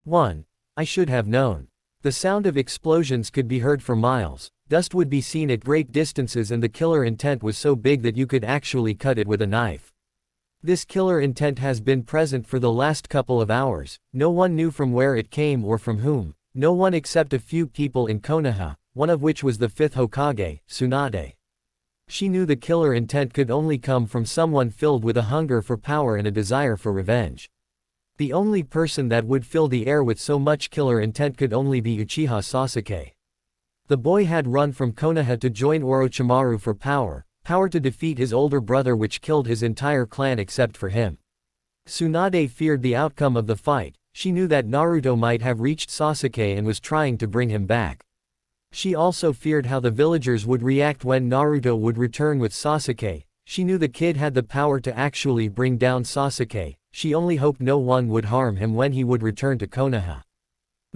1. I should have known. The sound of explosions could be heard for miles, dust would be seen at great distances, and the killer intent was so big that you could actually cut it with a knife. This killer intent has been present for the last couple of hours, no one knew from where it came or from whom, no one except a few people in Konoha, one of which was the 5th Hokage, Tsunade. She knew the killer intent could only come from someone filled with a hunger for power and a desire for revenge. The only person that would fill the air with so much killer intent could only be Uchiha Sasuke. The boy had run from Konoha to join Orochimaru for power to defeat his older brother, which killed his entire clan except for him. Tsunade feared the outcome of the fight. She knew that Naruto might have reached Sasuke and was trying to bring him back. She also feared how the villagers would react when Naruto would return with Sasuke. She knew the kid had the power to actually bring down Sasuke. She only hoped no one would harm him when he would return to Konoha.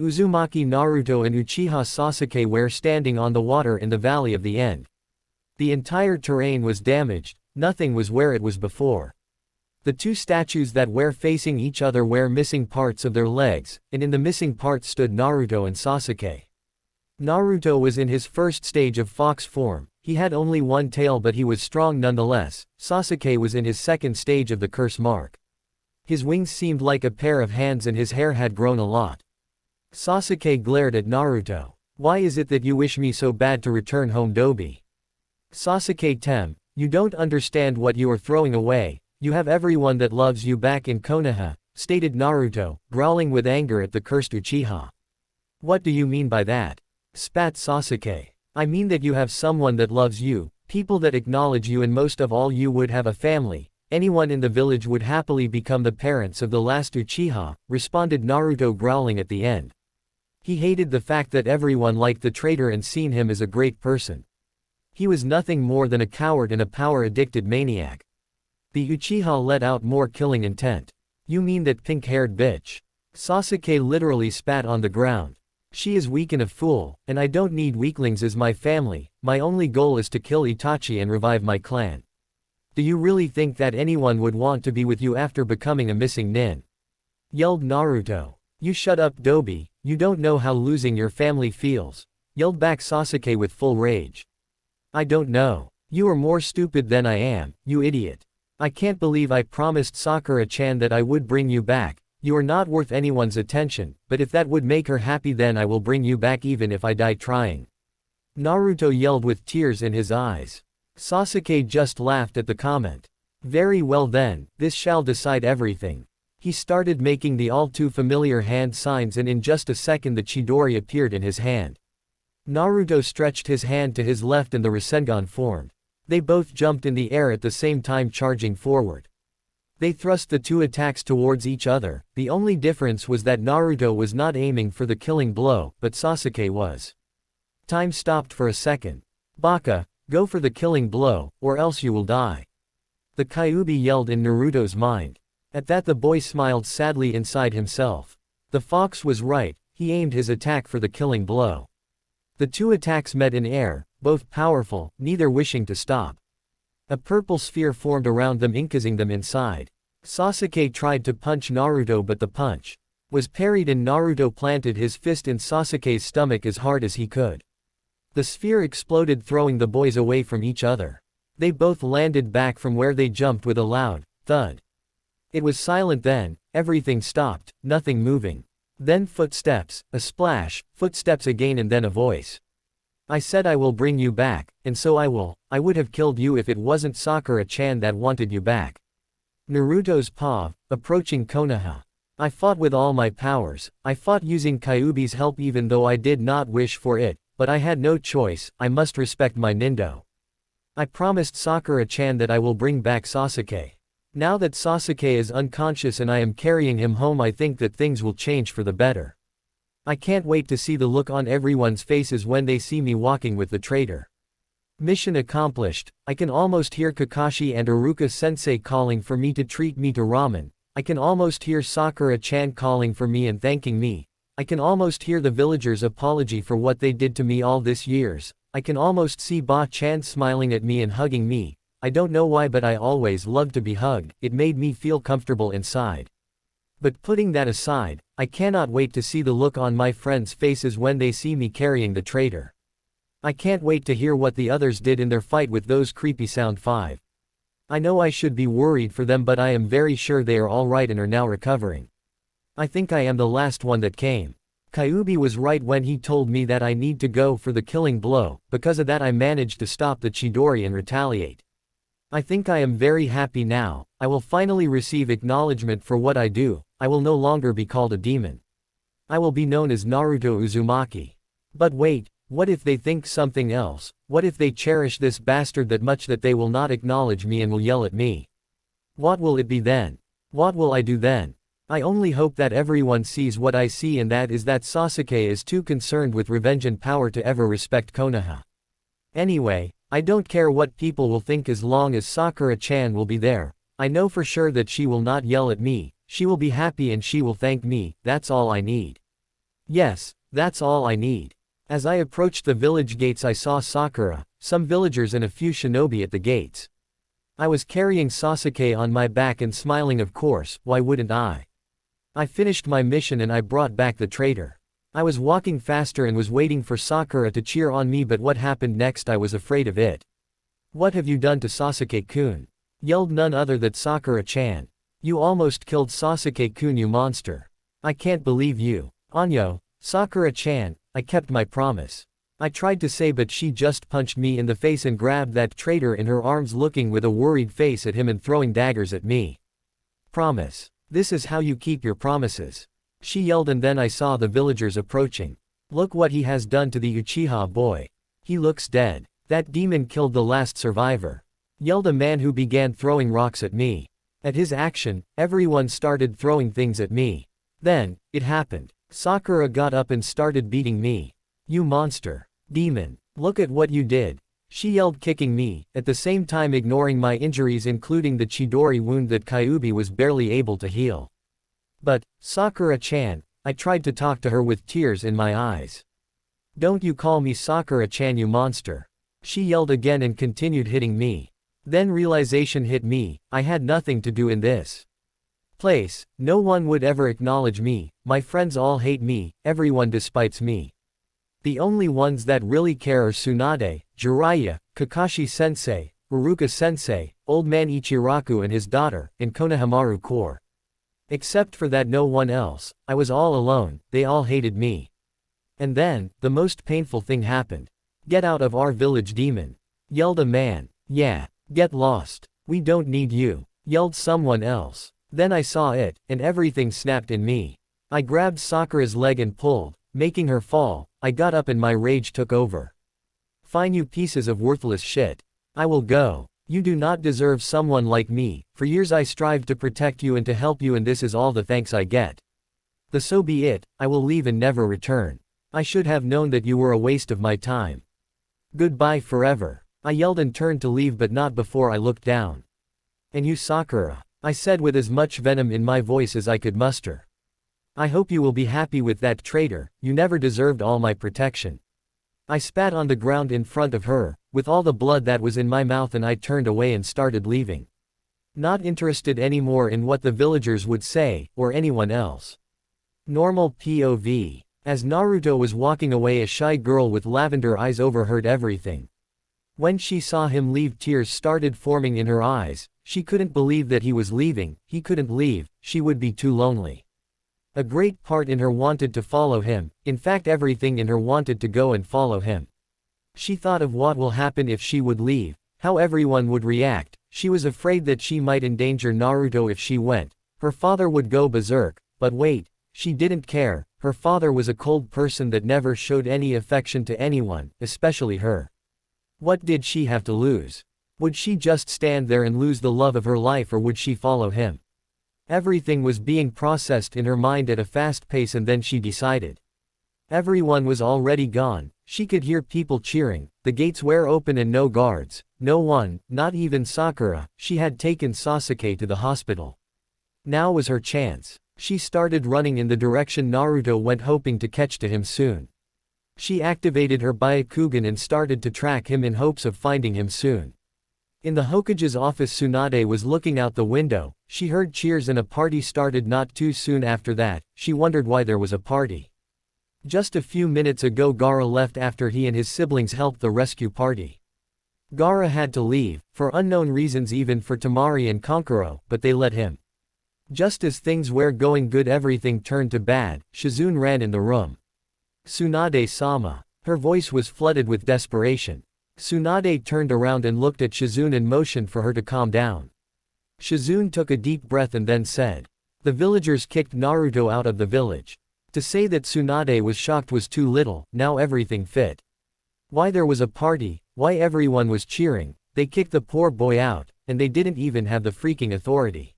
Uzumaki Naruto and Uchiha Sasuke were standing on the water in the Valley of the End. The entire terrain was damaged, nothing was where it was before. The two statues that were facing each other were missing parts of their legs, and in the missing parts stood Naruto and Sasuke. Naruto was in his first stage of fox form, he had only one tail but he was strong nonetheless. Sasuke was in his second stage of the curse mark. His wings seemed like a pair of hands and his hair had grown a lot. Sasuke glared at Naruto. Why is it that you wish me so bad to return home, Dobi? Sasuke, you don't understand what you are throwing away, you have everyone that loves you back in Konoha, stated Naruto, growling with anger at the cursed Uchiha. What do you mean by that? Spat Sasuke. I mean that you have someone that loves you, people that acknowledge you, and most of all you would have a family. Anyone in the village would happily become the parents of the last Uchiha, responded Naruto, growling at the end. He hated the fact that everyone liked the traitor and seen him as a great person. He was nothing more than a coward and a power-addicted maniac. The Uchiha let out more killing intent. You mean that pink-haired bitch? Sasuke literally spat on the ground. She is weak and a fool, and I don't need weaklings as my family. My only goal is to kill Itachi and revive my clan. Do you really think that anyone would want to be with you after becoming a missing nin? Yelled Naruto. You shut up, Dobi, you don't know how losing your family feels, yelled back Sasuke with full rage. I don't know. You are more stupid than I am, you idiot. I can't believe I promised Sakura-chan that I would bring you back. You are not worth anyone's attention, but if that would make her happy then I will bring you back even if I die trying. Naruto yelled with tears in his eyes. Sasuke just laughed at the comment. Very well then, this shall decide everything. He started making the all too familiar hand signs, and in just a second the Chidori appeared in his hand. Naruto stretched his hand to his left and the Rasengan formed. They both jumped in the air at the same time, charging forward. They thrust the two attacks towards each other. The only difference was that Naruto was not aiming for the killing blow, but Sasuke was. Time stopped for a second. Baka, go for the killing blow, or else you will die. The Kyuubi yelled in Naruto's mind. At that the boy smiled sadly inside himself. The fox was right, he aimed his attack for the killing blow. The two attacks met in air, both powerful, neither wishing to stop. A purple sphere formed around them, encasing them inside. Sasuke tried to punch Naruto, but the punch was parried and Naruto planted his fist in Sasuke's stomach as hard as he could. The sphere exploded, throwing the boys away from each other. They both landed back from where they jumped with a loud thud. It was silent then, everything stopped, nothing moving. Then footsteps, a splash, footsteps again, and then a voice. I said I will bring you back, and so I will. I would have killed you if it wasn't Sakura-chan that wanted you back. Naruto's paw, approaching Konoha. I fought with all my powers, I fought using Kyuubi's help even though I did not wish for it, but I had no choice, I must respect my nindo. I promised Sakura-chan that I will bring back Sasuke. Now that Sasuke is unconscious and I am carrying him home, I think that things will change for the better. I can't wait to see the look on everyone's faces when they see me walking with the traitor. Mission accomplished. I can almost hear Kakashi and Iruka-sensei calling for me to treat me to ramen. I can almost hear Sakura-chan calling for me and thanking me. I can almost hear the villagers' apology for what they did to me all these years. I can almost see Ba-chan smiling at me and hugging me. I don't know why, but I always loved to be hugged. It made me feel comfortable inside. But putting that aside, I cannot wait to see the look on my friends' faces when they see me carrying the traitor. I can't wait to hear what the others did in their fight with those creepy Sound 5. I know I should be worried for them, but I am very sure they are alright and are now recovering. I think I am the last one that came. Kyuubi was right when he told me that I need to go for the killing blow. Because of that I managed to stop the Chidori and retaliate. I think I am very happy now. I will finally receive acknowledgement for what I do. I will no longer be called a demon. I will be known as Naruto Uzumaki. But wait, what if they think something else? What if they cherish this bastard that much that they will not acknowledge me and will yell at me? What will it be then? What will I do then? I only hope that everyone sees what I see, and that is that Sasuke is too concerned with revenge and power to ever respect Konoha. Anyway, I don't care what people will think as long as Sakura-chan will be there. I know for sure that she will not yell at me. She will be happy and she will thank me. That's all I need. Yes, that's all I need. As I approached the village gates I saw Sakura, some villagers and a few shinobi at the gates. I was carrying Sasuke on my back and smiling, of course, why wouldn't I? I finished my mission and I brought back the traitor. I was walking faster and was waiting for Sakura to cheer on me, but what happened next I was afraid of it. What have you done to Sasuke-kun? Yelled none other than Sakura-chan. You almost killed Sasuke-kun, you monster. I can't believe you. Anyo, Sakura-chan, I kept my promise. I tried to say, but she just punched me in the face and grabbed that traitor in her arms, looking with a worried face at him and throwing daggers at me. Promise. This is how you keep your promises. She yelled, and then I saw the villagers approaching. Look what he has done to the Uchiha boy. He looks dead. That demon killed the last survivor. Yelled a man who began throwing rocks at me. At his action, everyone started throwing things at me. Then, it happened. Sakura got up and started beating me. You monster. Demon. Look at what you did. She yelled, kicking me, at the same time ignoring my injuries, including the Chidori wound that Kyuubi was barely able to heal. But, Sakura-chan, I tried to talk to her with tears in my eyes. Don't you call me Sakura-chan, you monster. She yelled again and continued hitting me. Then realization hit me, I had nothing to do in this place. No one would ever acknowledge me, my friends all hate me, everyone despites me. The only ones that really care are Tsunade, Jiraiya, Kakashi-sensei, Iruka-sensei, Old Man Ichiraku and his daughter, and Konohamaru Core. Except for that, no one else. I was all alone, they all hated me. And then, the most painful thing happened. Get out of our village, demon. Yelled a man. Yeah, get lost. We don't need you. Yelled someone else. Then I saw it, and everything snapped in me. I grabbed Sakura's leg and pulled, making her fall. I got up and my rage took over. Fine, you pieces of worthless shit. I will go. You do not deserve someone like me. For years I strived to protect you and to help you, and this is all the thanks I get. So be it, I will leave and never return. I should have known that you were a waste of my time. Goodbye forever. I yelled and turned to leave, but not before I looked down. And you, Sakura, I said with as much venom in my voice as I could muster. I hope you will be happy with that traitor. You never deserved all my protection. I spat on the ground in front of her, with all the blood that was in my mouth, and I turned away and started leaving. Not interested anymore in what the villagers would say, or anyone else. Normal POV. As Naruto was walking away, a shy girl with lavender eyes overheard everything. When she saw him leave, tears started forming in her eyes. She couldn't believe that he was leaving. He couldn't leave, she would be too lonely. A great part in her wanted to follow him, in fact everything in her wanted to go and follow him. She thought of what will happen if she would leave, how everyone would react. She was afraid that she might endanger Naruto if she went. Her father would go berserk, but wait, she didn't care. Her father was a cold person that never showed any affection to anyone, especially her. What did she have to lose? Would she just stand there and lose the love of her life, or would she follow him? Everything was being processed in her mind at a fast pace, and then she decided. Everyone was already gone. She could hear people cheering. The gates were open and no guards. No one, not even Sakura. She had taken Sasuke to the hospital. Now was her chance. She started running in the direction Naruto went, hoping to catch to him soon. She activated her Byakugan and started to track him in hopes of finding him soon. In the Hokage's office, Tsunade was looking out the window. She heard cheers and a party started not too soon after that. She wondered why there was a party. Just a few minutes ago Gaara left after he and his siblings helped the rescue party. Gaara had to leave, for unknown reasons even for Temari and Kankuro, but they let him. Just as things were going good everything turned to bad. Shizune ran in the room. Tsunade-sama. Her voice was flooded with desperation. Tsunade turned around and looked at Shizune and motioned for her to calm down. Shizune took a deep breath and then said, "The villagers kicked Naruto out of the village." To say that Tsunade was shocked was too little. Now everything fit. Why there was a party, why everyone was cheering, they kicked the poor boy out, and they didn't even have the freaking authority.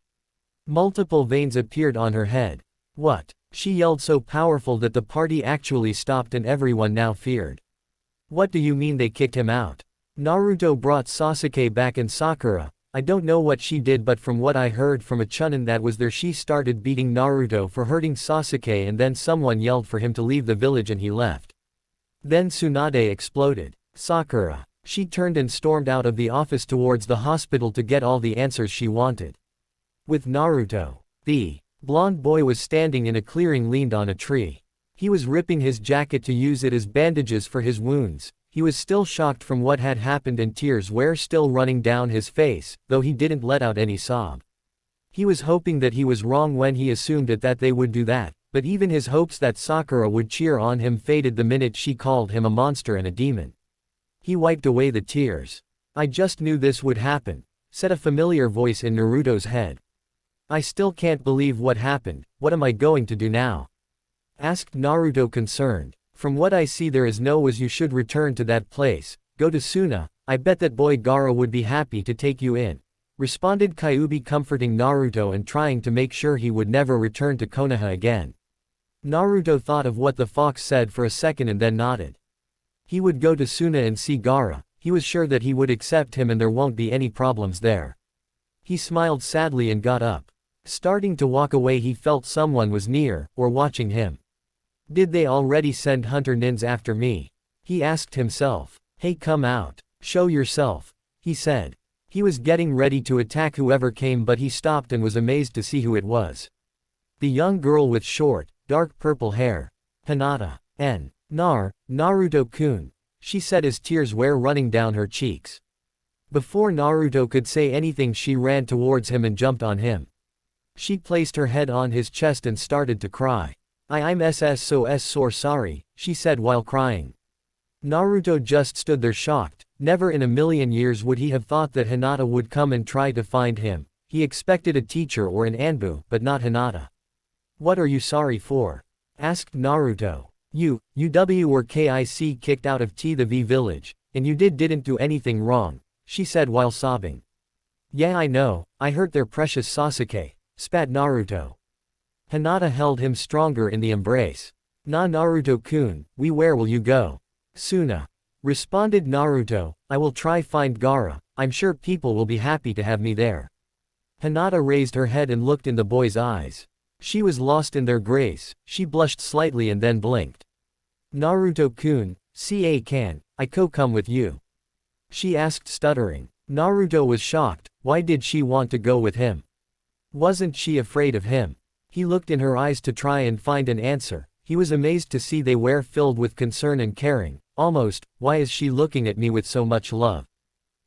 Multiple veins appeared on her head. What? She yelled so powerful that the party actually stopped and everyone now feared. What do you mean they kicked him out? Naruto brought Sasuke back and Sakura. I don't know what she did, but from what I heard from a Chunin that was there, she started beating Naruto for hurting Sasuke and then someone yelled for him to leave the village and he left. Then Tsunade exploded. Sakura. She turned and stormed out of the office towards the hospital to get all the answers she wanted. With Naruto. The blonde boy was standing in a clearing, leaned on a tree. He was ripping his jacket to use it as bandages for his wounds. He was still shocked from what had happened and tears were still running down his face, though he didn't let out any sob. He was hoping that he was wrong when he assumed that they would do that, but even his hopes that Sakura would cheer on him faded the minute she called him a monster and a demon. He wiped away the tears. "I just knew this would happen," said a familiar voice in Naruto's head. "I still can't believe what happened. What am I going to do now?" asked Naruto concerned. "From what I see there is no ways. You should return to that place. Go to Suna. I bet that boy Gaara would be happy to take you in," responded Kyuubi, comforting Naruto and trying to make sure he would never return to Konoha again. Naruto thought of what the fox said for a second and then nodded. He would go to Suna and see Gaara. He was sure that he would accept him and there won't be any problems there. He smiled sadly and got up. Starting to walk away, he felt someone was near, or watching him. Did they already send hunter nins after me? He asked himself. "Hey, come out. Show yourself," he said. He was getting ready to attack whoever came, but he stopped and was amazed to see who it was. The young girl with short, dark purple hair. Hinata. Naruto-kun, she said as tears were running down her cheeks. Before Naruto could say anything, she ran towards him and jumped on him. She placed her head on his chest and started to cry. I'm so sorry, she said while crying. Naruto just stood there shocked. Never in a million years would he have thought that Hinata would come and try to find him. He expected a teacher or an Anbu, but not Hinata. "What are you sorry for?" asked Naruto. You were kicked out of the V village, and you didn't do anything wrong," she said while sobbing. "Yeah, I know, I hurt their precious Sasuke," spat Naruto. Hinata held him stronger in the embrace. Naruto-kun, where will you go?" "Suna," responded Naruto. "I will try find Gaara. I'm sure people will be happy to have me there." Hinata raised her head and looked in the boy's eyes. She was lost in their grace. She blushed slightly and then blinked. "Naruto-kun, can I come with you?" she asked, stuttering. Naruto was shocked. Why did she want to go with him? Wasn't she afraid of him? He looked in her eyes to try and find an answer. He was amazed to see they were filled with concern and caring. Almost, why is she looking at me with so much love?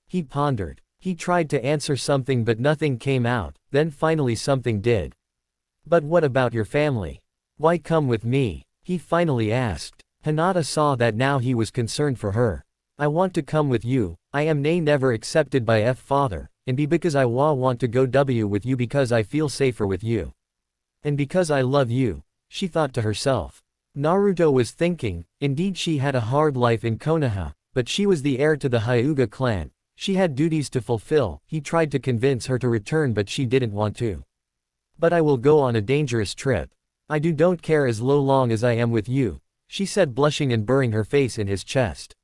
He pondered. He tried to answer something but nothing came out, then finally something did. "But what about your family? Why come with me?" he finally asked. Hinata saw that now he was concerned for her. "I want to come with you. I am never accepted by father, and because I want to go with you because I feel safer with you. And because I love you," she thought to herself. Naruto was thinking, indeed she had a hard life in Konoha, but she was the heir to the Hyuga clan. She had duties to fulfill. He tried to convince her to return but she didn't want to. "But I will go on a dangerous trip. I don't care as long as I am with you," she said, blushing and burying her face in his chest.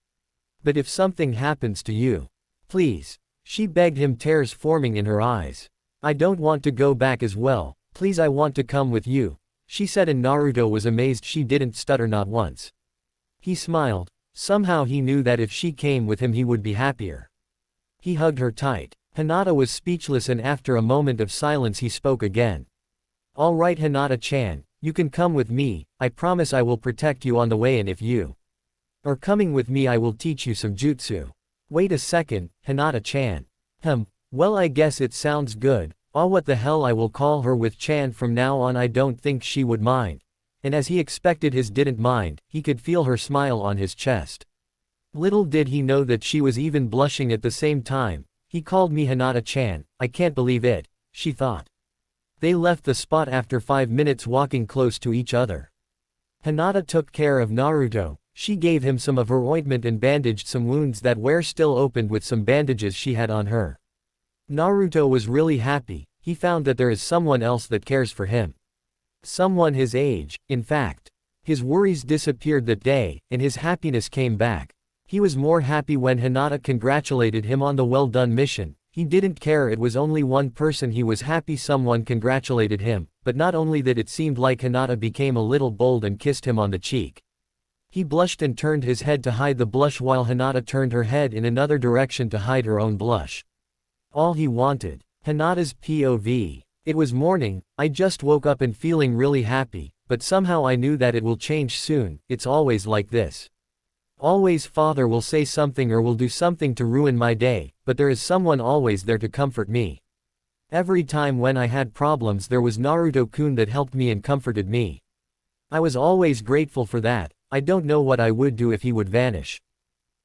"But if something happens to you, please," she begged him, tears forming in her eyes. "I don't want to go back as well. Please, I want to come with you," she said, and Naruto was amazed she didn't stutter not once. He smiled. Somehow he knew that if she came with him he would be happier. He hugged her tight. Hinata was speechless, and after a moment of silence he spoke again. All right, Hinata-chan, you can come with me. I promise I will protect you on the way, and if you are coming with me I will teach you some jutsu. Wait a second, Hinata-chan. Well, I guess it sounds good. Oh, what the hell, I will call her with Chan from now on. I don't think she would mind. And as he expected, his didn't mind. He could feel her smile on his chest. Little did he know that she was even blushing at the same time. He called me Hinata-chan. I can't believe it, she thought. They left the spot after 5 minutes walking close to each other. Hinata took care of Naruto. She gave him some of her ointment and bandaged some wounds that were still opened with some bandages she had on her. Naruto was really happy. He found that there is someone else that cares for him. Someone his age, in fact. His worries disappeared that day, and his happiness came back. He was more happy when Hinata congratulated him on the well-done mission. He didn't care, it was only one person he was happy someone congratulated him, but not only that, it seemed like Hinata became a little bold and kissed him on the cheek. He blushed and turned his head to hide the blush while Hinata turned her head in another direction to hide her own blush. All he wanted. Hinata's POV. It was morning. I just woke up and feeling really happy, but somehow I knew that it will change soon. It's always like this. Always father will say something or will do something to ruin my day, but there is someone always there to comfort me. Every time when I had problems there was Naruto-kun that helped me and comforted me. I was always grateful for that. I don't know what I would do if he would vanish.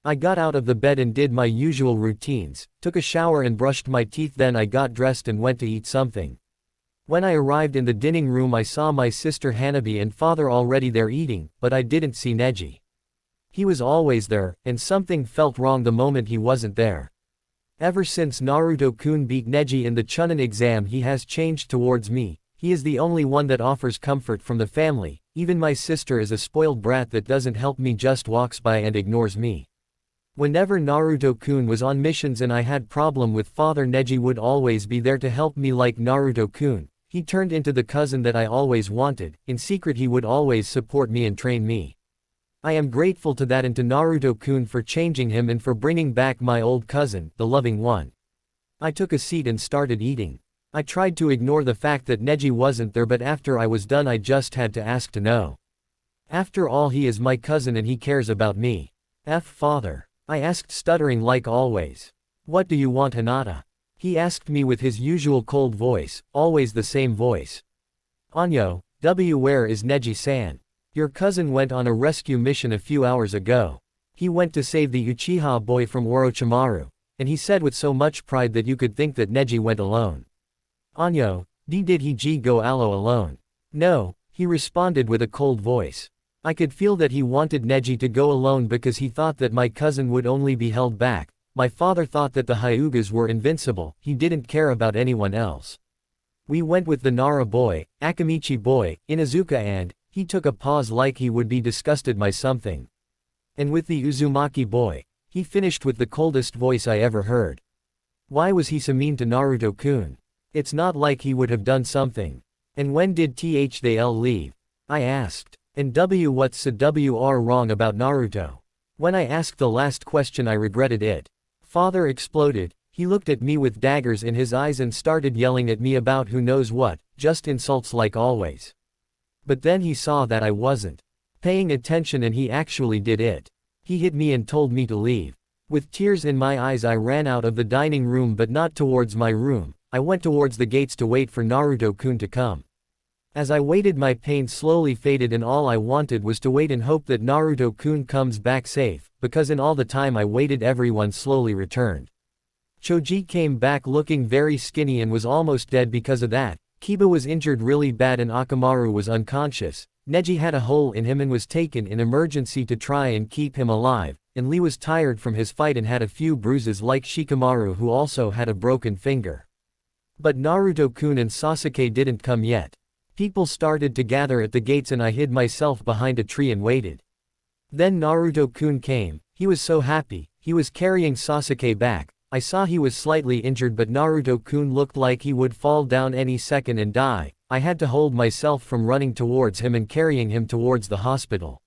I got out of the bed and did my usual routines, took a shower and brushed my teeth, then I got dressed and went to eat something. When I arrived in the dining room I saw my sister Hanabi and father already there eating, but I didn't see Neji. He was always there, and something felt wrong the moment he wasn't there. Ever since Naruto-kun beat Neji in the Chunin exam he has changed towards me. He is the only one that offers comfort from the family. Even my sister is a spoiled brat that doesn't help me, just walks by and ignores me. Whenever Naruto-kun was on missions and I had problem with father, Neji would always be there to help me. Like Naruto-kun, he turned into the cousin that I always wanted. In secret he would always support me and train me. I am grateful to that and to Naruto-kun for changing him and for bringing back my old cousin, the loving one. I took a seat and started eating. I tried to ignore the fact that Neji wasn't there, but after I was done I just had to ask to know. After all, he is my cousin and he cares about me. Father. I asked, stuttering like always. What do you want, Hinata? He asked me with his usual cold voice, always the same voice. Anyo, where is Neji-san? Your cousin went on a rescue mission a few hours ago. He went to save the Uchiha boy from Orochimaru, and he said with so much pride that you could think that Neji went alone. Anyo, did he go alone? No, he responded with a cold voice. I could feel that he wanted Neji to go alone because he thought that my cousin would only be held back. My father thought that the Hyugas were invincible. He didn't care about anyone else. We went with the Nara boy, Akamichi boy, Inazuka, and he took a pause like he would be disgusted by something. And with the Uzumaki boy, he finished with the coldest voice I ever heard. Why was he so mean to Naruto-kun? It's not like he would have done something. And when did they'll leave? I asked. And what's so wrong about Naruto? When I asked the last question I regretted it. Father exploded. He looked at me with daggers in his eyes and started yelling at me about who knows what, just insults like always. But then he saw that I wasn't paying attention and he actually did it. He hit me and told me to leave. With tears in my eyes I ran out of the dining room, but not towards my room. I went towards the gates to wait for Naruto-kun to come. As I waited my pain slowly faded and all I wanted was to wait and hope that Naruto-kun comes back safe, because in all the time I waited everyone slowly returned. Choji came back looking very skinny and was almost dead because of that. Kiba was injured really bad and Akamaru was unconscious. Neji had a hole in him and was taken in emergency to try and keep him alive, and Lee was tired from his fight and had a few bruises like Shikamaru, who also had a broken finger. But Naruto-kun and Sasuke didn't come yet. People started to gather at the gates and I hid myself behind a tree and waited. Then Naruto-kun came. He was so happy. He was carrying Sasuke back. I saw he was slightly injured, but Naruto-kun looked like he would fall down any second and die. I had to hold myself from running towards him and carrying him towards the hospital.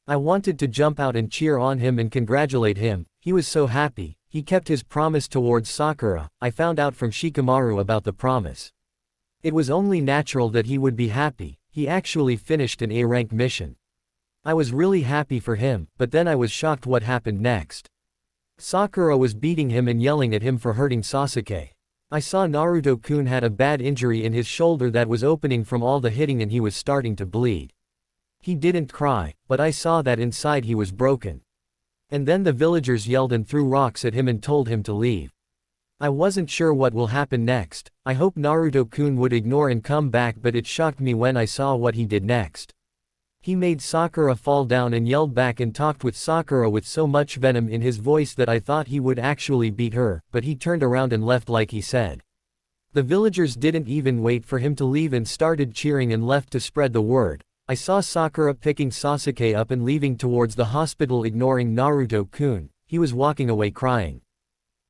I wanted to jump out and cheer on him and congratulate him, he was so happy, he kept his promise towards Sakura. I found out from Shikamaru about the promise. It was only natural that he would be happy, he actually finished an A-rank mission. I was really happy for him, but then I was shocked what happened next. Sakura was beating him and yelling at him for hurting Sasuke. I saw Naruto-kun had a bad injury in his shoulder that was opening from all the hitting and he was starting to bleed. He didn't cry, but I saw that inside he was broken. And then the villagers yelled and threw rocks at him and told him to leave. I wasn't sure what will happen next. I hope Naruto-kun would ignore and come back, but it shocked me when I saw what he did next. He made Sakura fall down and yelled back and talked with Sakura with so much venom in his voice that I thought he would actually beat her, but he turned around and left like he said. The villagers didn't even wait for him to leave and started cheering and left to spread the word. I saw Sakura picking Sasuke up and leaving towards the hospital ignoring Naruto-kun. He was walking away crying.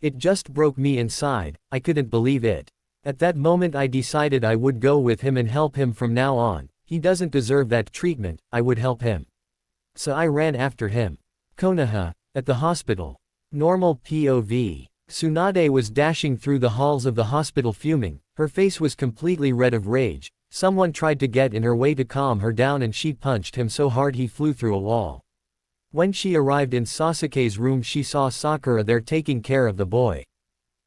It just broke me inside, I couldn't believe it. At that moment I decided I would go with him and help him from now on. He doesn't deserve that treatment, I would help him. So I ran after him. Konoha, at the hospital. Normal POV. Tsunade was dashing through the halls of the hospital fuming, her face was completely red of rage. Someone tried to get in her way to calm her down and she punched him so hard he flew through a wall. When she arrived in Sasuke's room she saw Sakura there taking care of the boy.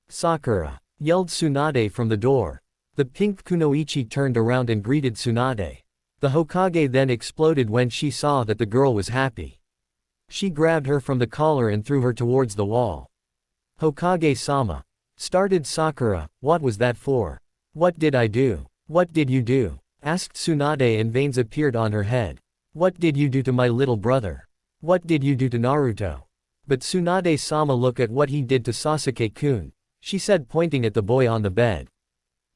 Sakura! Yelled Tsunade from the door. The pink kunoichi turned around and greeted Tsunade. The Hokage then exploded when she saw that the girl was happy. She grabbed her from the collar and threw her towards the wall. Hokage-sama. Started Sakura, what was that for? What did I do? What did you do? Asked Tsunade and veins appeared on her head. What did you do to my little brother? What did you do to Naruto? But Tsunade-sama, look at what he did to Sasuke-kun, she said pointing at the boy on the bed.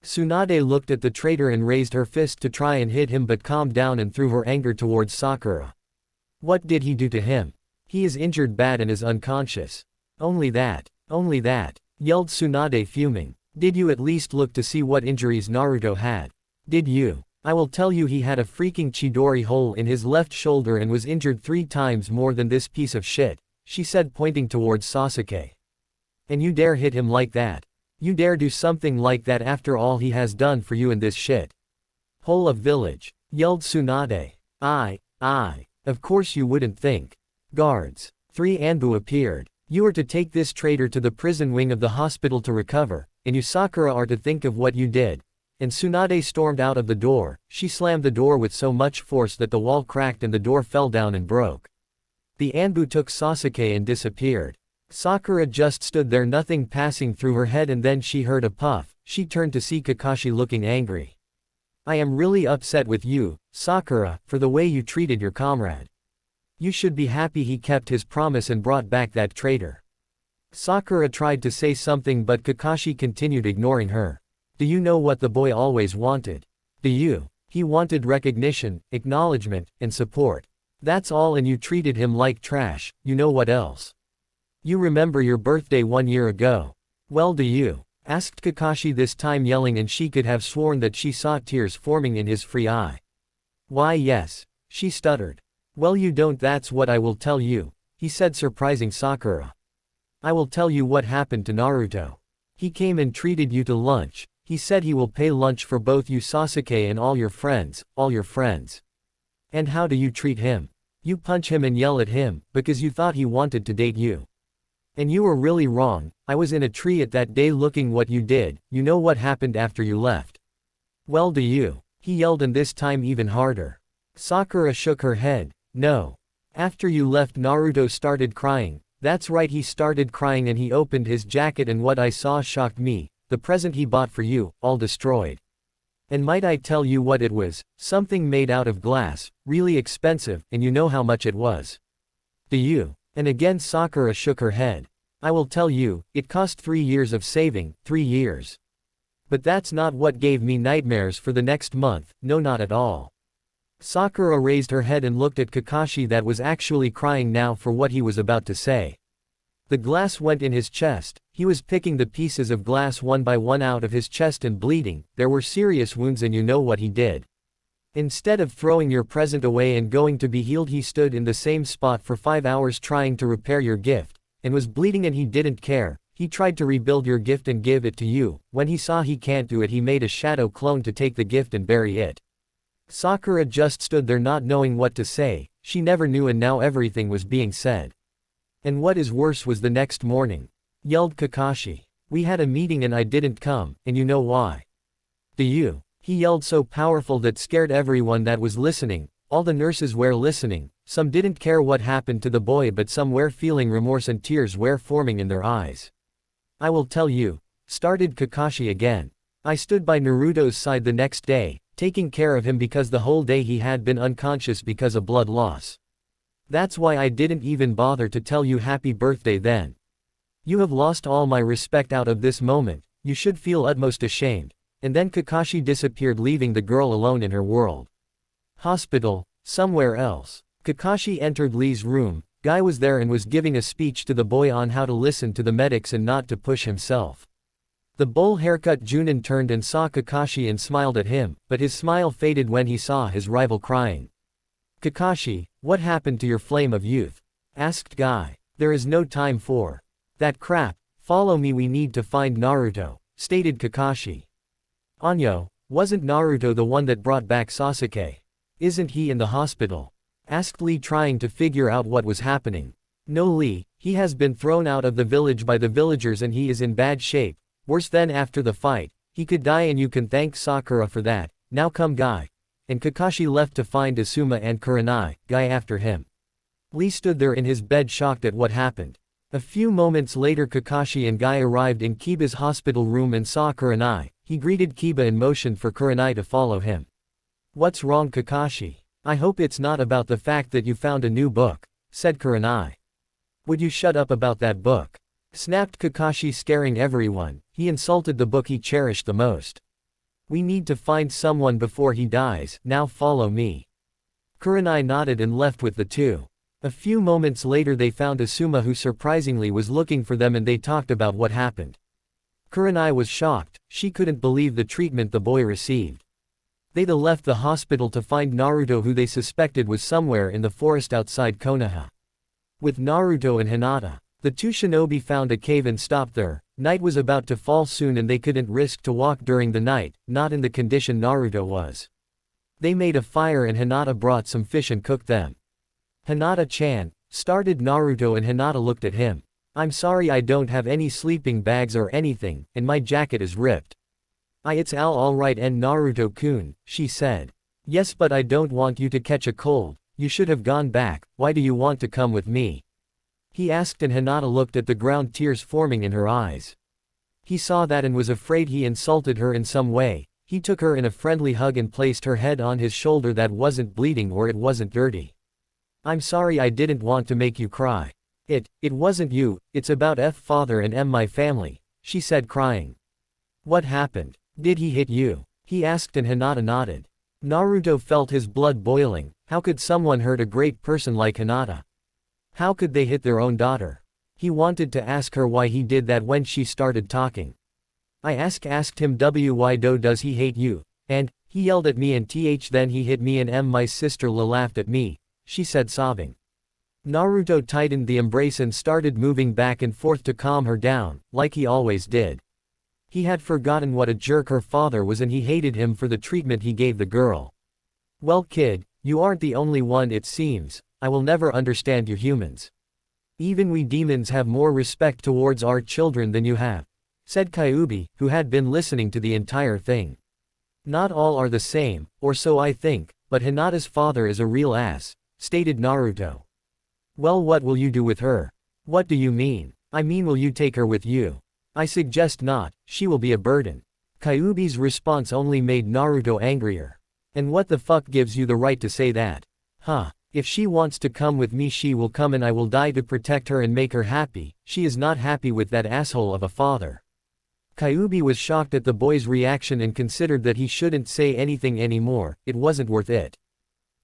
Tsunade looked at the traitor and raised her fist to try and hit him but calmed down and threw her anger towards Sakura. What did he do to him? He is injured bad and is unconscious. Only that, yelled Tsunade fuming. Did you at least look to see what injuries Naruto had? Did you? I will tell you, he had a freaking Chidori hole in his left shoulder and was injured 3 times more than this piece of shit, she said pointing towards Sasuke. And you dare hit him like that? You dare do something like that after all he has done for you in this shit hole of village, yelled Tsunade. Of course you wouldn't think. Guards. 3 Anbu appeared. You are to take this traitor to the prison wing of the hospital to recover, and you Sakura are to think of what you did. And Tsunade stormed out of the door. She slammed the door with so much force that the wall cracked and the door fell down and broke. The Anbu took Sasuke and disappeared. Sakura just stood there, nothing passing through her head, and then she heard a puff. She turned to see Kakashi looking angry. I am really upset with you, Sakura, for the way you treated your comrade. You should be happy he kept his promise and brought back that traitor. Sakura tried to say something but Kakashi continued ignoring her. Do you know what the boy always wanted? Do you? He wanted recognition, acknowledgement, and support. That's all, and you treated him like trash. You know what else? You remember your birthday 1 year ago. Well, do you? Asked Kakashi, this time yelling, and she could have sworn that she saw tears forming in his free eye. Why yes, she stuttered. Well, you don't. That's what I will tell you, he said, surprising Sakura. I will tell you what happened to Naruto. He came and treated you to lunch. He said he will pay lunch for both you, Sasuke, and all your friends. And how do you treat him? You punch him and yell at him, because you thought he wanted to date you. And you were really wrong. I was in a tree at that day looking what you did. You know what happened after you left? Well, do you? He yelled, and this time even harder. Sakura shook her head. No. After you left, Naruto started crying. That's right, he started crying and he opened his jacket, and what I saw shocked me. The present he bought for you, all destroyed. And might I tell you what it was? Something made out of glass, really expensive, and you know how much it was. Do you? And again Sakura shook her head. I will tell you, it cost 3 years of saving, 3 years. But that's not what gave me nightmares for the next month, no, not at all. Sakura raised her head and looked at Kakashi, that was actually crying now for what he was about to say. The glass went in his chest. He was picking the pieces of glass one by one out of his chest and bleeding. There were serious wounds, and you know what he did? Instead of throwing your present away and going to be healed, he stood in the same spot for 5 hours trying to repair your gift, and was bleeding and he didn't care. He tried to rebuild your gift and give it to you. When he saw he can't do it, he made a shadow clone to take the gift and bury it. Sakura just stood there not knowing what to say. She never knew, and now everything was being said. And what is worse was the next morning. Yelled Kakashi. We had a meeting and I didn't come, and you know why? Do you? He yelled so powerful that scared everyone that was listening. All the nurses were listening. Some didn't care what happened to the boy, but some were feeling remorse and tears were forming in their eyes. I will tell you, started Kakashi again. I stood by Naruto's side the next day, taking care of him because the whole day he had been unconscious because of blood loss. That's why I didn't even bother to tell you happy birthday then. You have lost all my respect out of this moment, you should feel utmost ashamed. And then Kakashi disappeared, leaving the girl alone in her world. Hospital, somewhere else. Kakashi entered Lee's room. Guy was there and was giving a speech to the boy on how to listen to the medics and not to push himself. The bowl haircut Junin turned and saw Kakashi and smiled at him, but his smile faded when he saw his rival crying. Kakashi, what happened to your flame of youth? Asked Guy. There is no time for that crap. Follow me, we need to find Naruto, stated Kakashi. Anyo, wasn't Naruto the one that brought back Sasuke? Isn't he in the hospital? Asked Lee, trying to figure out what was happening. No, Lee, he has been thrown out of the village by the villagers and he is in bad shape, worse than after the fight. He could die and you can thank Sakura for that. Now come, Guy. And Kakashi left to find Asuma and Kurenai, Guy after him. Lee stood there in his bed shocked at what happened. A few moments later Kakashi and Guy arrived in Kiba's hospital room and saw Kurenai. He greeted Kiba and motioned for Kurenai to follow him. What's wrong, Kakashi? I hope it's not about the fact that you found a new book, said Kurenai. Would you shut up about that book? Snapped Kakashi, scaring everyone. He insulted the book he cherished the most. We need to find someone before he dies. Now follow me. Kurenai nodded and left with the two. A few moments later they found Asuma, who surprisingly was looking for them, and they talked about what happened. Kurenai was shocked. She couldn't believe the treatment the boy received. They left the hospital to find Naruto, who they suspected was somewhere in the forest outside Konoha. With Naruto and Hinata, the two shinobi found a cave and stopped there. Night was about to fall soon and they couldn't risk to walk during the night, not in the condition Naruto was. They made a fire and Hinata brought some fish and cooked them. Hinata-chan, started Naruto, and Hinata looked at him. I'm sorry, I don't have any sleeping bags or anything, and my jacket is ripped. It's all right, and Naruto-kun, she said. Yes, but I don't want you to catch a cold. You should have gone back. Why do you want to come with me? He asked, and Hinata looked at the ground, tears forming in her eyes. He saw that and was afraid he insulted her in some way. He took her in a friendly hug and placed her head on his shoulder that wasn't bleeding or it wasn't dirty. I'm sorry, I didn't want to make you cry. It wasn't you, it's about father and my family, she said, crying. What happened? Did he hit you? He asked, and Hinata nodded. Naruto felt his blood boiling. How could someone hurt a great person like Hinata? How could they hit their own daughter? He wanted to ask her why he did that when she started talking. I asked him why does he hate you? And he yelled at me and then he hit me and my sister laughed at me, she said, sobbing. Naruto tightened the embrace and started moving back and forth to calm her down, like he always did. He had forgotten what a jerk her father was and he hated him for the treatment he gave the girl. Well, kid, you aren't the only one, it seems. I will never understand you humans. Even we demons have more respect towards our children than you have, said Kyuubi, who had been listening to the entire thing. Not all are the same, or so I think, but Hinata's father is a real ass, stated Naruto. Well, what will you do with her? What do you mean? I mean, will you take her with you? I suggest not, she will be a burden. Kyuubi's response only made Naruto angrier. And what the fuck gives you the right to say that? Huh? If she wants to come with me, she will come and I will die to protect her and make her happy. She is not happy with that asshole of a father. Kyuubi was shocked at the boy's reaction and considered that he shouldn't say anything anymore, it wasn't worth it.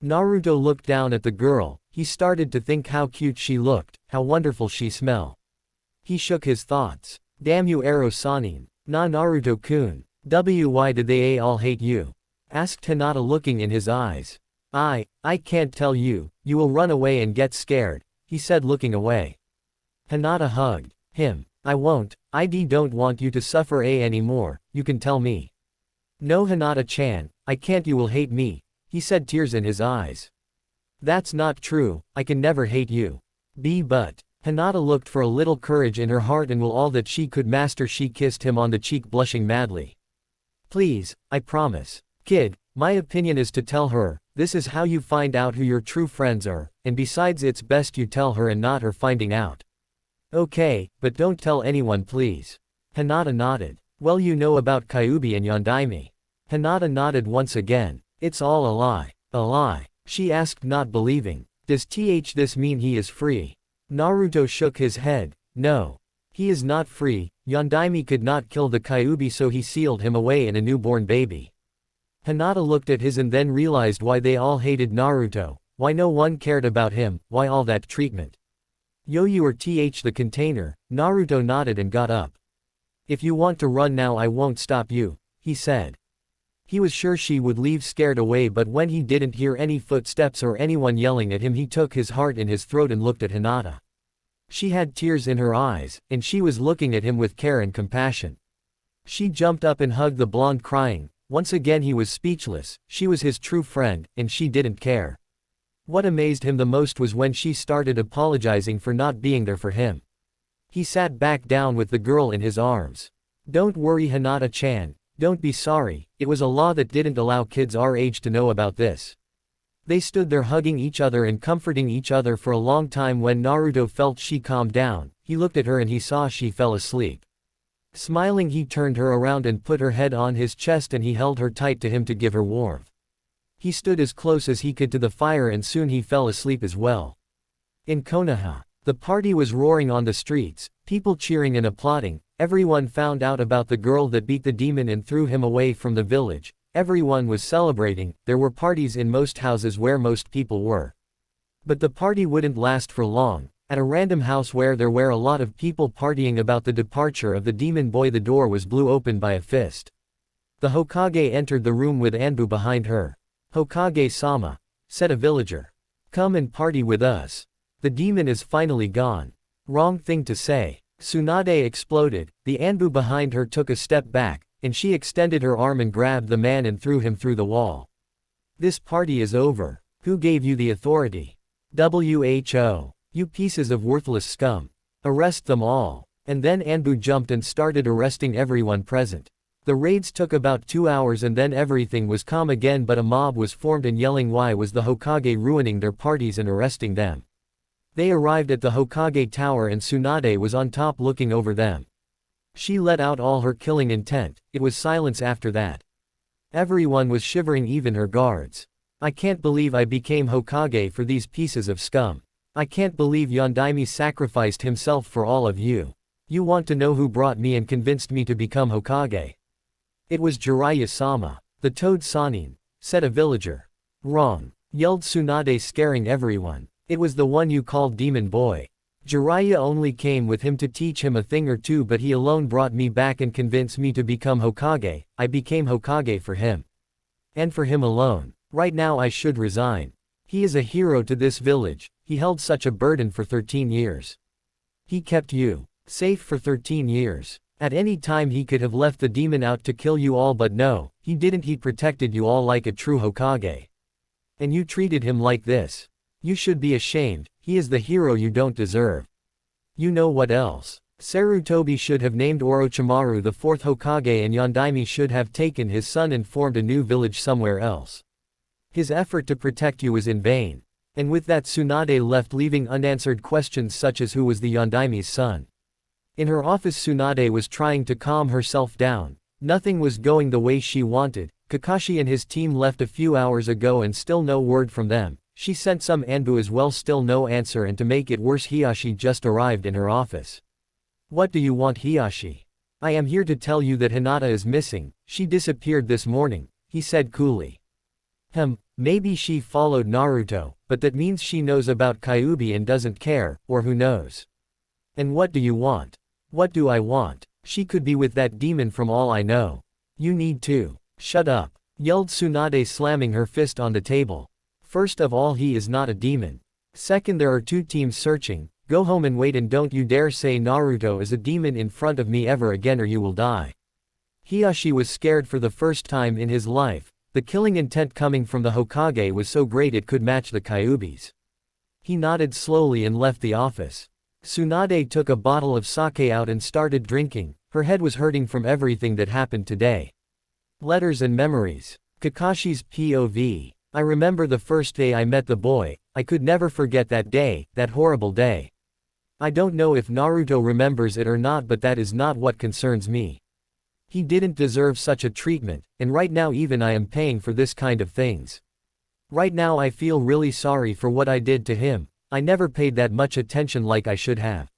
Naruto looked down at the girl. He started to think how cute she looked, how wonderful she smelled. He shook his thoughts. Damn you, Ero Sanin. Na Naruto-kun. Why did they all hate you? asked Hinata looking in his eyes. I can't tell you, you will run away and get scared, he said looking away. Hinata hugged him. I won't, I don't want you to suffer anymore, you can tell me. No Hinata-chan, I can't, you will hate me, he said, tears in his eyes. That's not true, I can never hate you. But. Hinata looked for a little courage in her heart and will all that she could master. She kissed him on the cheek, blushing madly. Please, I promise. Kid, my opinion is to tell her, this is how you find out who your true friends are, and besides it's best you tell her and not her finding out. Okay, but don't tell anyone please. Hinata nodded. Well, you know about Kyuubi and Yondaime. Hinata nodded once again. It's all a lie. A lie? She asked, not believing. Does this mean he is free? Naruto shook his head. No. He is not free. Yondaime could not kill the Kyuubi, so he sealed him away in a newborn baby. Hinata looked at his and then realized why they all hated Naruto, why no one cared about him, why all that treatment. Yo, you are the container. Naruto nodded and got up. If you want to run now I won't stop you, he said. He was sure she would leave scared away, but when he didn't hear any footsteps or anyone yelling at him, he took his heart in his throat and looked at Hinata. She had tears in her eyes, and she was looking at him with care and compassion. She jumped up and hugged the blonde, crying. Once again he was speechless. She was his true friend, and she didn't care. What amazed him the most was when she started apologizing for not being there for him. He sat back down with the girl in his arms. Don't worry, Hinata-chan. Don't be sorry, it was a law that didn't allow kids our age to know about this. They stood there hugging each other and comforting each other for a long time. When Naruto felt she calmed down, he looked at her and he saw she fell asleep. Smiling, he turned her around and put her head on his chest, and he held her tight to him to give her warmth. He stood as close as he could to the fire and soon he fell asleep as well. In Konoha, the party was roaring on the streets, people cheering and applauding. Everyone found out about the girl that beat the demon and threw him away from the village. Everyone was celebrating. There were parties in most houses where most people were. But the party wouldn't last for long. At a random house where there were a lot of people partying about the departure of the demon boy, the door was blew open by a fist. The Hokage entered the room with Anbu behind her. Hokage-sama, said a villager. Come and party with us. The demon is finally gone. Wrong thing to say. Tsunade exploded. The Anbu behind her took a step back, and she extended her arm and grabbed the man and threw him through the wall. This party is over. Who gave you the authority? WHO. You pieces of worthless scum. Arrest them all. And then Anbu jumped and started arresting everyone present. The raids took about 2 hours and then everything was calm again, but a mob was formed and yelling why was the Hokage ruining their parties and arresting them. They arrived at the Hokage tower and Tsunade was on top looking over them. She let out all her killing intent. It was silence after that. Everyone was shivering, even her guards. I can't believe I became Hokage for these pieces of scum. I can't believe Yondaime sacrificed himself for all of you. You want to know who brought me and convinced me to become Hokage? It was Jiraiya-sama. The Toad Sanin, said a villager. Wrong, yelled Tsunade, scaring everyone. It was the one you called Demon Boy. Jiraiya only came with him to teach him a thing or two, but he alone brought me back and convinced me to become Hokage. I became Hokage for him. And for him alone. Right now I should resign. He is a hero to this village. He held such a burden for 13 years. He kept you safe for 13 years. At any time he could have left the demon out to kill you all, but no, he didn't. He protected you all like a true Hokage. And you treated him like this. You should be ashamed. He is the hero you don't deserve. You know what else? Sarutobi should have named Orochimaru the 4th Hokage, and Yondaime should have taken his son and formed a new village somewhere else. His effort to protect you was in vain. And with that, Tsunade left, leaving unanswered questions such as who was the Yondaime's son. In her office, Tsunade was trying to calm herself down. Nothing was going the way she wanted. Kakashi and his team left a few hours ago and still no word from them. She sent some Anbu as well, still no answer, and to make it worse, Hiashi just arrived in her office. What do you want, Hiashi? I am here to tell you that Hinata is missing. She disappeared this morning, he said coolly. Maybe she followed Naruto, but that means she knows about Kyuubi and doesn't care, or who knows. And what do you want? What do I want? She could be with that demon from all I know. You need to shut up. yelled Tsunade, slamming her fist on the table. First of all, he is not a demon. Second, there are two teams searching. Go home and wait, and don't you dare say Naruto is a demon in front of me ever again or you will die. Hiyashi was scared for the first time in his life. The killing intent coming from the Hokage was so great it could match the Kyuubi's. He nodded slowly and left the office. Tsunade took a bottle of sake out and started drinking. Her head was hurting from everything that happened today. Letters and memories. Kakashi's POV. I remember the first day I met the boy. I could never forget that day, that horrible day. I don't know if Naruto remembers it or not, but that is not what concerns me. He didn't deserve such a treatment, and right now even I am paying for this kind of things. Right now I feel really sorry for what I did to him. I never paid that much attention like I should have.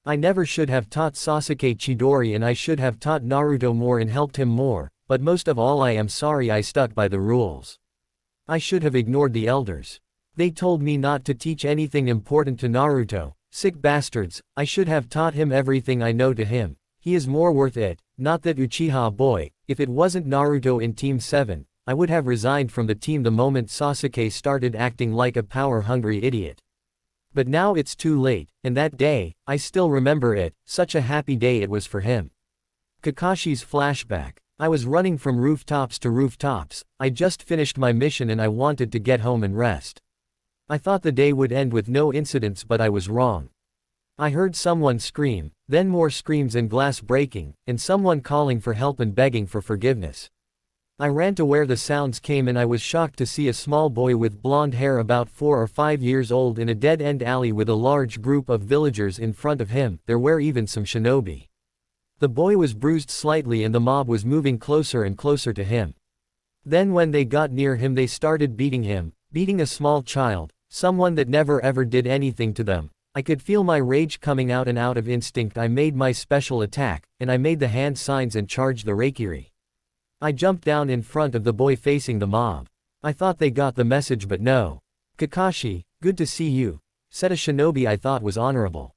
I never should have taught Sasuke Chidori, and I should have taught Naruto more and helped him more, but most of all I am sorry I stuck by the rules. I should have ignored the elders. They told me not to teach anything important to Naruto. Sick bastards, I should have taught him everything I know to him. He is more worth it, not that Uchiha boy. If it wasn't Naruto in Team 7, I would have resigned from the team the moment Sasuke started acting like a power-hungry idiot. But now it's too late, and that day, I still remember it, such a happy day it was for him. Kakashi's flashback. I was running from rooftops to rooftops. I just finished my mission and I wanted to get home and rest. I thought the day would end with no incidents, but I was wrong. I heard someone scream, then more screams and glass breaking, and someone calling for help and begging for forgiveness. I ran to where the sounds came and I was shocked to see a small boy with blonde hair about 4 or 5 years old in a dead-end alley with a large group of villagers in front of him. There were even some shinobi. The boy was bruised slightly and the mob was moving closer and closer to him. Then when they got near him they started beating him, beating a small child, someone that never ever did anything to them. I could feel my rage coming out, and out of instinct I made my special attack, and I made the hand signs and charged the Raikiri. I jumped down in front of the boy facing the mob. I thought they got the message, but no. Kakashi, good to see you, said a shinobi I thought was honorable.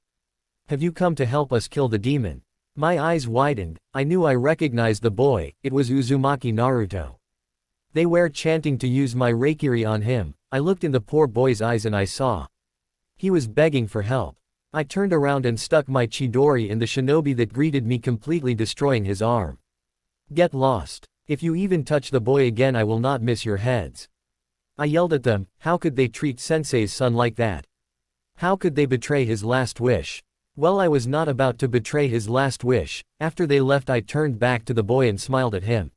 Have you come to help us kill the demon? My eyes widened. I knew I recognized the boy. It was Uzumaki Naruto. They were chanting to use my Raikiri on him. I looked in the poor boy's eyes and I saw. He was begging for help. I turned around and stuck my Chidori in the shinobi that greeted me, completely destroying his arm. Get lost. If you even touch the boy again I will not miss your heads. I yelled at them. How could they treat Sensei's son like that? How could they betray his last wish? Well, I was not about to betray his last wish. After they left I turned back to the boy and smiled at him.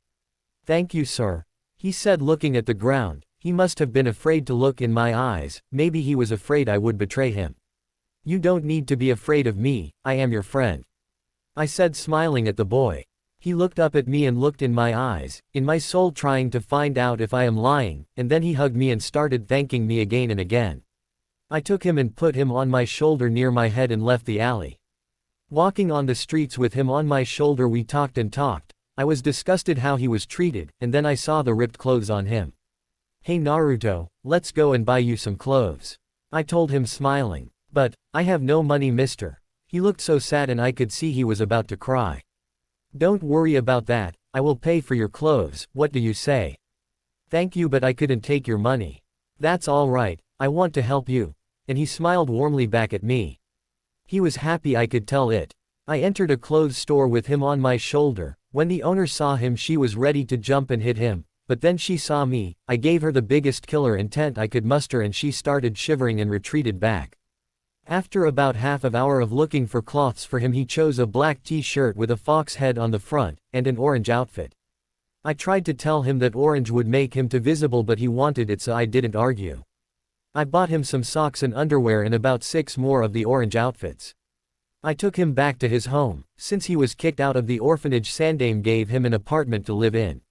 Thank you, sir, he said, looking at the ground. He must have been afraid to look in my eyes. Maybe he was afraid I would betray him. You don't need to be afraid of me, I am your friend, I said, smiling at the boy. He looked up at me and looked in my eyes, in my soul, trying to find out if I am lying, and then he hugged me and started thanking me again and again. I took him and put him on my shoulder near my head and left the alley. Walking on the streets with him on my shoulder we talked and talked. I was disgusted how he was treated, and then I saw the ripped clothes on him. Hey Naruto, let's go and buy you some clothes, I told him, smiling. But, I have no money, mister. He looked so sad and I could see he was about to cry. Don't worry about that, I will pay for your clothes, what do you say? Thank you, but I couldn't take your money. That's all right, I want to help you. And he smiled warmly back at me. He was happy, I could tell it. I entered a clothes store with him on my shoulder. When the owner saw him she was ready to jump and hit him, but then she saw me. I gave her the biggest killer intent I could muster and she started shivering and retreated back. After about half an hour of looking for cloths for him he chose a black t-shirt with a fox head on the front, and an orange outfit. I tried to tell him that orange would make him too visible, but he wanted it, so I didn't argue. I bought him some socks and underwear and about 6 more of the orange outfits. I took him back to his home. Since he was kicked out of the orphanage, Sandame gave him an apartment to live in.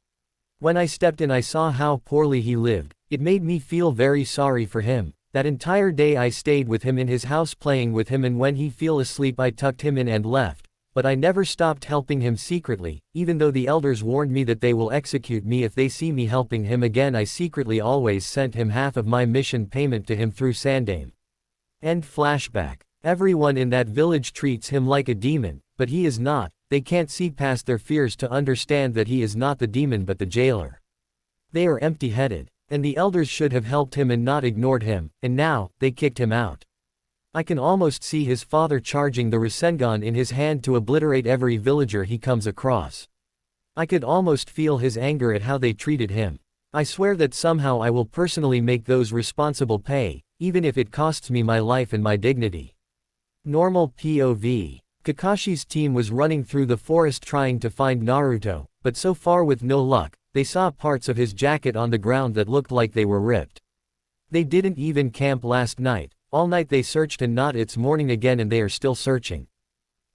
When I stepped in I saw how poorly he lived. It made me feel very sorry for him. That entire day I stayed with him in his house playing with him, and when he fell asleep I tucked him in and left. But I never stopped helping him secretly, even though the elders warned me that they will execute me if they see me helping him again. I secretly always sent him half of my mission payment to him through Sandame. End flashback. Everyone in that village treats him like a demon, but he is not. They can't see past their fears to understand that he is not the demon but the jailer. They are empty-headed. And the elders should have helped him and not ignored him, and now, they kicked him out. I can almost see his father charging the Rasengan in his hand to obliterate every villager he comes across. I could almost feel his anger at how they treated him. I swear that somehow I will personally make those responsible pay, even if it costs me my life and my dignity. Normal POV. Kakashi's team was running through the forest trying to find Naruto, but so far with no luck, they saw parts of his jacket on the ground that looked like they were ripped. They didn't even camp last night. All night they searched and not it's morning again and they are still searching.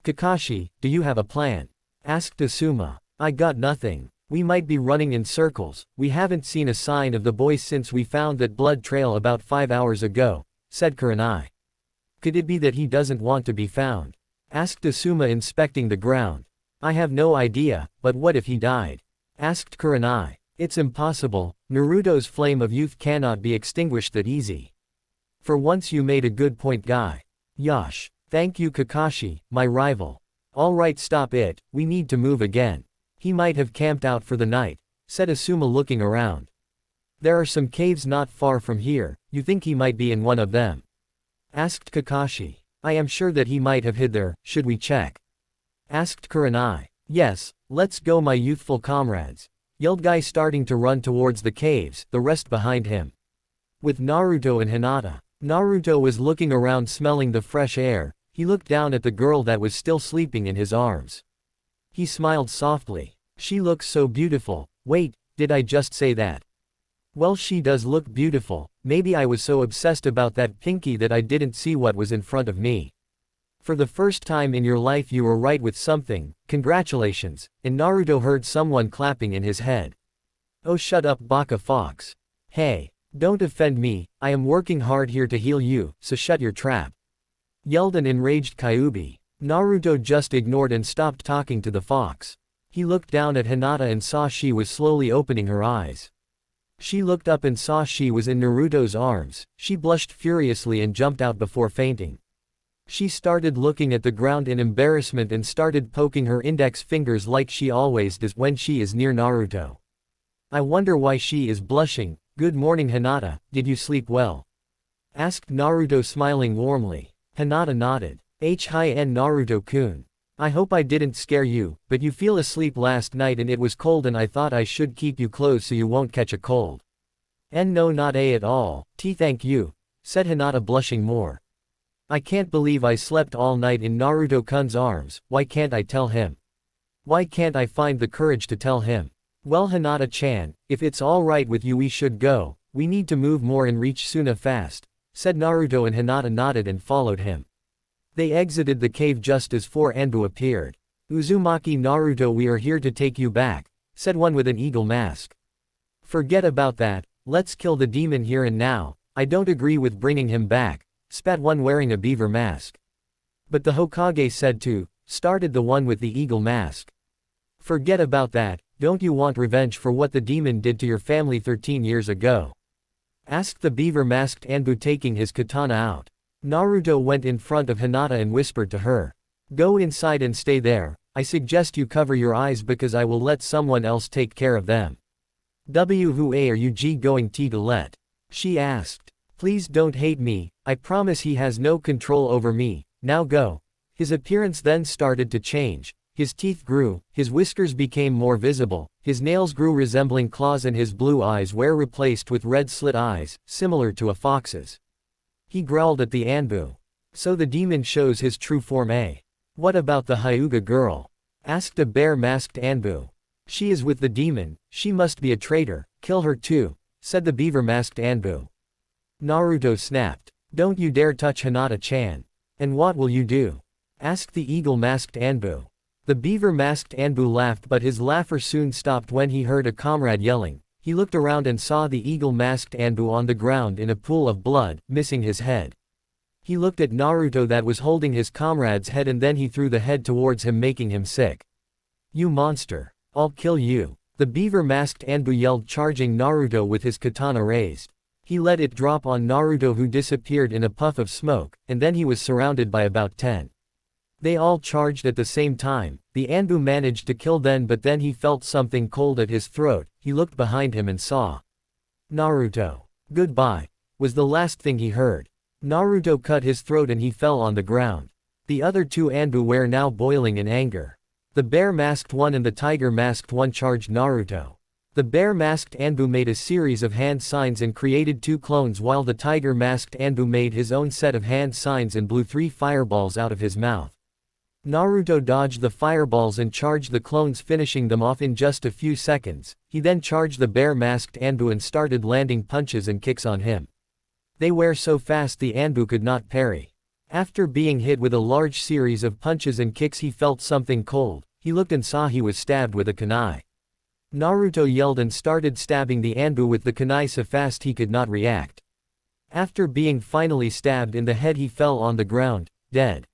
Kakashi, do you have a plan? Asked Asuma. I got nothing. We might be running in circles, we haven't seen a sign of the boy since we found that blood trail about 5 hours ago, said Kurenai. Could it be that he doesn't want to be found? Asked Asuma inspecting the ground. I have no idea, but what if he died? Asked Kurenai. It's impossible, Naruto's flame of youth cannot be extinguished that easy. For once you made a good point guy. Yosh. Thank you Kakashi, my rival. Alright stop it, we need to move again. He might have camped out for the night, said Asuma looking around. There are some caves not far from here, you think he might be in one of them? Asked Kakashi. I am sure that he might have hid there, should we check? Asked Kurenai. Yes, let's go my youthful comrades. Yelled Guy starting to run towards the caves, the rest behind him. With Naruto and Hinata. Naruto was looking around smelling the fresh air, he looked down at the girl that was still sleeping in his arms. He smiled softly. She looks so beautiful, wait, did I just say that? Well she does look beautiful, maybe I was so obsessed about that pinky that I didn't see what was in front of me. For the first time in your life you were right with something, congratulations, and Naruto heard someone clapping in his head. Oh shut up Baka Fox. Hey. Don't offend me, I am working hard here to heal you, so shut your trap. Yelled an enraged Kyuubi. Naruto just ignored and stopped talking to the fox. He looked down at Hinata and saw she was slowly opening her eyes. She looked up and saw she was in Naruto's arms, she blushed furiously and jumped out before fainting. She started looking at the ground in embarrassment and started poking her index fingers like she always does when she is near Naruto. I wonder why she is blushing. Good morning Hinata, did you sleep well? Asked Naruto smiling warmly. Hinata nodded. Hi-en Naruto-kun. I hope I didn't scare you, but you fell asleep last night and it was cold and I thought I should keep you close so you won't catch a cold. No not at all, thank you, said Hinata blushing more. I can't believe I slept all night in Naruto-kun's arms, why can't I tell him? Why can't I find the courage to tell him? Well Hinata-chan, if it's alright with you we should go, we need to move more and reach Suna fast, said Naruto and Hinata nodded and followed him. They exited the cave just as 4 Anbu appeared. Uzumaki Naruto we are here to take you back, said one with an eagle mask. Forget about that, let's kill the demon here and now, I don't agree with bringing him back, spat one wearing a beaver mask. But the Hokage said too, started the one with the eagle mask. Forget about that. Don't you want revenge for what the demon did to your family 13 years ago? Asked the beaver-masked Anbu taking his katana out. Naruto went in front of Hinata and whispered to her. Go inside and stay there, I suggest you cover your eyes because I will let someone else take care of them. Who are you going to let? She asked. Please don't hate me, I promise he has no control over me, now go. His appearance then started to change. His teeth grew, his whiskers became more visible, his nails grew resembling claws and his blue eyes were replaced with red slit eyes, similar to a fox's. He growled at the Anbu. So the demon shows his true form eh? What about the Hyuga girl? Asked a bear-masked Anbu. She is with the demon, she must be a traitor, kill her too, said the beaver-masked Anbu. Naruto snapped. Don't you dare touch Hinata-chan. And what will you do? Asked the eagle-masked Anbu. The beaver-masked Anbu laughed but his laughter soon stopped when he heard a comrade yelling. He looked around and saw the eagle-masked Anbu on the ground in a pool of blood, missing his head. He looked at Naruto that was holding his comrade's head and then he threw the head towards him making him sick. You monster. I'll kill you. The beaver-masked Anbu yelled charging Naruto with his katana raised. He let it drop on Naruto who disappeared in a puff of smoke, and then he was surrounded by about 10. They all charged at the same time. The Anbu managed to kill then, but then he felt something cold at his throat. He looked behind him and saw Naruto. Goodbye, was the last thing he heard. Naruto cut his throat and he fell on the ground. The other two Anbu were now boiling in anger. The bear-masked one and the tiger-masked one charged Naruto. The bear-masked Anbu made a series of hand signs and created two clones, while the tiger-masked Anbu made his own set of hand signs and blew 3 fireballs out of his mouth. Naruto dodged the fireballs and charged the clones, finishing them off in just a few seconds. He then charged the bear-masked Anbu and started landing punches and kicks on him. They were so fast the Anbu could not parry. After being hit with a large series of punches and kicks, he felt something cold. He looked and saw he was stabbed with a kunai. Naruto yelled and started stabbing the Anbu with the kunai so fast he could not react. After being finally stabbed in the head, he fell on the ground, dead.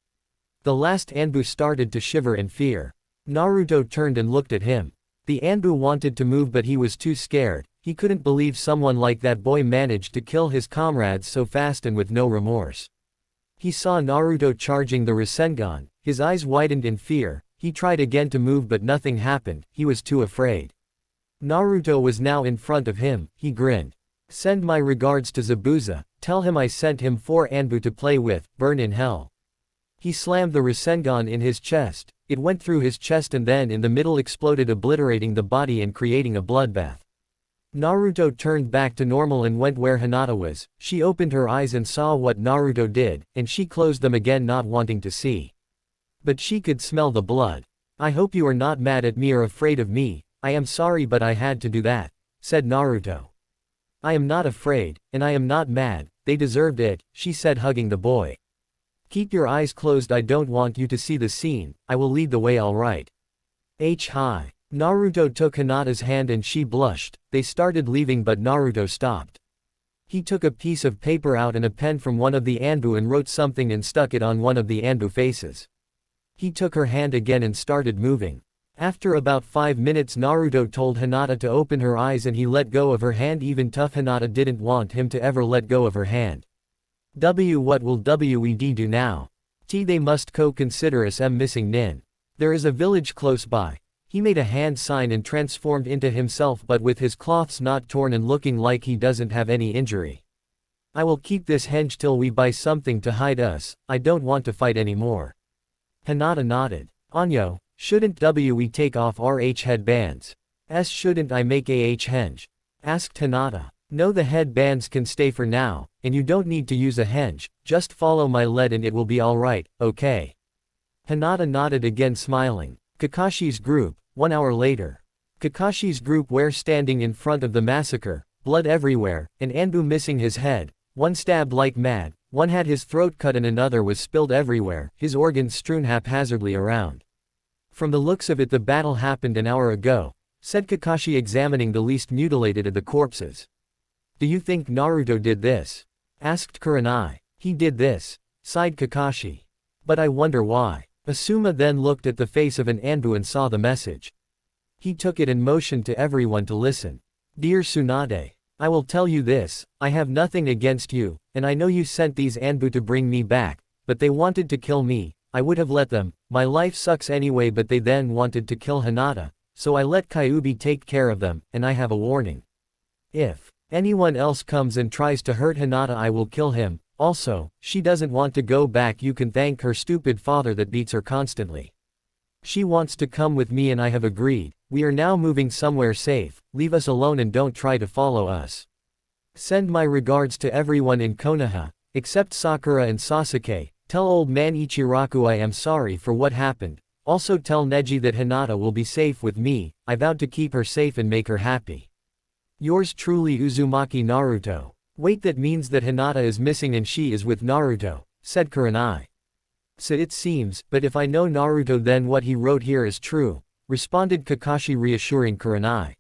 The last Anbu started to shiver in fear. Naruto turned and looked at him. The Anbu wanted to move, but he was too scared. He couldn't believe someone like that boy managed to kill his comrades so fast and with no remorse. He saw Naruto charging the Rasengan. His eyes widened in fear. He tried again to move, but nothing happened. He was too afraid. Naruto was now in front of him. He grinned. Send my regards to Zabuza. Tell him I sent him 4 Anbu to play with. Burn in hell. He slammed the Rasengan in his chest. It went through his chest and then in the middle exploded, obliterating the body and creating a bloodbath. Naruto turned back to normal and went where Hinata was. She opened her eyes and saw what Naruto did, and she closed them again, not wanting to see. But she could smell the blood. I hope you are not mad at me or afraid of me. I am sorry, but I had to do that, said Naruto. I am not afraid, and I am not mad. They deserved it, she said, hugging the boy. Keep your eyes closed, I don't want you to see the scene. I will lead the way, alright. Hi. Naruto took Hinata's hand and she blushed. They started leaving, but Naruto stopped. He took a piece of paper out and a pen from one of the Anbu and wrote something and stuck it on one of the Anbu faces. He took her hand again and started moving. After about 5 minutes, Naruto told Hinata to open her eyes and he let go of her hand. Even tough Hinata didn't want him to ever let go of her hand. What will WED do now? They must consider us missing Nin. There is a village close by. He made a hand sign and transformed into himself, but with his cloths not torn and looking like he doesn't have any injury. I will keep this henge till we buy something to hide us. I don't want to fight anymore. Hinata nodded. Anyo, shouldn't we take off RH headbands? Shouldn't I make henge? Asked Hinata. No, the headbands can stay for now, and you don't need to use a henge. Just follow my lead and it will be alright, okay? Hinata nodded again, smiling. Kakashi's group. 1 hour later. Kakashi's group were standing in front of the massacre, blood everywhere, an Anbu missing his head, one stabbed like mad, one had his throat cut and another was spilled everywhere, his organs strewn haphazardly around. From the looks of it, the battle happened an hour ago, said Kakashi, examining the least mutilated of the corpses. Do you think Naruto did this? Asked Kurenai. He did this, sighed Kakashi. But I wonder why. Asuma then looked at the face of an Anbu and saw the message. He took it and motioned to everyone to listen. Dear Tsunade, I will tell you this, I have nothing against you, and I know you sent these Anbu to bring me back, but they wanted to kill me. I would have let them, my life sucks anyway, but they then wanted to kill Hinata, so I let Kyuubi take care of them, and I have a warning. If anyone else comes and tries to hurt Hinata, I will kill him. Also, she doesn't want to go back. You can thank her stupid father that beats her constantly. She wants to come with me and I have agreed. We are now moving somewhere safe. Leave us alone and don't try to follow us. Send my regards to everyone in Konoha, except Sakura and Sasuke. Tell old man Ichiraku I am sorry for what happened. Also tell Neji that Hinata will be safe with me. I vowed to keep her safe and make her happy. Yours truly, Uzumaki Naruto. Wait, that means that Hinata is missing and she is with Naruto, said Kurenai. So it seems, but if I know Naruto then what he wrote here is true, responded Kakashi, reassuring Kurenai.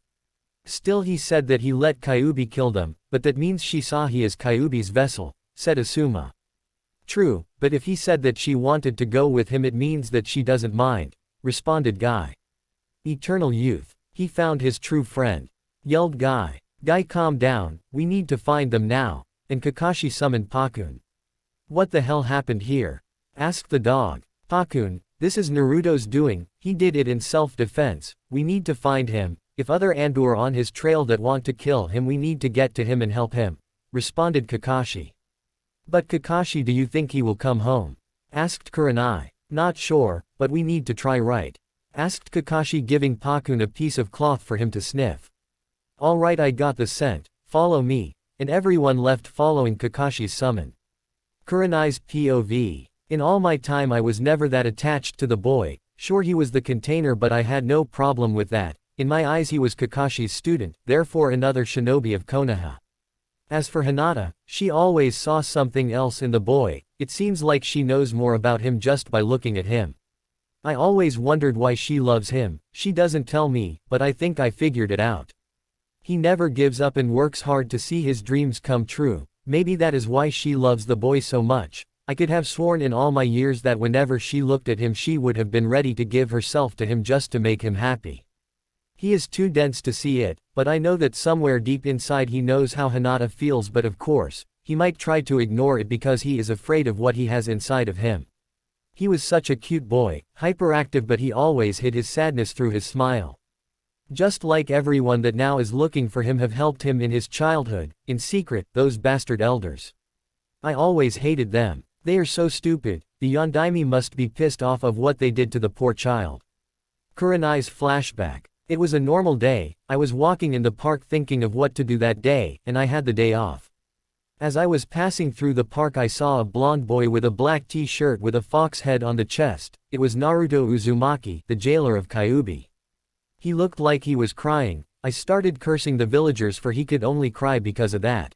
Still, he said that he let Kyuubi kill them, but that means she saw he is Kyuubi's vessel, said Asuma. True, but if he said that she wanted to go with him it means that she doesn't mind, responded Guy. Eternal youth. He found his true friend, yelled Guy. Guy, calm down, we need to find them now, and Kakashi summoned Pakun. What the hell happened here? Asked the dog. Pakun, this is Naruto's doing, he did it in self-defense, we need to find him, if other Anbu are on his trail that want to kill him we need to get to him and help him, responded Kakashi. But Kakashi, do you think he will come home? Asked Kurenai. Not sure, but we need to try, right? Asked Kakashi, giving Pakun a piece of cloth for him to sniff. Alright, I got the scent, follow me, and everyone left following Kakashi's summon. Kurenai's POV. In all my time I was never that attached to the boy, sure he was the container but I had no problem with that, in my eyes he was Kakashi's student, therefore another shinobi of Konoha. As for Hinata, she always saw something else in the boy, it seems like she knows more about him just by looking at him. I always wondered why she loves him, she doesn't tell me, but I think I figured it out. He never gives up and works hard to see his dreams come true, maybe that is why she loves the boy so much. I could have sworn in all my years that whenever she looked at him she would have been ready to give herself to him just to make him happy. He is too dense to see it, but I know that somewhere deep inside he knows how Hinata feels, but of course, he might try to ignore it because he is afraid of what he has inside of him. He was such a cute boy, hyperactive, but he always hid his sadness through his smile. Just like everyone that now is looking for him have helped him in his childhood, in secret, those bastard elders. I always hated them. They are so stupid, the Yondaime must be pissed off of what they did to the poor child. Kurenai's flashback. It was a normal day, I was walking in the park thinking of what to do that day, and I had the day off. As I was passing through the park I saw a blonde boy with a black t-shirt with a fox head on the chest, it was Naruto Uzumaki, the jailer of Kyuubi. He looked like he was crying, I started cursing the villagers for he could only cry because of that.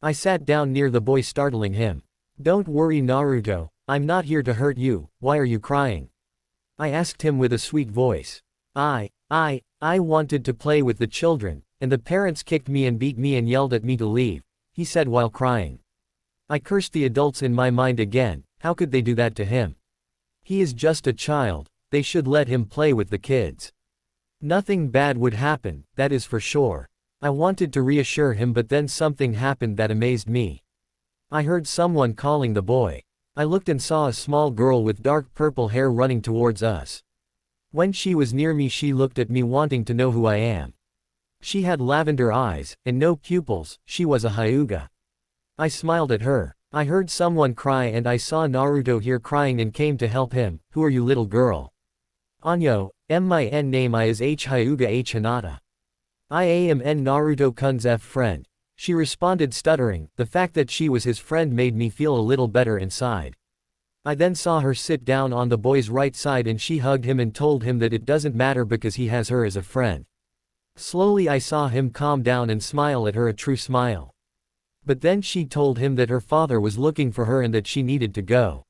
I sat down near the boy startling him. Don't worry Naruto, I'm not here to hurt you, why are you crying? I asked him with a sweet voice. I wanted to play with the children, and the parents kicked me and beat me and yelled at me to leave, he said while crying. I cursed the adults in my mind again, how could they do that to him? He is just a child, they should let him play with the kids. Nothing bad would happen, that is for sure. I wanted to reassure him but then something happened that amazed me. I heard someone calling the boy. I looked and saw a small girl with dark purple hair running towards us. When she was near me she looked at me wanting to know who I am. She had lavender eyes, and no pupils, she was a Hyuga. I smiled at her. I heard someone cry and I saw Naruto here crying and came to help him. Who are you, little girl? Anyo, my name I is H Hyuga H Hinata. I am Naruto-kun's friend. She responded stuttering, the fact that she was his friend made me feel a little better inside. I then saw her sit down on the boy's right side and she hugged him and told him that it doesn't matter because he has her as a friend. Slowly I saw him calm down and smile at her, a true smile. But then she told him that her father was looking for her and that she needed to go.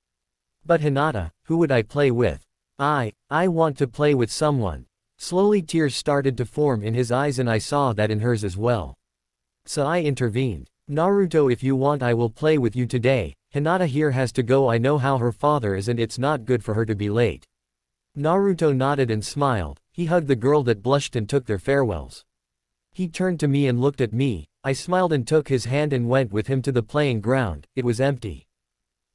But Hinata, who would I play with? I want to play with someone. Slowly tears started to form in his eyes and I saw that in hers as well. So I intervened. Naruto, if you want I will play with you today, Hinata here has to go, I know how her father is and it's not good for her to be late. Naruto nodded and smiled, he hugged the girl that blushed and took their farewells. He turned to me and looked at me, I smiled and took his hand and went with him to the playing ground, it was empty.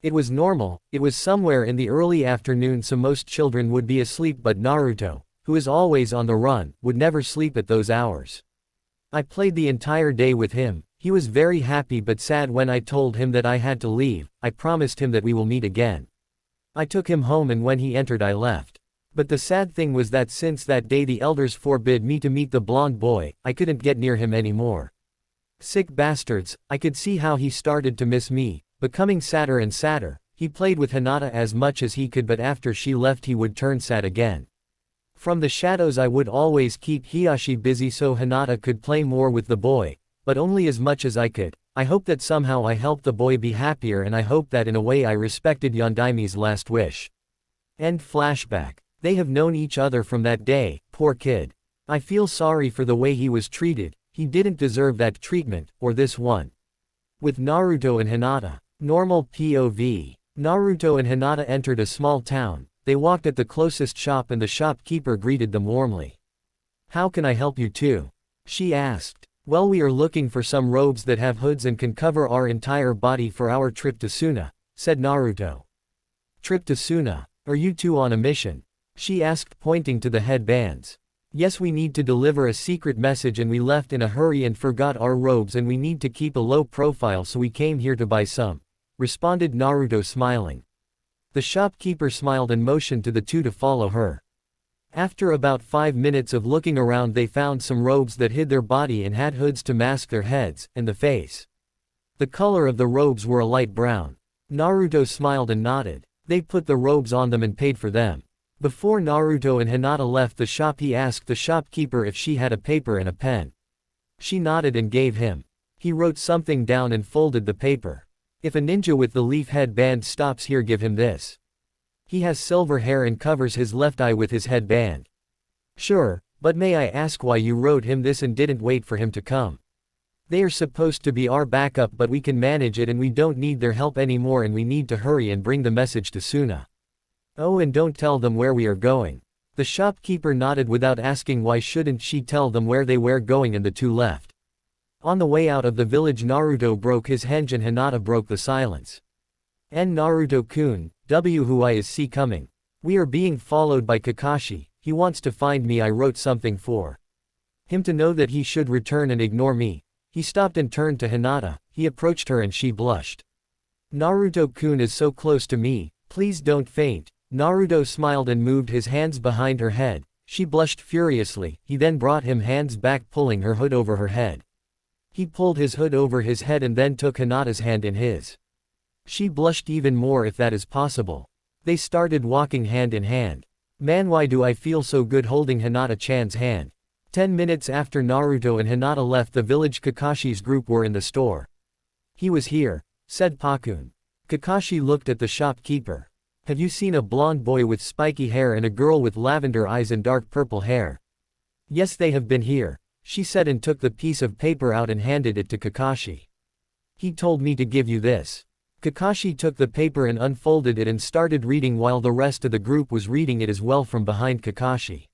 It was normal, it was somewhere in the early afternoon so most children would be asleep but Naruto, who is always on the run, would never sleep at those hours. I played the entire day with him, he was very happy but sad when I told him that I had to leave, I promised him that we will meet again. I took him home and when he entered I left. But the sad thing was that since that day the elders forbid me to meet the blonde boy, I couldn't get near him anymore. Sick bastards, I could see how he started to miss me, becoming sadder and sadder, he played with Hinata as much as he could but after she left he would turn sad again. From the shadows I would always keep Hiyashi busy so Hinata could play more with the boy, but only as much as I could. I hope that somehow I helped the boy be happier and I hope that in a way I respected Yondaime's last wish. End flashback. They have known each other from that day, poor kid. I feel sorry for the way he was treated, he didn't deserve that treatment, or this one. With Naruto and Hinata. Normal POV. Naruto and Hinata entered a small town. They walked at the closest shop and the shopkeeper greeted them warmly. How can I help you too? She asked. Well, we are looking for some robes that have hoods and can cover our entire body for our trip to Suna, said Naruto. Trip to Suna. Are you two on a mission? She asked, pointing to the headbands. Yes, we need to deliver a secret message and we left in a hurry and forgot our robes and we need to keep a low profile so we came here to buy some, responded Naruto, smiling. The shopkeeper smiled and motioned to the two to follow her. After about 5 minutes of looking around, they found some robes that hid their body and had hoods to mask their heads and the face. The color of the robes were a light brown. Naruto smiled and nodded. They put the robes on them and paid for them. Before Naruto and Hinata left the shop, he asked the shopkeeper if she had a paper and a pen. She nodded and gave him. He wrote something down and folded the paper. If a ninja with the leaf headband stops here, give him this. He has silver hair and covers his left eye with his headband. Sure, but may I ask why you wrote him this and didn't wait for him to come? They are supposed to be our backup, but we can manage it and we don't need their help anymore and we need to hurry and bring the message to Suna. Oh, and don't tell them where we are going. The shopkeeper nodded without asking why shouldn't she tell them where they were going, and the two left. On the way out of the village, Naruto broke his henge and Hinata broke the silence. Naruto-kun, who is see coming? We are being followed by Kakashi, he wants to find me. I wrote something for him to know that he should return and ignore me. He stopped and turned to Hinata, he approached her and she blushed. Naruto-kun is so close to me, please don't faint. Naruto smiled and moved his hands behind her head. She blushed furiously, he then brought him hands back, pulling her hood over her head. He pulled his hood over his head and then took Hinata's hand in his. She blushed even more, if that is possible. They started walking hand in hand. Man, why do I feel so good holding Hinata-chan's hand? 10 minutes after Naruto and Hinata left the village, Kakashi's group were in the store. He was here, said Pakun. Kakashi looked at the shopkeeper. Have you seen a blonde boy with spiky hair and a girl with lavender eyes and dark purple hair? Yes, they have been here, she said and took the piece of paper out and handed it to Kakashi. He told me to give you this. Kakashi took the paper and unfolded it and started reading while the rest of the group was reading it as well from behind Kakashi.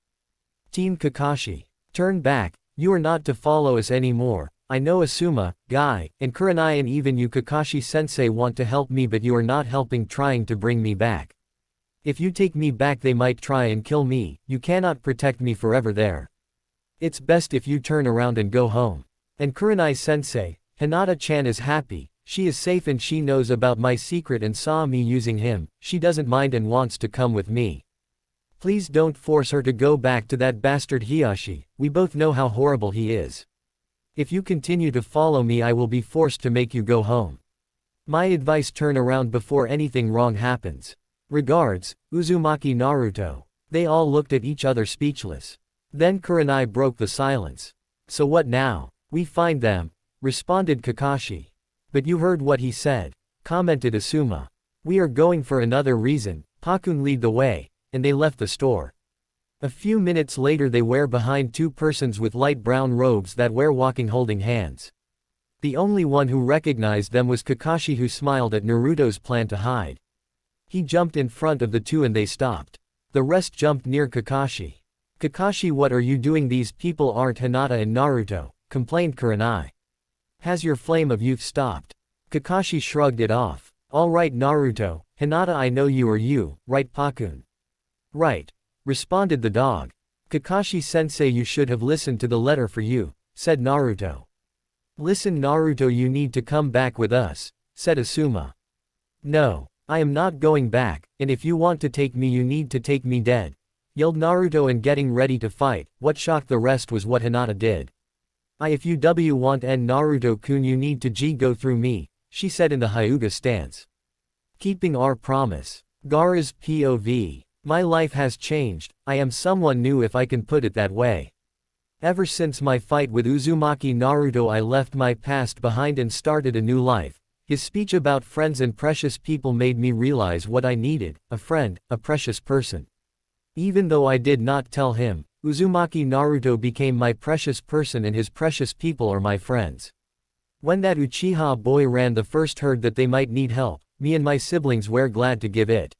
Team Kakashi. Turn back, you are not to follow us anymore. I know Asuma, Guy, and Kurenai and even you Kakashi-sensei want to help me, but you are not helping, trying to bring me back. If you take me back they might try and kill me, you cannot protect me forever there. It's best if you turn around and go home. And Kurenai-sensei, Hinata-chan is happy, she is safe and she knows about my secret and saw me using him, she doesn't mind and wants to come with me. Please don't force her to go back to that bastard Hiyashi, we both know how horrible he is. If you continue to follow me I will be forced to make you go home. My advice, turn around before anything wrong happens. Regards, Uzumaki Naruto. They all looked at each other speechless. Then Kurenai broke the silence. So what now? We find them, responded Kakashi. But you heard what he said, commented Asuma. We are going for another reason, Pakun lead the way, and they left the store. A few minutes later they were behind two persons with light brown robes that were walking holding hands. The only one who recognized them was Kakashi, who smiled at Naruto's plan to hide. He jumped in front of the two and they stopped. The rest jumped near Kakashi. Kakashi, what are you doing? These people aren't Hinata and Naruto, complained Kurenai. Has your flame of youth stopped? Kakashi shrugged it off. Alright Naruto, Hinata, I know you are you, right Pakun? Right, responded the dog. Kakashi-sensei, you should have listened to the letter for you, said Naruto. Listen Naruto, you need to come back with us, said Asuma. No, I am not going back, and if you want to take me you need to take me dead, yelled Naruto and getting ready to fight. What shocked the rest was what Hinata did. If you want end Naruto-kun you need to go through me, she said in the Hyuga stance. Keeping our promise. Gaara's POV. My life has changed, I am someone new if I can put it that way. Ever since my fight with Uzumaki Naruto I left my past behind and started a new life. His speech about friends and precious people made me realize what I needed, a friend, a precious person. Even though I did not tell him, Uzumaki Naruto became my precious person and his precious people are my friends. When that Uchiha boy ran the first herd that they might need help, me and my siblings were glad to give it.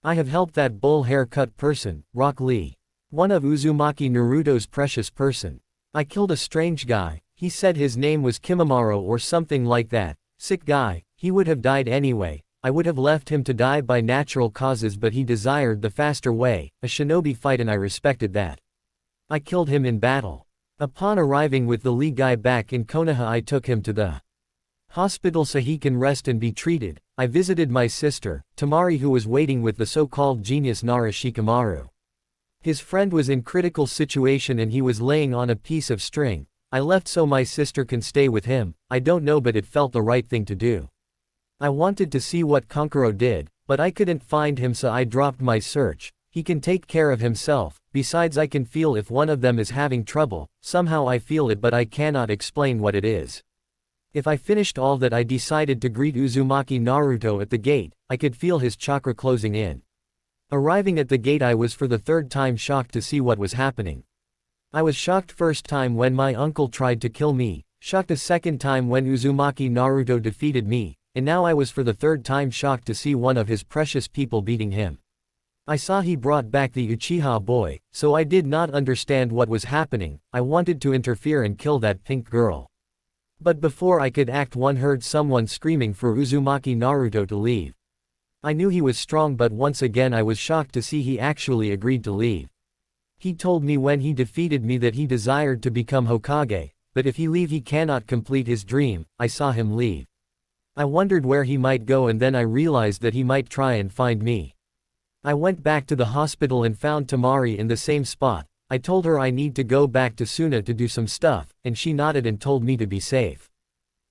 I have helped that bull haircut person, Rock Lee. One of Uzumaki Naruto's precious person. I killed a strange guy, he said his name was Kimimaro or something like that, sick guy, he would have died anyway, I would have left him to die by natural causes, but he desired the faster way, a shinobi fight, and I respected that. I killed him in battle. Upon arriving with the Lee guy back in Konoha, I took him to the hospital so he can rest and be treated. I visited my sister, Tamari, who was waiting with the so-called genius Nara Shikamaru. His friend was in critical situation and he was laying on a piece of string. I left so my sister can stay with him. I don't know, but it felt the right thing to do. I wanted to see what Kankuro did, but I couldn't find him, so I dropped my search. He can take care of himself. Besides, I can feel if one of them is having trouble. Somehow I feel it, but I cannot explain what it is. If I finished all that, I decided to greet Uzumaki Naruto at the gate. I could feel his chakra closing in. Arriving at the gate, I was for the third time shocked to see what was happening. I was shocked first time when my uncle tried to kill me, shocked a second time when Uzumaki Naruto defeated me, and now I was for the third time shocked to see one of his precious people beating him. I saw he brought back the Uchiha boy, so I did not understand what was happening. I wanted to interfere and kill that pink girl. But before I could act, one heard someone screaming for Uzumaki Naruto to leave. I knew he was strong, but once again I was shocked to see he actually agreed to leave. He told me when he defeated me that he desired to become Hokage, but if he leave he cannot complete his dream. I saw him leave. I wondered where he might go, and then I realized that he might try and find me. I went back to the hospital and found Tamari in the same spot. I told her I need to go back to Suna to do some stuff, and she nodded and told me to be safe.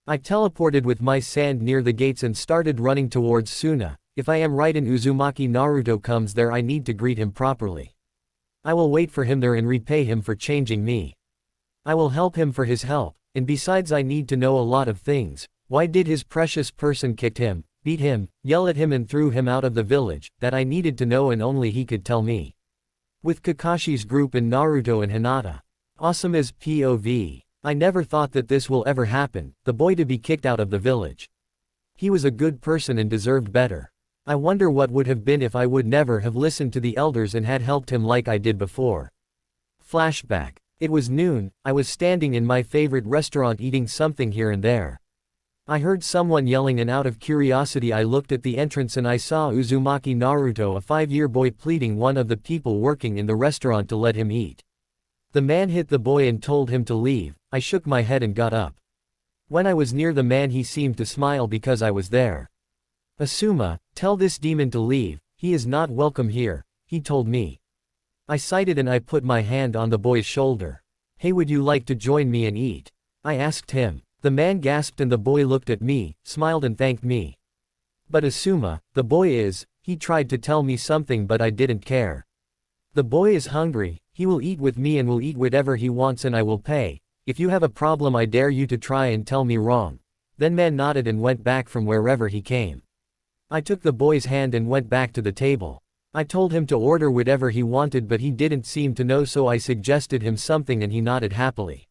I teleported with my sand near the gates and started running towards Suna. If I am right and Uzumaki Naruto comes there, I need to greet him properly. I will wait for him there and repay him for changing me. I will help him for his help, and besides I need to know a lot of things. Why did his precious person kicked him, beat him, yell at him and threw him out of the village? That I needed to know, and only he could tell me. With Kakashi's group and Naruto and Hinata. Awesome as POV. I never thought that this will ever happen, the boy to be kicked out of the village. He was a good person and deserved better. I wonder what would have been if I would never have listened to the elders and had helped him like I did before. Flashback. It was noon. I was standing in my favorite restaurant eating something here and there. I heard someone yelling, and out of curiosity I looked at the entrance and I saw Uzumaki Naruto, a 5-year boy, pleading one of the people working in the restaurant to let him eat. The man hit the boy and told him to leave. I shook my head and got up. When I was near the man, he seemed to smile because I was there. Asuma, tell this demon to leave, he is not welcome here, he told me. I sighed and I put my hand on the boy's shoulder. Hey, would you like to join me and eat? I asked him. The man gasped and the boy looked at me, smiled and thanked me. But Asuma, the boy is, he tried to tell me something but I didn't care. The boy is hungry, he will eat with me and will eat whatever he wants and I will pay. If you have a problem, I dare you to try and tell me wrong. Then man nodded and went back from wherever he came. I took the boy's hand and went back to the table. I told him to order whatever he wanted, but he didn't seem to know, so I suggested him something and he nodded happily.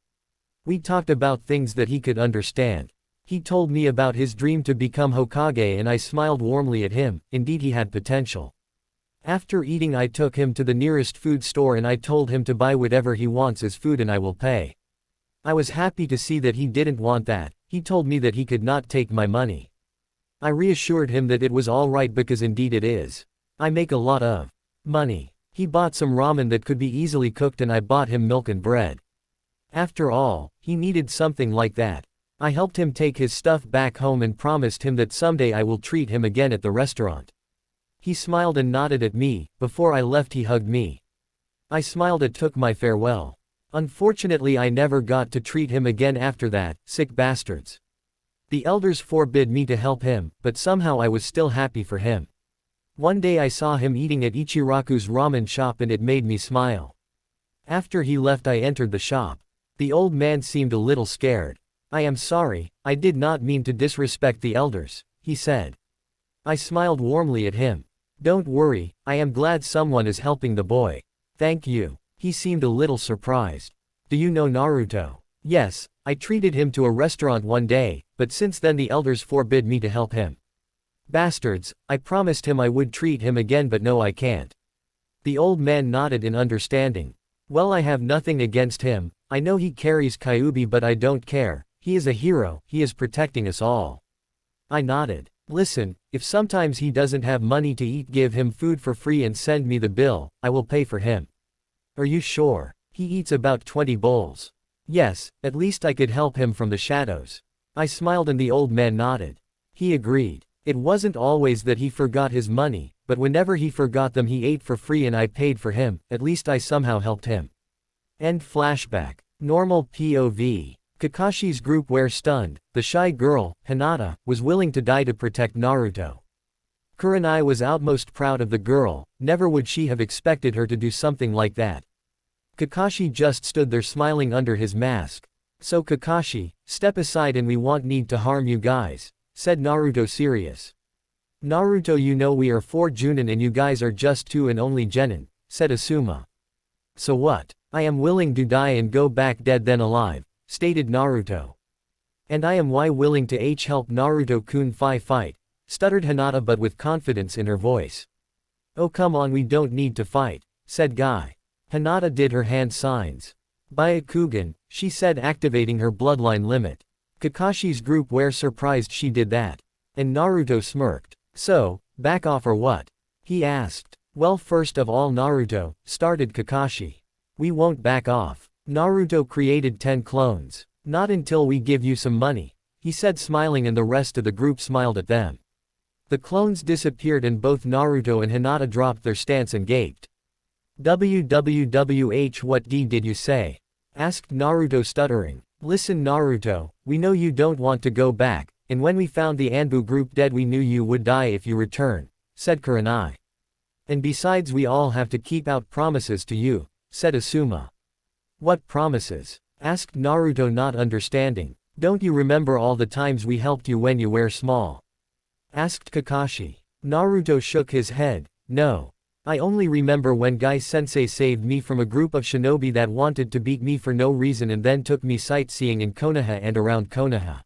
We talked about things that he could understand. He told me about his dream to become Hokage and I smiled warmly at him. Indeed, he had potential. After eating, I took him to the nearest food store and I told him to buy whatever he wants as food and I will pay. I was happy to see that he didn't want that. He told me that he could not take my money. I reassured him that it was all right because indeed it is. I make a lot of money. He bought some ramen that could be easily cooked and I bought him milk and bread. After all, he needed something like that. I helped him take his stuff back home and promised him that someday I will treat him again at the restaurant. He smiled and nodded at me. Before I left, he hugged me. I smiled and took my farewell. Unfortunately, I never got to treat him again after that. Sick bastards. The elders forbid me to help him, but somehow I was still happy for him. One day I saw him eating at Ichiraku's ramen shop and it made me smile. After he left, I entered the shop. The old man seemed a little scared. I am sorry, I did not mean to disrespect the elders, he said. I smiled warmly at him. Don't worry, I am glad someone is helping the boy. Thank you. He seemed a little surprised. Do you know Naruto? Yes, I treated him to a restaurant one day, but since then the elders forbid me to help him. Bastards, I promised him I would treat him again, but no, I can't. The old man nodded in understanding. Well, I have nothing against him. I know he carries Kyuubi, but I don't care. He is a hero, he is protecting us all. I nodded. Listen, if sometimes he doesn't have money to eat, give him food for free and send me the bill, I will pay for him. Are you sure? He eats about 20 bowls. Yes, at least I could help him from the shadows. I smiled and the old man nodded. He agreed. It wasn't always that he forgot his money, but whenever he forgot them he ate for free and I paid for him, at least I somehow helped him. End flashback. Normal POV. Kakashi's group were stunned. The shy girl, Hinata, was willing to die to protect Naruto. Kurenai was utmost proud of the girl, never would she have expected her to do something like that. Kakashi just stood there smiling under his mask. So Kakashi, step aside and we won't need to harm you guys, said Naruto serious. Naruto, you know we are 4 Junin and you guys are just 2 and only genin, said Asuma. So what? I am willing to die and go back dead then alive, stated Naruto. And I am willing to help Naruto-kun fight, stuttered Hinata but with confidence in her voice. Oh come on, we don't need to fight, said Guy. Hinata did her hand signs. Byakugan, she said activating her bloodline limit. Kakashi's group were surprised she did that. And Naruto smirked. So, back off or what? He asked. Well, first of all Naruto, started Kakashi. We won't back off. Naruto created 10 clones. Not until we give you some money, he said smiling and the rest of the group smiled at them. The clones disappeared and both Naruto and Hinata dropped their stance and gaped. WWWH, what did you say? Asked Naruto stuttering. Listen Naruto, we know you don't want to go back, and when we found the Anbu group dead we knew you would die if you return, said Kurenai. And besides we all have to keep out promises to you, said Asuma. What promises? Asked Naruto not understanding. Don't you remember all the times we helped you when you were small? Asked Kakashi. Naruto shook his head. No. I only remember when Guy-sensei saved me from a group of shinobi that wanted to beat me for no reason and then took me sightseeing in Konoha and around Konoha.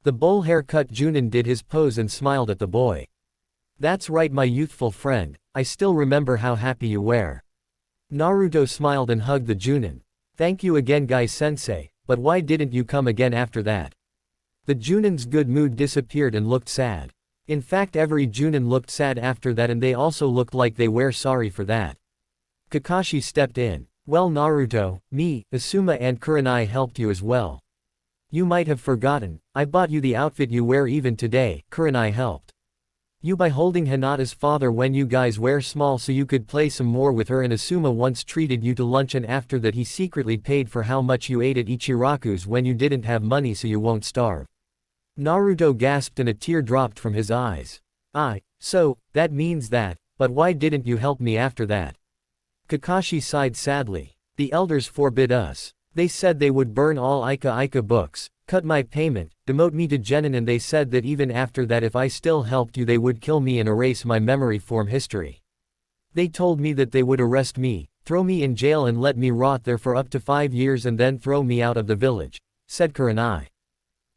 The bowl haircut Junin did his pose and smiled at the boy. That's right my youthful friend, I still remember how happy you were. Naruto smiled and hugged the Junin. Thank you again Guy-sensei, but why didn't you come again after that? The Junin's good mood disappeared and looked sad. In fact every Junin looked sad after that and they also looked like they were sorry for that. Kakashi stepped in. Well Naruto, me, Asuma and Kurenai helped you as well. You might have forgotten, I bought you the outfit you wear even today, Kurenai helped you by holding Hinata's father when you guys were small so you could play some more with her, and Asuma once treated you to lunch and after that he secretly paid for how much you ate at Ichiraku's when you didn't have money so you won't starve. Naruto gasped and a tear dropped from his eyes. So, that means that, but why didn't you help me after that? Kakashi sighed sadly. The elders forbid us. They said they would burn all Ika books, cut my payment, demote me to genin, and they said that even after that if I still helped you they would kill me and erase my memory from history. They told me that they would arrest me, throw me in jail and let me rot there for up to 5 years and then throw me out of the village, said Kurenai.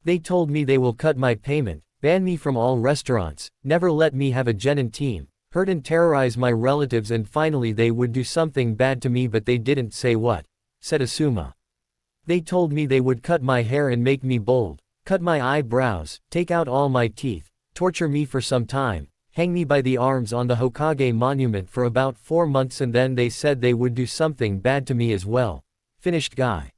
They told me they will cut my payment, ban me from all restaurants, never let me have a genin team, hurt and terrorize my relatives, and finally they would do something bad to me but they didn't say what, said Asuma. They told me they would cut my hair and make me bald, cut my eyebrows, take out all my teeth, torture me for some time, hang me by the arms on the Hokage monument for about 4 months, and then they said they would do something bad to me as well, finished Guy.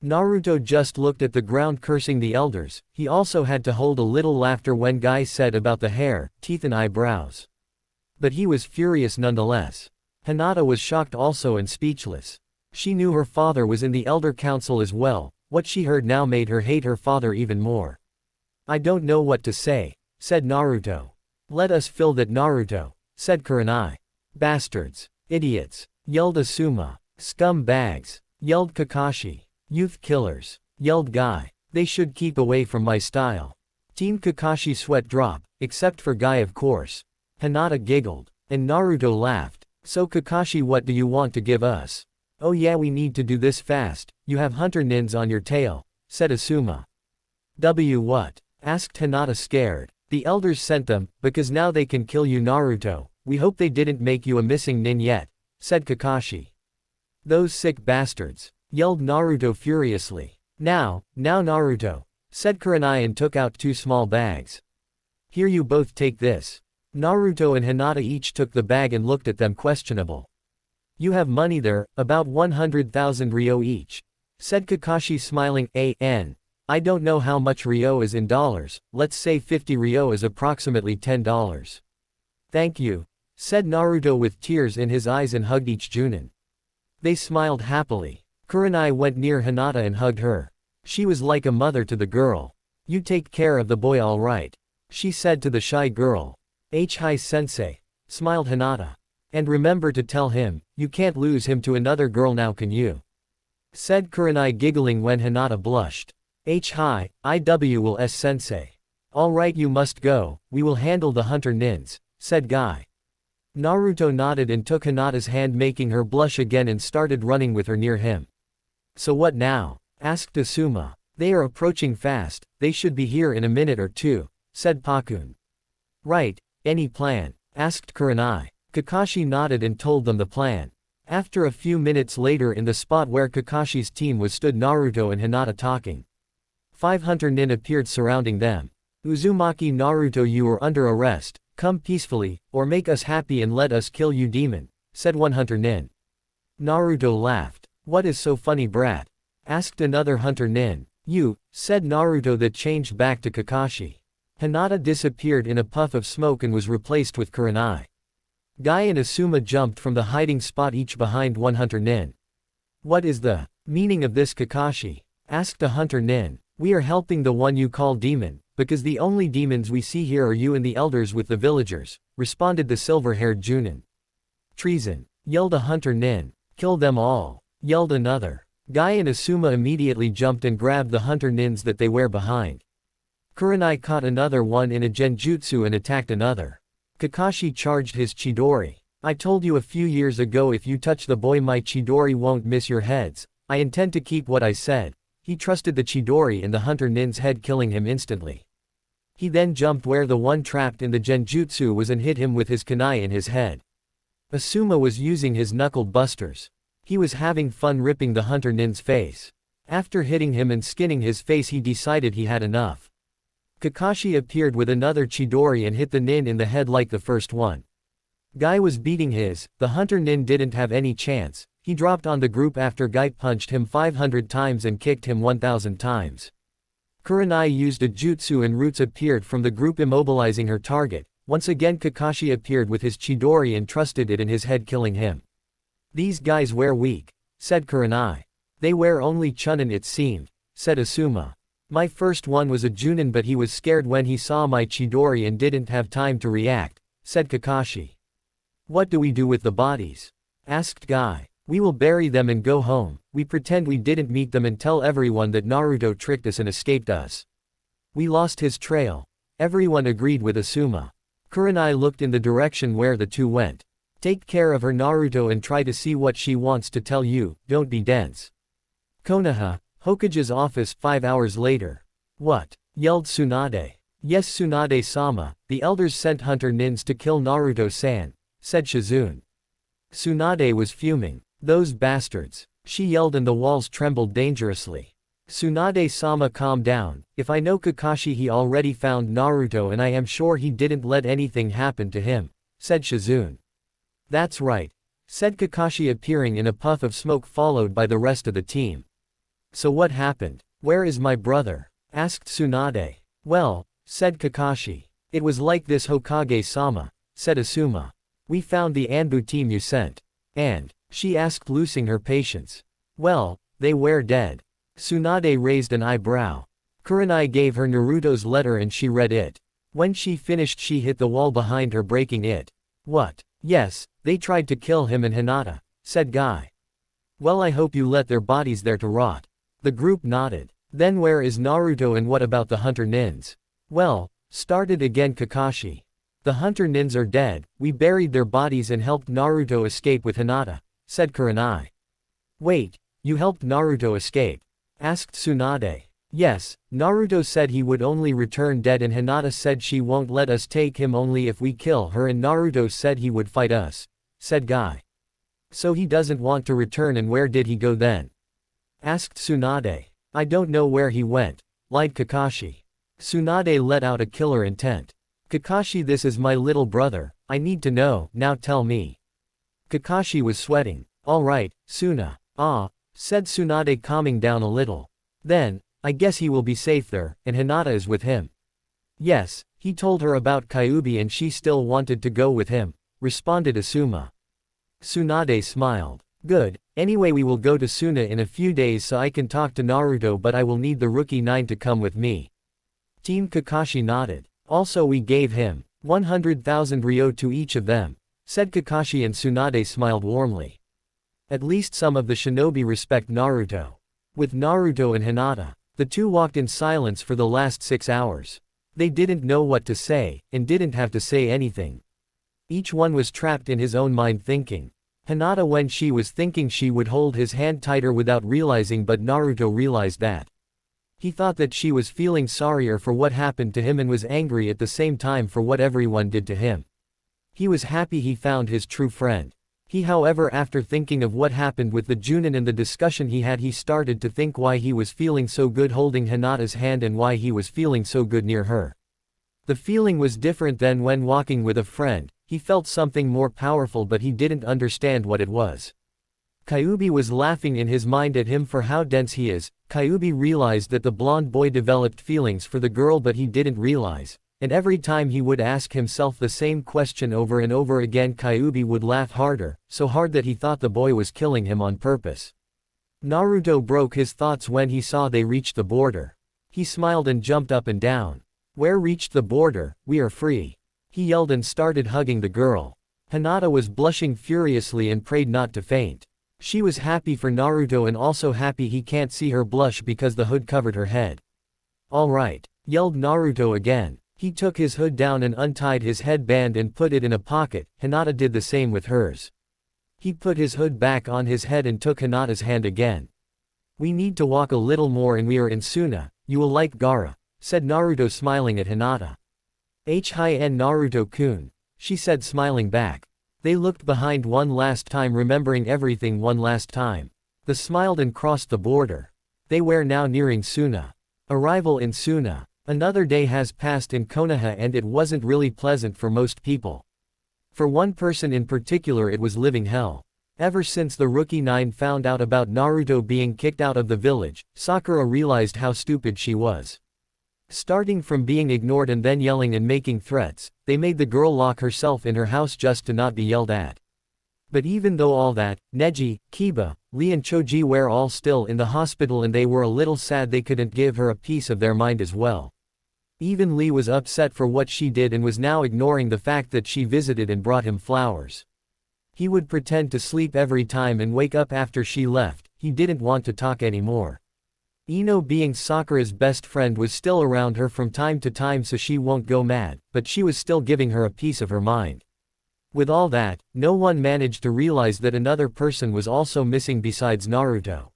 Naruto just looked at the ground cursing the elders. He also had to hold a little laughter when Guy said about the hair, teeth and eyebrows. But he was furious nonetheless. Hinata was shocked also and speechless. She knew her father was in the Elder Council as well. What she heard now made her hate her father even more. I don't know what to say, said Naruto. Let us fill that Naruto, said Kurenai. Bastards. Idiots, yelled Asuma. Scumbags, yelled Kakashi. Youth killers, yelled Guy. They should keep away from my style. Team Kakashi sweat dropped, except for Guy of course. Hinata giggled, and Naruto laughed. So Kakashi, what do you want to give us? Oh yeah, we need to do this fast, you have hunter nins on your tail, said Asuma. What? Asked Hinata scared. The elders sent them, because now they can kill you Naruto. We hope they didn't make you a missing nin yet, said Kakashi. Those sick bastards, yelled Naruto furiously. Now Naruto, said Kurenai and took out 2 small bags. Here, you both take this. Naruto and Hinata each took the bag and looked at them questionable. You have money there, about 100,000 ryo each, said Kakashi smiling. I don't know how much ryo is in dollars, let's say 50 ryo is approximately $10. Thank you, said Naruto with tears in his eyes and hugged each Junin. They smiled happily. Kurenai went near Hinata and hugged her. She was like a mother to the girl. You take care of the boy, all right, she said to the shy girl. Hi sensei, smiled Hinata. And remember to tell him, you can't lose him to another girl now, can you? Said Kurenai, giggling when Hinata blushed. Hi, IWS sensei. Alright, you must go, we will handle the hunter nins, said Guy. Naruto nodded and took Hinata's hand, making her blush again, and started running with her near him. So what now? Asked Asuma. They are approaching fast, they should be here in a minute or two, said Pakun. Right, any plan? Asked Kurenai. Kakashi nodded and told them the plan. After a few minutes later, in the spot where Kakashi's team was, stood Naruto and Hinata talking. 5 hunter nin appeared surrounding them. Uzumaki, Naruto, you are under arrest, come peacefully, or make us happy and let us kill you, demon, said one hunter nin. Naruto laughed. What is so funny, brat? Asked another hunter nin. You, said Naruto. That changed back to Kakashi. Hinata disappeared in a puff of smoke and was replaced with Kurenai. Guy and Asuma jumped from the hiding spot, each behind one hunter nin. What is the meaning of this, Kakashi? Asked a hunter nin. We are helping the one you call demon, because the only demons we see here are you and the elders with the villagers, responded the silver-haired Junin. Treason, yelled a hunter nin. Kill them all, yelled another. Guy and Asuma immediately jumped and grabbed the hunter nins that they were behind. Kurenai caught another one in a genjutsu and attacked another. Kakashi charged his Chidori. I told you a few years ago, if you touch the boy, my Chidori won't miss your heads. I intend to keep what I said. He trusted the Chidori in the hunter nin's head, killing him instantly. He then jumped where the one trapped in the genjutsu was and hit him with his kunai in his head. Asuma was using his knuckled busters. He was having fun ripping the hunter nin's face. After hitting him and skinning his face, he decided he had enough. Kakashi appeared with another Chidori and hit the nin in the head like the first one. Guy was beating the hunter nin didn't have any chance. He dropped on the group after Guy punched him 500 times and kicked him 1000 times. Kurenai used a jutsu and roots appeared from the group, immobilizing her target. Once again Kakashi appeared with his Chidori and trusted it in his head, killing him. These guys were weak, said Kurenai. They were only chunin, it seemed, said Asuma. My first one was a Junin, but he was scared when he saw my Chidori and didn't have time to react, said Kakashi. What do we do with the bodies? Asked Guy. We will bury them and go home. We pretend we didn't meet them and tell everyone that Naruto tricked us and escaped us. We lost his trail. Everyone agreed with Asuma. Kurenai looked in the direction where the two went. Take care of her, Naruto, and try to see what she wants to tell you, don't be dense. Konoha, Hokage's office 5 hours later. What? Yelled Tsunade. Yes, Tsunade-sama, the elders sent hunter nins to kill Naruto-san, said Shizune. Tsunade was fuming. Those bastards, she yelled, and the walls trembled dangerously. Tsunade-sama, calm down. If I know Kakashi, he already found Naruto and I am sure he didn't let anything happen to him, said Shizune. That's right, said Kakashi, appearing in a puff of smoke followed by the rest of the team. So what happened? Where is my brother? Asked Tsunade. Well, said Kakashi. It was like this, Hokage-sama, said Asuma. We found the Anbu team you sent. And? She asked, losing her patience. Well, they were dead. Tsunade raised an eyebrow. Kurenai gave her Naruto's letter and she read it. When she finished, she hit the wall behind her, breaking it. What? Yes, they tried to kill him and Hinata, said Guy. Well, I hope you let their bodies there to rot. The group nodded. Then where is Naruto and what about the hunter nins? Well, started again Kakashi. The hunter nins are dead, we buried their bodies and helped Naruto escape with Hinata, said Kurenai. Wait, you helped Naruto escape? Asked Tsunade. Yes, Naruto said he would only return dead and Hinata said she won't let us take him only if we kill her, and Naruto said he would fight us, said Guy. So he doesn't want to return, and where did he go then? Asked Tsunade. I don't know where he went, lied Kakashi. Tsunade let out a killer intent. Kakashi, this is my little brother, I need to know, now tell me. Kakashi was sweating. Alright, Suna. Ah, said Tsunade, calming down a little. Then, I guess he will be safe there, and Hinata is with him. Yes, he told her about Kyuubi and she still wanted to go with him, responded Asuma. Tsunade smiled. Good, anyway we will go to Suna in a few days so I can talk to Naruto, but I will need the Rookie 9 to come with me. Team Kakashi nodded. Also we gave him 100,000 ryo to each of them, said Kakashi, and Tsunade smiled warmly. At least some of the shinobi respect Naruto. With Naruto and Hinata, the two walked in silence for the last 6 hours. They didn't know what to say, and didn't have to say anything. Each one was trapped in his own mind thinking. Hinata, when she was thinking, she would hold his hand tighter without realizing, but Naruto realized that. He thought that she was feeling sorrier for what happened to him and was angry at the same time for what everyone did to him. He was happy he found his true friend. He, however, after thinking of what happened with the Junin and the discussion he had, he started to think why he was feeling so good holding Hinata's hand and why he was feeling so good near her. The feeling was different than when walking with a friend. He felt something more powerful, but he didn't understand what it was. Kyuubi was laughing in his mind at him for how dense he is. Kyuubi realized that the blonde boy developed feelings for the girl, but he didn't realize. And every time he would ask himself the same question over and over again, Kyuubi would laugh harder, so hard that he thought the boy was killing him on purpose. Naruto broke his thoughts when he saw they reached the border. He smiled and jumped up and down. Where reached the border? We are free. He yelled and started hugging the girl. Hinata was blushing furiously and prayed not to faint. She was happy for Naruto and also happy he can't see her blush because the hood covered her head. Alright, yelled Naruto again. He took his hood down and untied his headband and put it in a pocket. Hinata did the same with hers. He put his hood back on his head and took Hinata's hand again. We need to walk a little more and we are in Suna. You will like Gaara, said Naruto, smiling at Hinata. Hi-en Naruto-kun, she said, smiling back. They looked behind one last time, remembering everything one last time. They smiled and crossed the border. They were now nearing Suna. Arrival in Suna. Another day has passed in Konoha and it wasn't really pleasant for most people. For one person in particular, it was living hell. Ever since the Rookie 9 found out about Naruto being kicked out of the village, Sakura realized how stupid she was. Starting from being ignored and then yelling and making threats, they made the girl lock herself in her house just to not be yelled at. But even though all that, Neji, Kiba, Lee and Choji were all still in the hospital and they were a little sad they couldn't give her a piece of their mind as well. Even Lee was upset for what she did and was now ignoring the fact that she visited and brought him flowers. He would pretend to sleep every time and wake up after she left. He didn't want to talk anymore. Ino, being Sakura's best friend, was still around her from time to time so she won't go mad, but she was still giving her a piece of her mind. With all that, no one managed to realize that another person was also missing besides Naruto.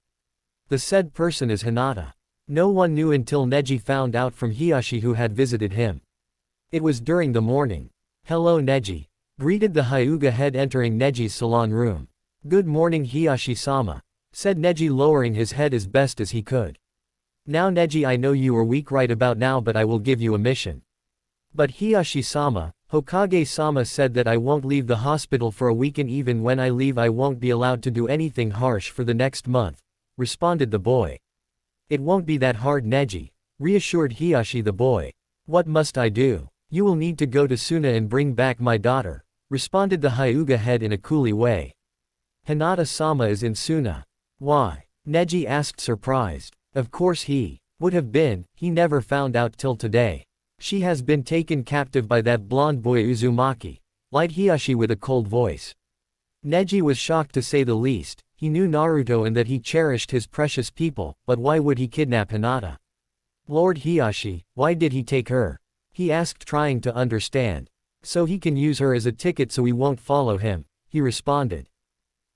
The said person is Hinata. No one knew until Neji found out from Hiyashi, who had visited him. It was during the morning. Hello Neji, greeted the Hyuga head entering Neji's salon room. Good morning Hiyashi-sama, said Neji, lowering his head as best as he could. Now Neji, I know you are weak right about now, but I will give you a mission. But Hiyashi-sama, Hokage-sama said that I won't leave the hospital for a week, and even when I leave I won't be allowed to do anything harsh for the next month, responded the boy. It won't be that hard Neji, reassured Hiyashi the boy. What must I do? You will need to go to Suna and bring back my daughter, responded the Hyuga head in a coolie way. Hinata-sama is in Suna. Why? Neji asked, surprised. Of course he would have been, he never found out till today. She has been taken captive by that blonde boy Uzumaki, lied Hiyashi with a cold voice. Neji was shocked to say the least. He knew Naruto and that he cherished his precious people, but why would he kidnap Hinata? Lord Hiyashi, why did he take her? He asked, trying to understand. So he can use her as a ticket so we won't follow him, he responded.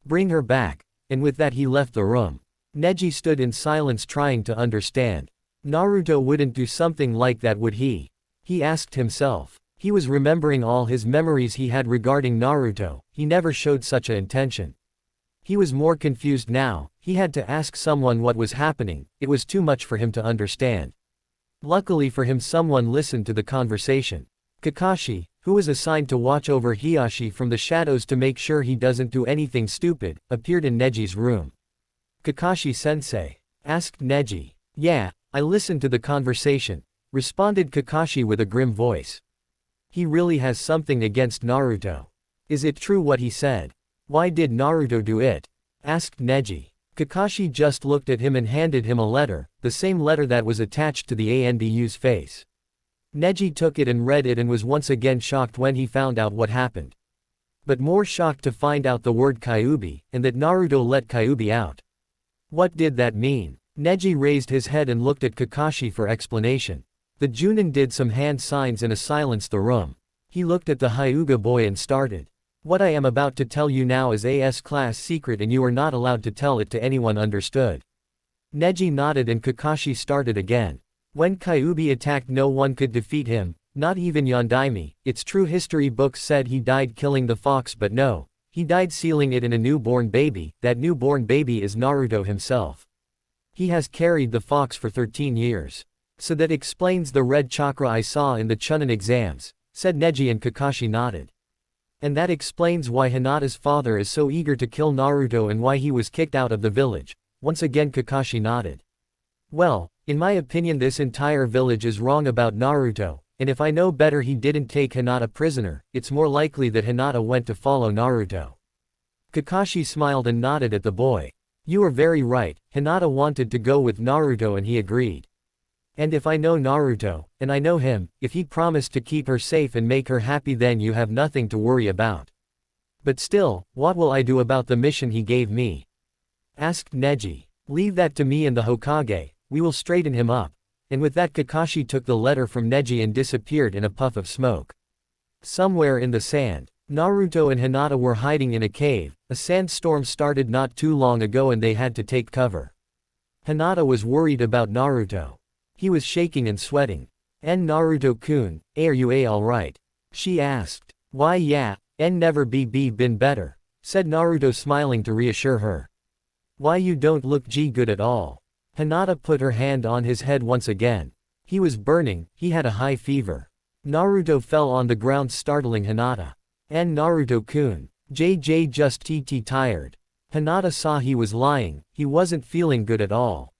Bring her back. And with that he left the room. Neji stood in silence trying to understand. Naruto wouldn't do something like that, would he? He asked himself. He was remembering all his memories he had regarding Naruto. He never showed such an intention. He was more confused now. He had to ask someone what was happening. It was too much for him to understand. Luckily for him, someone listened to the conversation. Kakashi, who was assigned to watch over Hiyashi from the shadows to make sure he doesn't do anything stupid, appeared in Neji's room. Kakashi-sensei? Asked Neji. Yeah, I listened to the conversation, responded Kakashi with a grim voice. He really has something against Naruto. Is it true what he said? Why did Naruto do it? Asked Neji. Kakashi just looked at him and handed him a letter, the same letter that was attached to the Anbu's face. Neji took it and read it and was once again shocked when he found out what happened. But more shocked to find out the word Kyuubi, and that Naruto let Kyuubi out. What did that mean? Neji raised his head and looked at Kakashi for explanation. The Junin did some hand signs and silenced the room. He looked at the Hyuga boy and started. What I am about to tell you now is a S-class secret and you are not allowed to tell it to anyone, understood? Neji nodded and Kakashi started again. When Kyuubi attacked, no one could defeat him, not even Yondaime. Its true history books said he died killing the fox, but no. He died sealing it in a newborn baby. That newborn baby is Naruto himself. He has carried the fox for 13 years. So that explains the red chakra I saw in the Chunin exams, said Neji, and Kakashi nodded. And that explains why Hinata's father is so eager to kill Naruto and why he was kicked out of the village. Once again Kakashi nodded. Well, in my opinion this entire village is wrong about Naruto, and if I know better he didn't take Hinata prisoner, it's more likely that Hinata went to follow Naruto. Kakashi smiled and nodded at the boy. You are very right, Hinata wanted to go with Naruto and he agreed. And if I know Naruto, and I know him, if he promised to keep her safe and make her happy, then you have nothing to worry about. But still, what will I do about the mission he gave me? Asked Neji. Leave that to me and the Hokage, we will straighten him up. And with that Kakashi took the letter from Neji and disappeared in a puff of smoke. Somewhere in the sand, Naruto and Hinata were hiding in a cave. A sandstorm started not too long ago and they had to take cover. Hinata was worried about Naruto. He was shaking and sweating. "En Naruto-kun, are you alright?" she asked. "Why yeah, en never been better," said Naruto smiling to reassure her. "Why you don't look good at all." Hinata put her hand on his head once again. He was burning, he had a high fever. Naruto fell on the ground startling Hinata. "En Naruto-kun, JJ just tired." Hinata saw he was lying, he wasn't feeling good at all.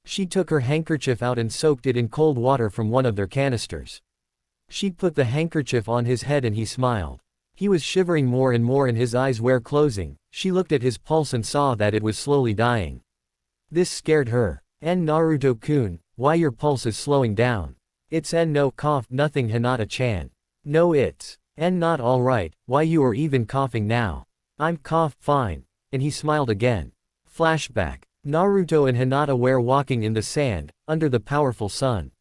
She took her handkerchief out and soaked it in cold water from one of their canisters. She put the handkerchief on his head and he smiled. He was shivering more and more and his eyes were closing. She looked at his pulse and saw that it was slowly dying. This scared her. "En Naruto-kun, why your pulse is slowing down?" "It's en no cough nothing Hinata-chan." "No it's en not alright, why you are even coughing now?" "I'm cough fine." And he smiled again. Flashback. Naruto and Hinata were walking in the sand, under the powerful sun.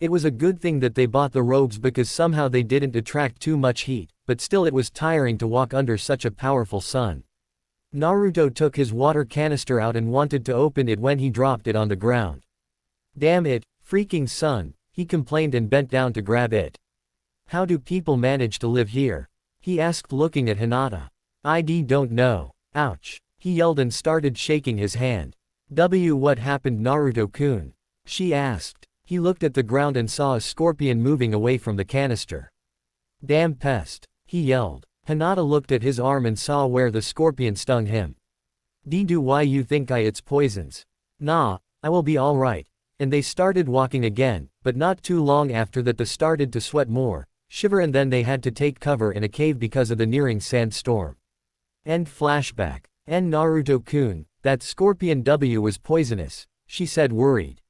It was a good thing that they bought the robes because somehow they didn't attract too much heat, but still it was tiring to walk under such a powerful sun. Naruto took his water canister out and wanted to open it when he dropped it on the ground. "Damn it, freaking sun," he complained and bent down to grab it. "How do people manage to live here?" he asked looking at Hinata. "I don't know." "Ouch," he yelled and started shaking his hand. What happened Naruto-kun?" she asked. He looked at the ground and saw a scorpion moving away from the canister. "Damn pest," he yelled. Hinata looked at his arm and saw where the scorpion stung him. "Do why you think it's poisons?" "Nah, I will be alright." And they started walking again, but not too long after that they started to sweat more, shiver, and then they had to take cover in a cave because of the nearing sandstorm. End flashback. "En Naruto-kun, that scorpion was poisonous," she said worried.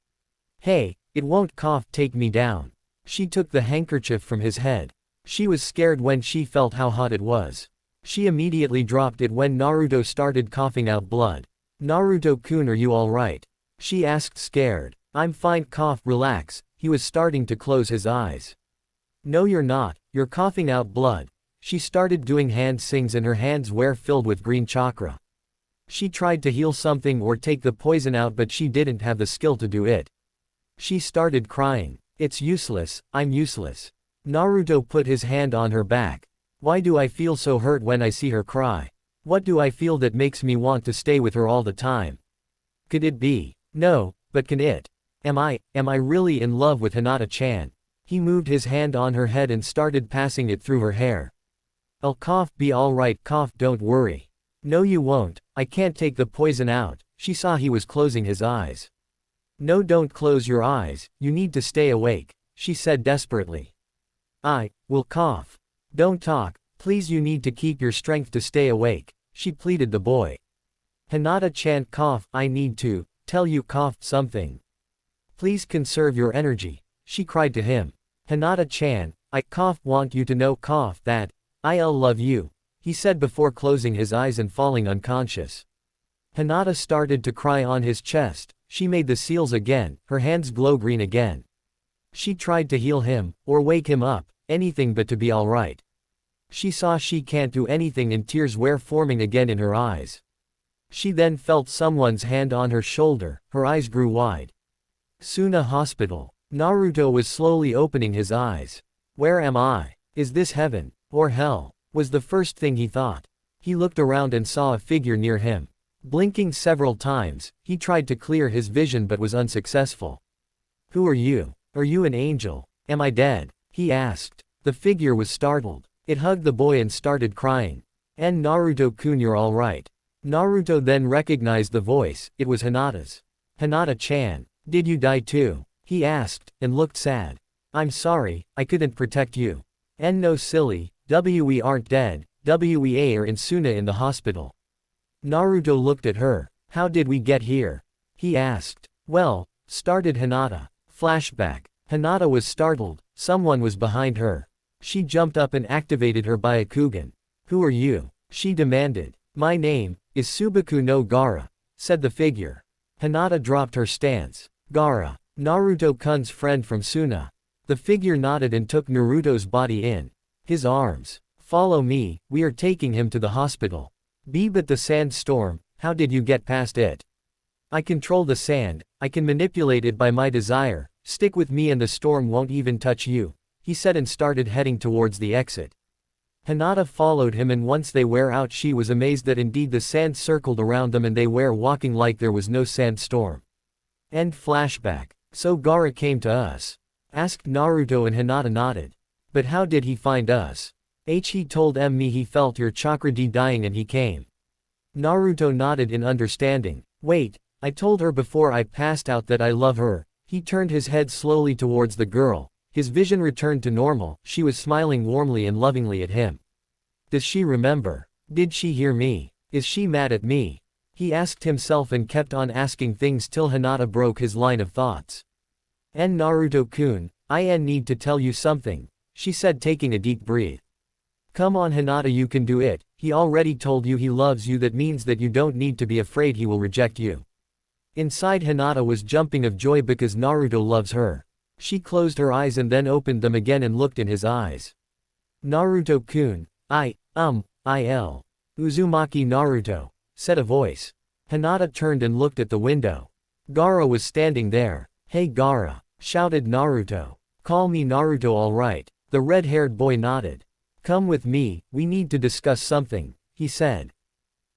"Hey, it won't cough take me down." She took the handkerchief from his head. She was scared when she felt how hot it was. She immediately dropped it when Naruto started coughing out blood. "Naruto-kun, are you alright?" she asked scared. "I'm fine cough relax." He was starting to close his eyes. "No you're not, you're coughing out blood." She started doing hand sings and her hands were filled with green chakra. She tried to heal something or take the poison out but she didn't have the skill to do it. She started crying. "It's useless, I'm useless." Naruto put his hand on her back. "Why do I feel so hurt when I see her cry? What do I feel that makes me want to stay with her all the time? Could it be? No, but can it? Am I really in love with Hinata-chan?" He moved his hand on her head and started passing it through her hair. "I'll be alright, don't worry." "No you won't, I can't take the poison out." She saw he was closing his eyes. "No, don't close your eyes, you need to stay awake," she said desperately. "I will cough. Don't talk, please, you need to keep your strength to stay awake," she pleaded the boy. "Hinata-chan, I need to tell you something. Please conserve your energy," she cried to him. "Hinata-chan, I want you to know that I'll love you," he said before closing his eyes and falling unconscious. Hinata started to cry on his chest. She made the seals again, her hands glow green again. She tried to heal him, or wake him up, anything but to be alright. She saw she can't do anything and tears were forming again in her eyes. She then felt someone's hand on her shoulder, her eyes grew wide. Suna Hospital. Naruto was slowly opening his eyes. "Where am I? Is this heaven, or hell?" was the first thing he thought. He looked around and saw a figure near him. Blinking several times, he tried to clear his vision but was unsuccessful. "Who are you? Are you an angel? Am I dead?" he asked. The figure was startled. It hugged the boy and started crying. "And Naruto-kun, you're alright." Naruto then recognized the voice, it was Hinata's. "Hinata-chan, did you die too?" he asked, and looked sad. "I'm sorry, I couldn't protect you." "And no silly, we aren't dead, we are in Suna in the hospital." Naruto looked at her. "How did we get here?" he asked. "Well," started Hinata. Flashback. Hinata was startled, someone was behind her. She jumped up and activated her Byakugan. "Who are you?" she demanded. "My name is Subaku no Gaara," said the figure. Hinata dropped her stance. "Gaara, Naruto-kun's friend from Suna." The figure nodded and took Naruto's body in his arms. "Follow me, we are taking him to the hospital." But the sandstorm, how did you get past it?" "I control the sand, I can manipulate it by my desire, stick with me and the storm won't even touch you," he said and started heading towards the exit. Hinata followed him and once they were out she was amazed that indeed the sand circled around them and they were walking like there was no sandstorm. End flashback. "So Gaara came to us?" asked Naruto and Hinata nodded. "But how did he find us?" He told me he felt your chakra dying and he came." Naruto nodded in understanding. "Wait, I told her before I passed out that I love her." He turned his head slowly towards the girl, his vision returned to normal, she was smiling warmly and lovingly at him. "Does she remember? Did she hear me? Is she mad at me?" He asked himself and kept on asking things till Hinata broke his line of thoughts. "And Naruto-kun, I need to tell you something," she said taking a deep breath. "Come on Hinata, you can do it, he already told you he loves you, that means that you don't need to be afraid he will reject you." Inside Hinata was jumping of joy because Naruto loves her. She closed her eyes and then opened them again and looked in his eyes. "Naruto-kun, il. Uzumaki Naruto," said a voice. Hinata turned and looked at the window. Gaara was standing there. "Hey Gaara," shouted Naruto. "Call me Naruto alright." The red-haired boy nodded. "Come with me, we need to discuss something," he said.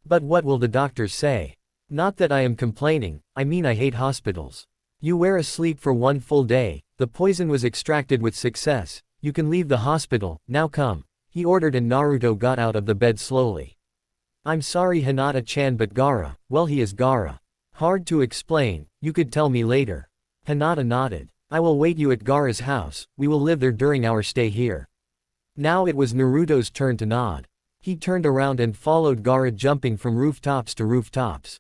"But what will the doctors say?" "Not that I am complaining, I mean I hate hospitals. You were asleep for one full day, the poison was extracted with success, you can leave the hospital, now come," he ordered and Naruto got out of the bed slowly. "I'm sorry Hinata-chan, but Gaara, well he is Gaara. Hard to explain, you could tell me later." Hinata nodded. "I will wait you at Gaara's house, we will live there during our stay here." Now it was Naruto's turn to nod. He turned around and followed Gaara jumping from rooftops to rooftops.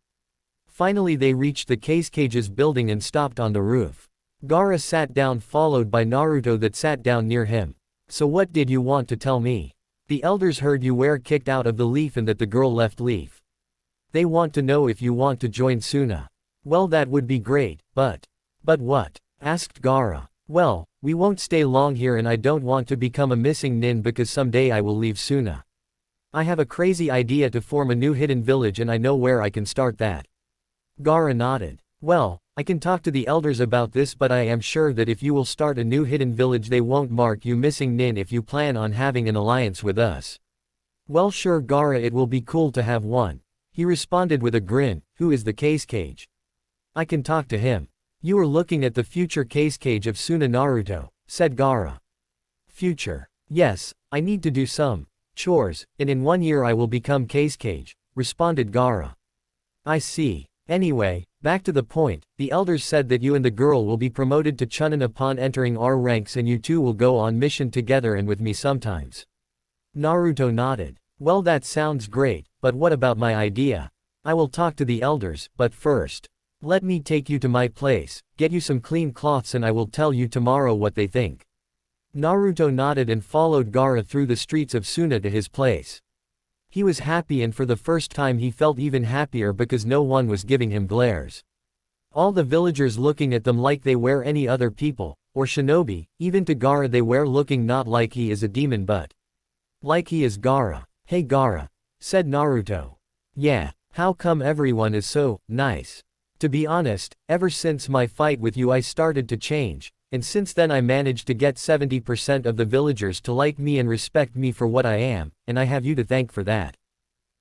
Finally they reached the Cage's building and stopped on the roof. Gaara sat down followed by Naruto that sat down near him. "So what did you want to tell me?" "The elders heard you were kicked out of the Leaf and that the girl left Leaf. They want to know if you want to join Suna." "Well that would be great, but..." "But what?" asked Gaara. "Well, we won't stay long here and I don't want to become a missing nin because someday I will leave Suna. I have a crazy idea to form a new hidden village and I know where I can start that." Gaara nodded. "Well, I can talk to the elders about this, but I am sure that if you will start a new hidden village they won't mark you missing nin if you plan on having an alliance with us." "Well sure Gaara, it will be cool to have one," he responded with a grin. "Who is the Cage?" "I can talk to him." "You are looking at the future Cage of Suna Naruto," said Gaara. Future. Yes, I need to do some chores, and in 1 year I will become Kage, responded Gaara. I see. Anyway, back to the point, the elders said that you and the girl will be promoted to Chunin upon entering our ranks and you two will go on mission together and with me sometimes. Naruto nodded. Well, that sounds great, but what about my idea? I will talk to the elders, but first, let me take you to my place, get you some clean cloths and I will tell you tomorrow what they think. Naruto nodded and followed Gaara through the streets of Suna to his place. He was happy and for the first time he felt even happier because no one was giving him glares. All the villagers looking at them like they were any other people, or shinobi, even to Gaara they were looking not like he is a demon but like he is Gaara. Hey Gaara, said Naruto. Yeah, how come everyone is so nice? To be honest, ever since my fight with you I started to change, and since then I managed to get 70% of the villagers to like me and respect me for what I am, and I have you to thank for that.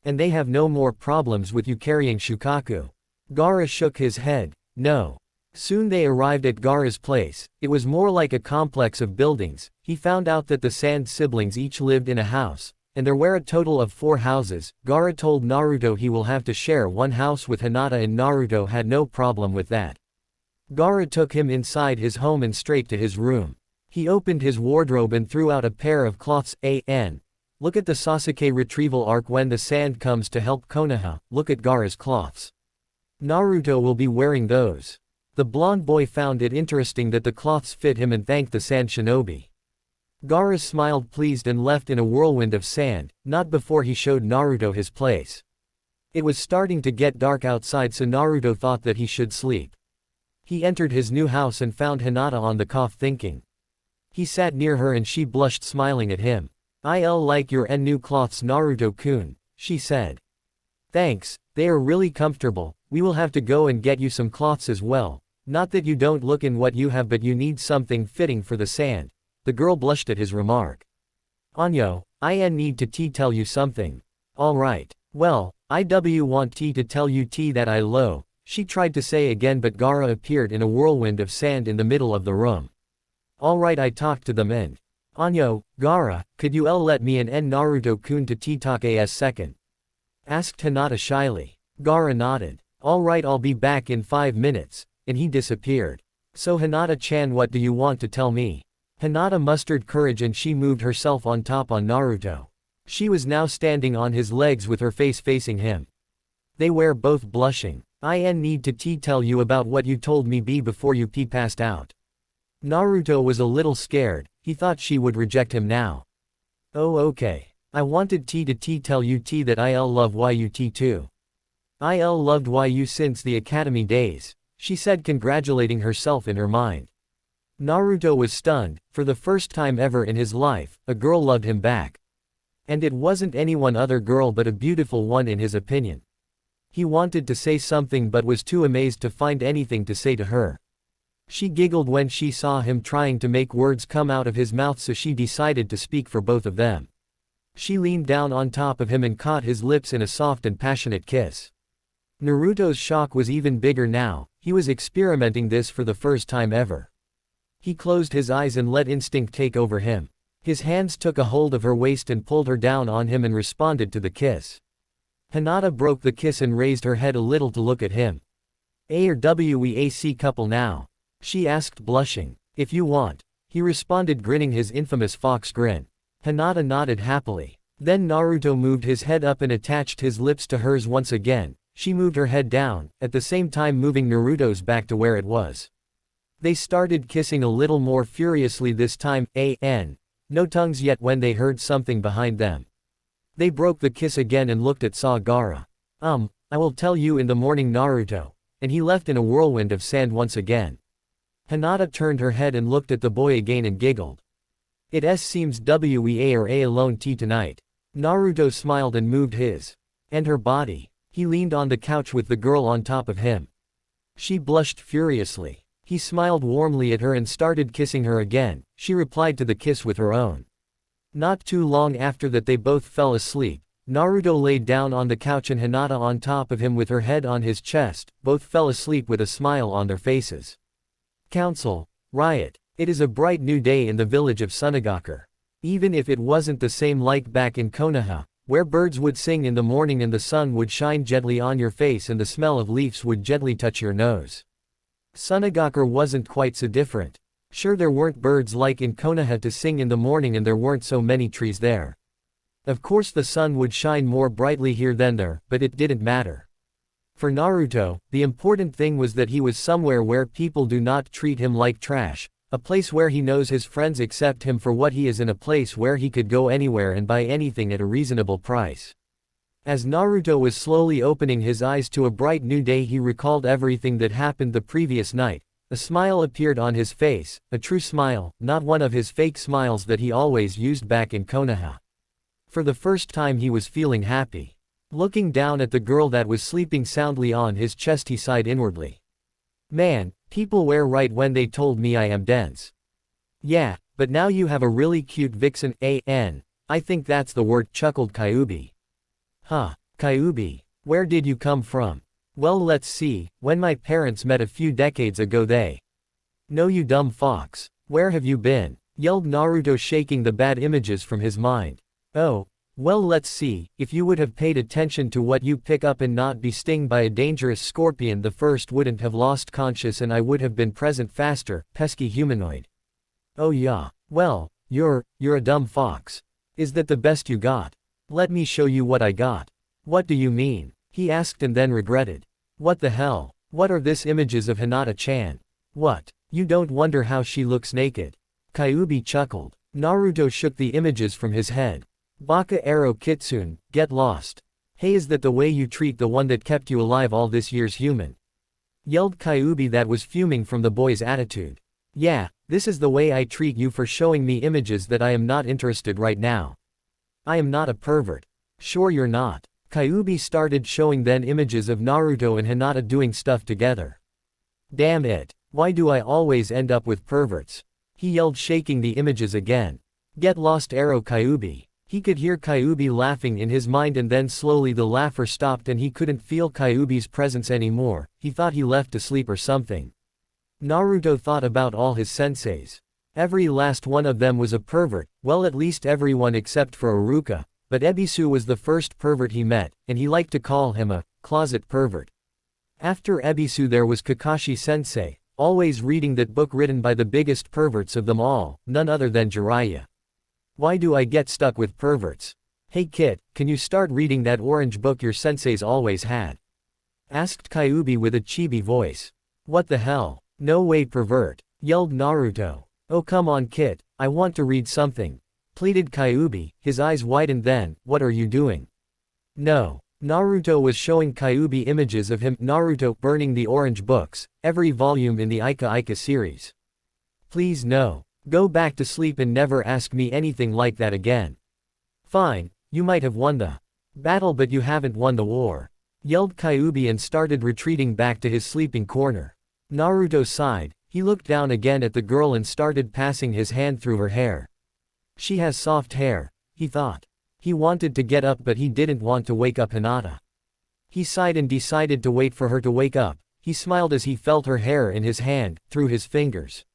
And they have no more problems with you carrying Shukaku. Gaara shook his head. No. Soon they arrived at Gaara's place. It was more like a complex of buildings. He found out that the Sand siblings each lived in a house, and there were a total of 4 houses. Gaara told Naruto he will have to share one house with Hinata and Naruto had no problem with that. Gaara took him inside his home and straight to his room. He opened his wardrobe and threw out a pair of cloths. Look at the Sasuke retrieval arc when the Sand comes to help Konoha, look at Gaara's cloths. Naruto will be wearing those. The blonde boy found it interesting that the cloths fit him and thanked the Sand shinobi. Gaara smiled pleased and left in a whirlwind of sand, not before he showed Naruto his place. It was starting to get dark outside so Naruto thought that he should sleep. He entered his new house and found Hinata on the couch thinking. He sat near her and she blushed smiling at him. "I'll like your new cloths Naruto-kun," she said. "Thanks, they are really comfortable. We will have to go and get you some cloths as well. Not that you don't look in what you have but you need something fitting for the Sand." The girl blushed at his remark. "Anyo, I need to tell you something." "Alright. Well, I want to tell you that I lo," she tried to say again but Gaara appeared in a whirlwind of sand in the middle of the room. "Alright, I talked to them and Anyo, Gaara, could you let me and Naruto-kun to talk a second?" asked Hinata shyly. Gaara nodded. "Alright, I'll be back in 5 minutes," and he disappeared. "So Hinata-chan, what do you want to tell me?" Hinata mustered courage and she moved herself on top on Naruto. She was now standing on his legs with her face facing him. They were both blushing. "I need to tell you about what you told me before you passed out." Naruto was a little scared, he thought she would reject him now. "Oh okay. I wanted to tell you that I'll love you too. I'll loved you since the academy days," she said congratulating herself in her mind. Naruto was stunned, for the first time ever in his life, a girl loved him back. And it wasn't any one other girl but a beautiful one in his opinion. He wanted to say something but was too amazed to find anything to say to her. She giggled when she saw him trying to make words come out of his mouth so she decided to speak for both of them. She leaned down on top of him and caught his lips in a soft and passionate kiss. Naruto's shock was even bigger now, he was experimenting this for the first time ever. He closed his eyes and let instinct take over him. His hands took a hold of her waist and pulled her down on him and responded to the kiss. Hinata broke the kiss and raised her head a little to look at him. "Are we a couple now?" she asked blushing. "If you want," he responded grinning his infamous fox grin. Hinata nodded happily. Then Naruto moved his head up and attached his lips to hers once again. She moved her head down, at the same time moving Naruto's back to where it was. They started kissing a little more furiously this time, no tongues yet when they heard something behind them. They broke the kiss again and looked at Gaara. I will tell you in the morning Naruto," and he left in a whirlwind of sand once again. Hinata turned her head and looked at the boy again and giggled. "It seems we are alone tonight." Naruto smiled and moved his and her body. He leaned on the couch with the girl on top of him. She blushed furiously. He smiled warmly at her and started kissing her again. She replied to the kiss with her own. Not too long after that they both fell asleep. Naruto laid down on the couch and Hinata on top of him with her head on his chest. Both fell asleep with a smile on their faces. Council. Riot. It is a bright new day in the village of Sunagakur. Even if it wasn't the same like back in Konoha, where birds would sing in the morning and the sun would shine gently on your face and the smell of leaves would gently touch your nose. Sunagakur wasn't quite so different. Sure, there weren't birds like in Konoha to sing in the morning and there weren't so many trees there. Of course the sun would shine more brightly here than there, but it didn't matter. For Naruto, the important thing was that he was somewhere where people do not treat him like trash, a place where he knows his friends accept him for what he is, in a place where he could go anywhere and buy anything at a reasonable price. As Naruto was slowly opening his eyes to a bright new day, he recalled everything that happened the previous night. A smile appeared on his face, a true smile, not one of his fake smiles that he always used back in Konoha. For the first time he was feeling happy. Looking down at the girl that was sleeping soundly on his chest, he sighed inwardly. Man, people were right when they told me I am dense. Yeah, but now you have a really cute vixen, I think that's the word, chuckled Kyuubi. Huh, Kyuubi, where did you come from? Well, let's see, when my parents met a few decades ago they. No, you dumb fox, where have you been? Yelled Naruto, shaking the bad images from his mind. Oh, well, let's see, if you would have paid attention to what you pick up and not be stung by a dangerous scorpion, the first wouldn't have lost conscious and I would have been present faster, pesky humanoid. Oh yeah, well, you're a dumb fox. Is that the best you got? Let me show you what I got. What do you mean? He asked and then regretted. What the hell? What are these images of Hinata-chan? What? You don't wonder how she looks naked? Kyuubi chuckled. Naruto shook the images from his head. Baka Ero Kitsune, get lost. Hey, is that the way you treat the one that kept you alive all this years, human? Yelled Kyuubi, that was fuming from the boy's attitude. Yeah, this is the way I treat you for showing me images that I am not interested right now. I am not a pervert. Sure you're not. Kyuubi started showing then images of Naruto and Hinata doing stuff together. Damn it, why do I always end up with perverts? He yelled, shaking the images again. Get lost, Ero Kyuubi. He could hear Kyuubi laughing in his mind, and then slowly the laughter stopped and he couldn't feel Kyuubi's presence anymore. He thought he left to sleep or something. Naruto thought about all his senseis. Every last one of them was a pervert, well, at least everyone except for Iruka, but Ebisu was the first pervert he met, and he liked to call him a closet pervert. After Ebisu there was Kakashi-sensei, always reading that book written by the biggest perverts of them all, none other than Jiraiya. Why do I get stuck with perverts? Hey kid, can you start reading that orange book your senseis always had? Asked Kyuubi with a chibi voice. What the hell? No way, pervert, yelled Naruto. Oh come on kid, I want to read something, pleaded Kyuubi, his eyes widened. Then, what are you doing? No. Naruto was showing Kyuubi images of him, Naruto, burning the orange books, every volume in the Ika Ika series. Please no. Go back to sleep and never ask me anything like that again. Fine, you might have won the battle but you haven't won the war, yelled Kyuubi and started retreating back to his sleeping corner. Naruto sighed, he looked down again at the girl and started passing his hand through her hair. She has soft hair, he thought. He wanted to get up but he didn't want to wake up Hinata. He sighed and decided to wait for her to wake up. He smiled as he felt her hair in his hand, through his fingers.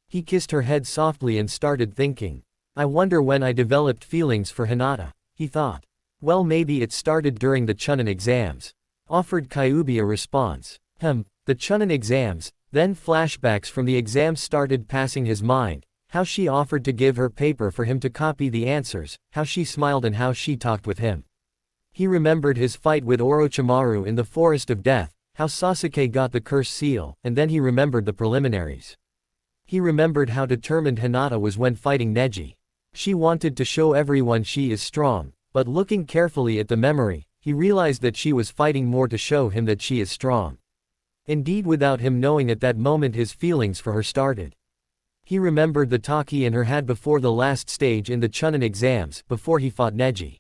He kissed her head softly and started thinking. I wonder when I developed feelings for Hinata, he thought. Well, maybe it started during the Chunin exams. Offered Kyuubi a response. The Chunin exams. Then flashbacks from the exams started passing his mind. How she offered to give her paper for him to copy the answers, how she smiled and how she talked with him. He remembered his fight with Orochimaru in the Forest of Death, how Sasuke got the curse seal, and then he remembered the preliminaries. He remembered how determined Hinata was when fighting Neji. She wanted to show everyone she is strong, but looking carefully at the memory, he realized that she was fighting more to show him that she is strong. Indeed, without him knowing at that moment, his feelings for her started. He remembered the talk he and her had before the last stage in the Chunin exams, before he fought Neji.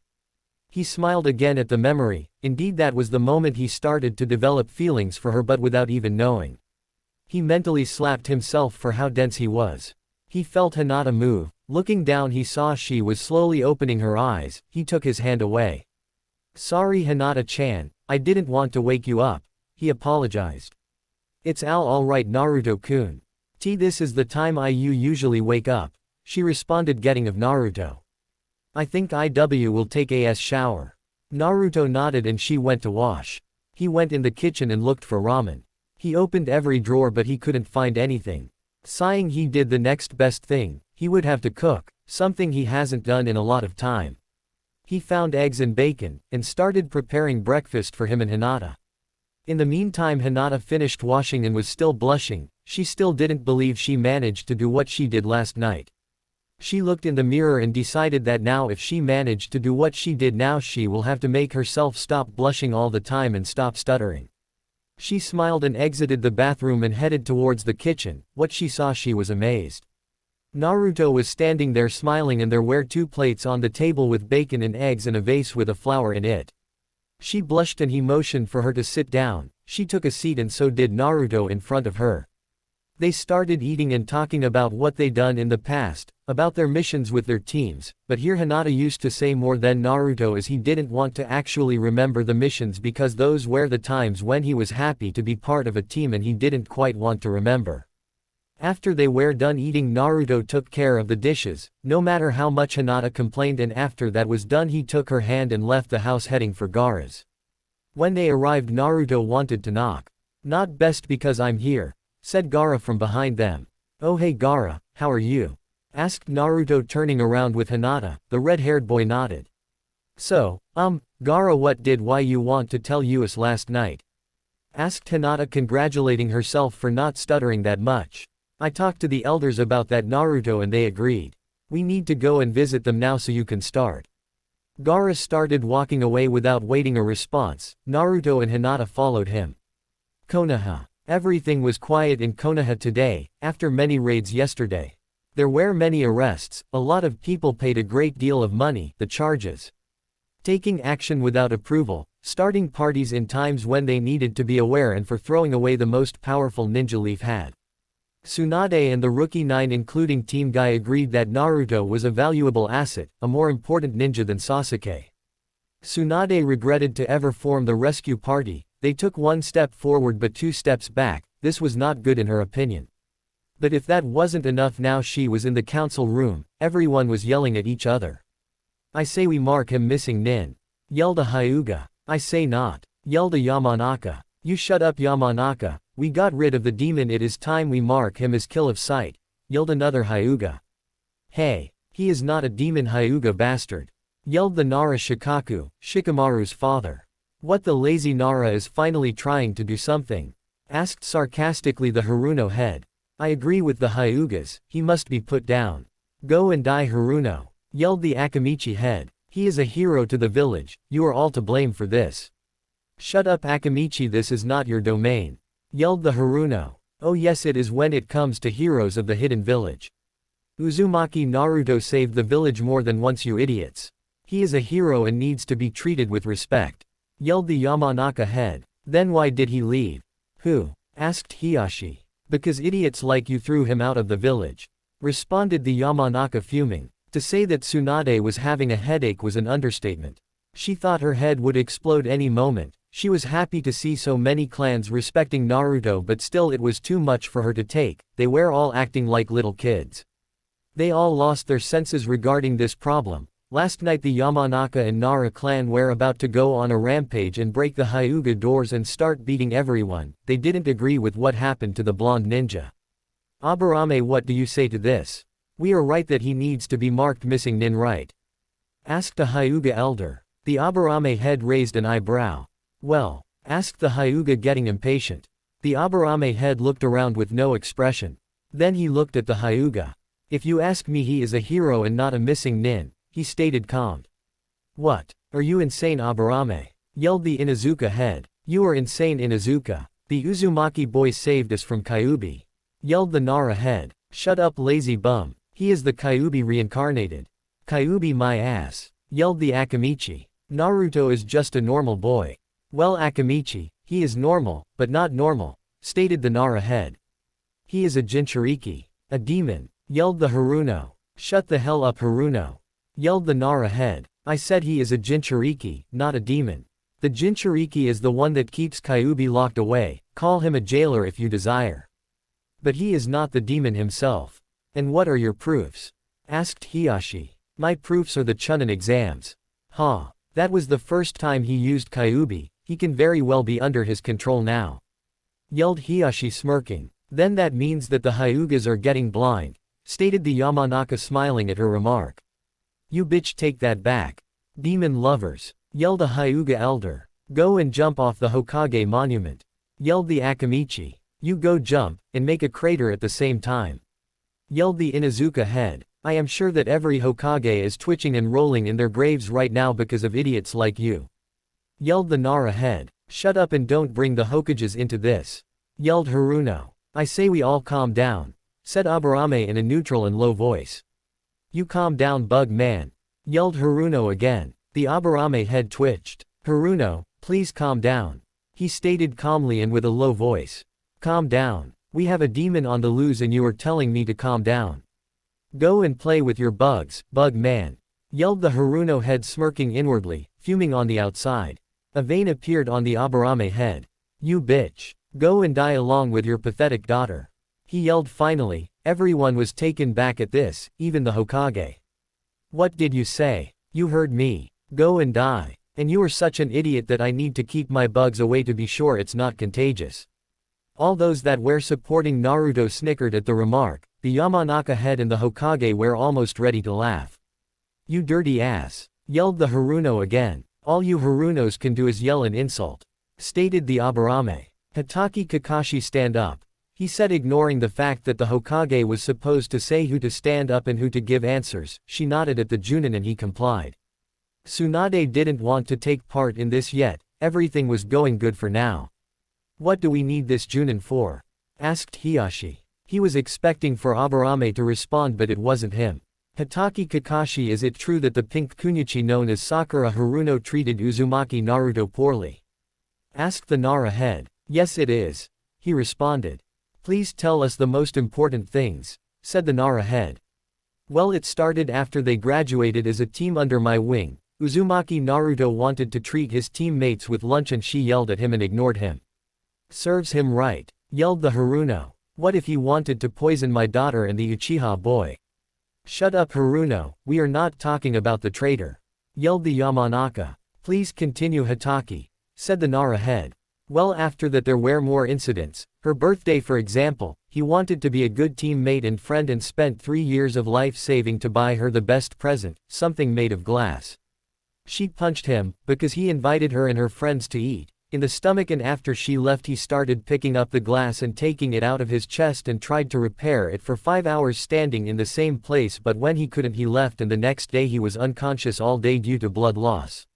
He smiled again at the memory. Indeed, that was the moment he started to develop feelings for her, but without even knowing. He mentally slapped himself for how dense he was. He felt Hinata move. Looking down, he saw she was slowly opening her eyes. He took his hand away. Sorry Hinata-chan, I didn't want to wake you up, he apologized. It's all right Naruto-kun. This is the time you usually wake up, she responded, getting of Naruto. I think IW will take a shower. Naruto nodded and she went to wash. He went in the kitchen and looked for ramen. He opened every drawer but he couldn't find anything. Sighing, he did the next best thing. He would have to cook, something he hasn't done in a lot of time. He found eggs and bacon, and started preparing breakfast for him and Hinata. In the meantime, Hinata finished washing and was still blushing. She still didn't believe she managed to do what she did last night. She looked in the mirror and decided that now if she managed to do what she did now, she will have to make herself stop blushing all the time and stop stuttering. She smiled and exited the bathroom and headed towards the kitchen. What she saw, she was amazed. Naruto was standing there smiling, and there were 2 plates on the table with bacon and eggs and a vase with a flower in it. She blushed and he motioned for her to sit down. She took a seat and so did Naruto in front of her. They started eating and talking about what they'd done in the past, about their missions with their teams, but here Hinata used to say more than Naruto as he didn't want to actually remember the missions because those were the times when he was happy to be part of a team and he didn't quite want to remember. After they were done eating, Naruto took care of the dishes, no matter how much Hinata complained, and after that was done he took her hand and left the house heading for Gaara's. When they arrived, Naruto wanted to knock. Not best because I'm here, said Gaara from behind them. Oh hey Gaara, how are you? Asked Naruto turning around with Hinata. The red-haired boy nodded. So, Gaara, what did you want to tell us last night? Asked Hinata, congratulating herself for not stuttering that much. I talked to the elders about that, Naruto, and they agreed. We need to go and visit them now so you can start. Gaara started walking away without waiting a response. Naruto and Hinata followed him. Konoha. Everything was quiet in Konoha today, after many raids yesterday. There were many arrests, a lot of people paid a great deal of money, the charges. Taking action without approval, starting parties in times when they needed to be aware, and for throwing away the most powerful ninja Leaf had. Tsunade and the Rookie 9 including Team Guy agreed that Naruto was a valuable asset, a more important ninja than Sasuke. Tsunade regretted to ever form the rescue party. They took 1 step forward but 2 steps back. This was not good in her opinion. But if that wasn't enough, now she was in the council room. Everyone was yelling at each other. I say we mark him missing nin, yelled a Hyuga. I say not, yelled a Yamanaka. You shut up Yamanaka, we got rid of the demon, it is time we mark him as kill of sight, yelled another Hyuga. Hey, he is not a demon, Hyuga bastard, yelled the Nara Shikaku, Shikamaru's father. What, the lazy Nara is finally trying to do something? Asked sarcastically the Haruno head. I agree with the Hyugas, he must be put down. Go and die Haruno, yelled the Akamichi head. He is a hero to the village, you are all to blame for this. Shut up Akamichi, this is not your domain, yelled the Haruno. Oh yes it is when it comes to heroes of the hidden village. Uzumaki Naruto saved the village more than once, you idiots. He is a hero and needs to be treated with respect, yelled the Yamanaka head. Then why did he leave? Who? Asked Hiyashi. Because idiots like you threw him out of the village, responded the Yamanaka, fuming. To say that Tsunade was having a headache was an understatement. She thought her head would explode any moment. She was happy to see so many clans respecting Naruto, but still it was too much for her to take. They were all acting like little kids. They all lost their senses regarding this problem. Last night the Yamanaka and Nara clan were about to go on a rampage and break the Hyuga doors and start beating everyone. They didn't agree with what happened to the blonde ninja. Aburame, what do you say to this? We are right that he needs to be marked missing nin, right? Asked a Hyuga elder. The Aburame head raised an eyebrow. Well? Asked the Hyuga, getting impatient. The Aburame head looked around with no expression. Then he looked at the Hyuga. If you ask me, he is a hero and not a missing nin, he stated calmed. What? Are you insane Aburame? Yelled the Inuzuka head. You are insane Inuzuka. The Uzumaki boys saved us from Kyuubi. Yelled the Nara head. Shut up lazy bum. He is the Kyuubi reincarnated. Kyuubi my ass. Yelled the Akamichi. Naruto is just a normal boy. Well Akamichi, he is normal, but not normal, stated the Nara head. He is a Jinchuriki. A demon. Yelled the Haruno. Shut the hell up Haruno. Yelled the Nara head. I said he is a Jinchuriki, not a demon. The Jinchuriki is the one that keeps Kyuubi locked away. Call him a jailer if you desire. But he is not the demon himself. And what are your proofs? Asked Hiyashi. My proofs are the Chunin exams. Huh. That was the first time he used Kyuubi, he can very well be under his control now. Yelled Hiyashi smirking. Then that means that the Hyugas are getting blind, stated the Yamanaka smiling at her remark. You bitch, take that back. Demon lovers. Yelled a Hyuga elder. Go and jump off the Hokage monument. Yelled the Akamichi. You go jump, and make a crater at the same time. Yelled the Inuzuka head. I am sure that every Hokage is twitching and rolling in their graves right now because of idiots like you. Yelled the Nara head. Shut up and don't bring the Hokages into this. Yelled Haruno. I say we all calm down, said Aburame in a neutral and low voice. You calm down, bug man. Yelled Haruno again. The Aburame head twitched. Haruno, please calm down. He stated calmly and with a low voice. Calm down. We have a demon on the loose and you are telling me to calm down. Go and play with your bugs, bug man. Yelled the Haruno head smirking inwardly, fuming on the outside. A vein appeared on the Aburame head. You bitch. Go and die along with your pathetic daughter. He yelled finally. Everyone was taken back at this, even the Hokage. What did you say? You heard me. Go and die. And you are such an idiot that I need to keep my bugs away to be sure it's not contagious. All those that were supporting Naruto snickered at the remark. The Yamanaka head and the Hokage were almost ready to laugh. You dirty ass. Yelled the Haruno again. All you Harunos can do is yell and insult. Stated the Aburame. Hatake Kakashi, stand up. He said, ignoring the fact that the Hokage was supposed to say who to stand up and who to give answers. She nodded at the Junin and he complied. Tsunade didn't want to take part in this yet, everything was going good for now. What do we need this Junin for? Asked Hiyashi. He was expecting for Aburame to respond but it wasn't him. Hatake Kakashi, is it true that the pink kunoichi known as Sakura Haruno treated Uzumaki Naruto poorly? Asked the Nara head. Yes it is. He responded. Please tell us the most important things, said the Nara head. Well, it started after they graduated as a team under my wing. Uzumaki Naruto wanted to treat his teammates with lunch and she yelled at him and ignored him. Serves him right, yelled the Haruno. What if he wanted to poison my daughter and the Uchiha boy? Shut up Haruno, we are not talking about the traitor. Yelled the Yamanaka. Please continue Hatake, said the Nara head. Well, after that there were more incidents. Her birthday for example, he wanted to be a good teammate and friend and spent 3 years of life saving to buy her the best present, something made of glass. She punched him, because he invited her and her friends to eat, in the stomach, and after she left he started picking up the glass and taking it out of his chest and tried to repair it for 5 hours standing in the same place, but when he couldn't he left and the next day he was unconscious all day due to blood loss.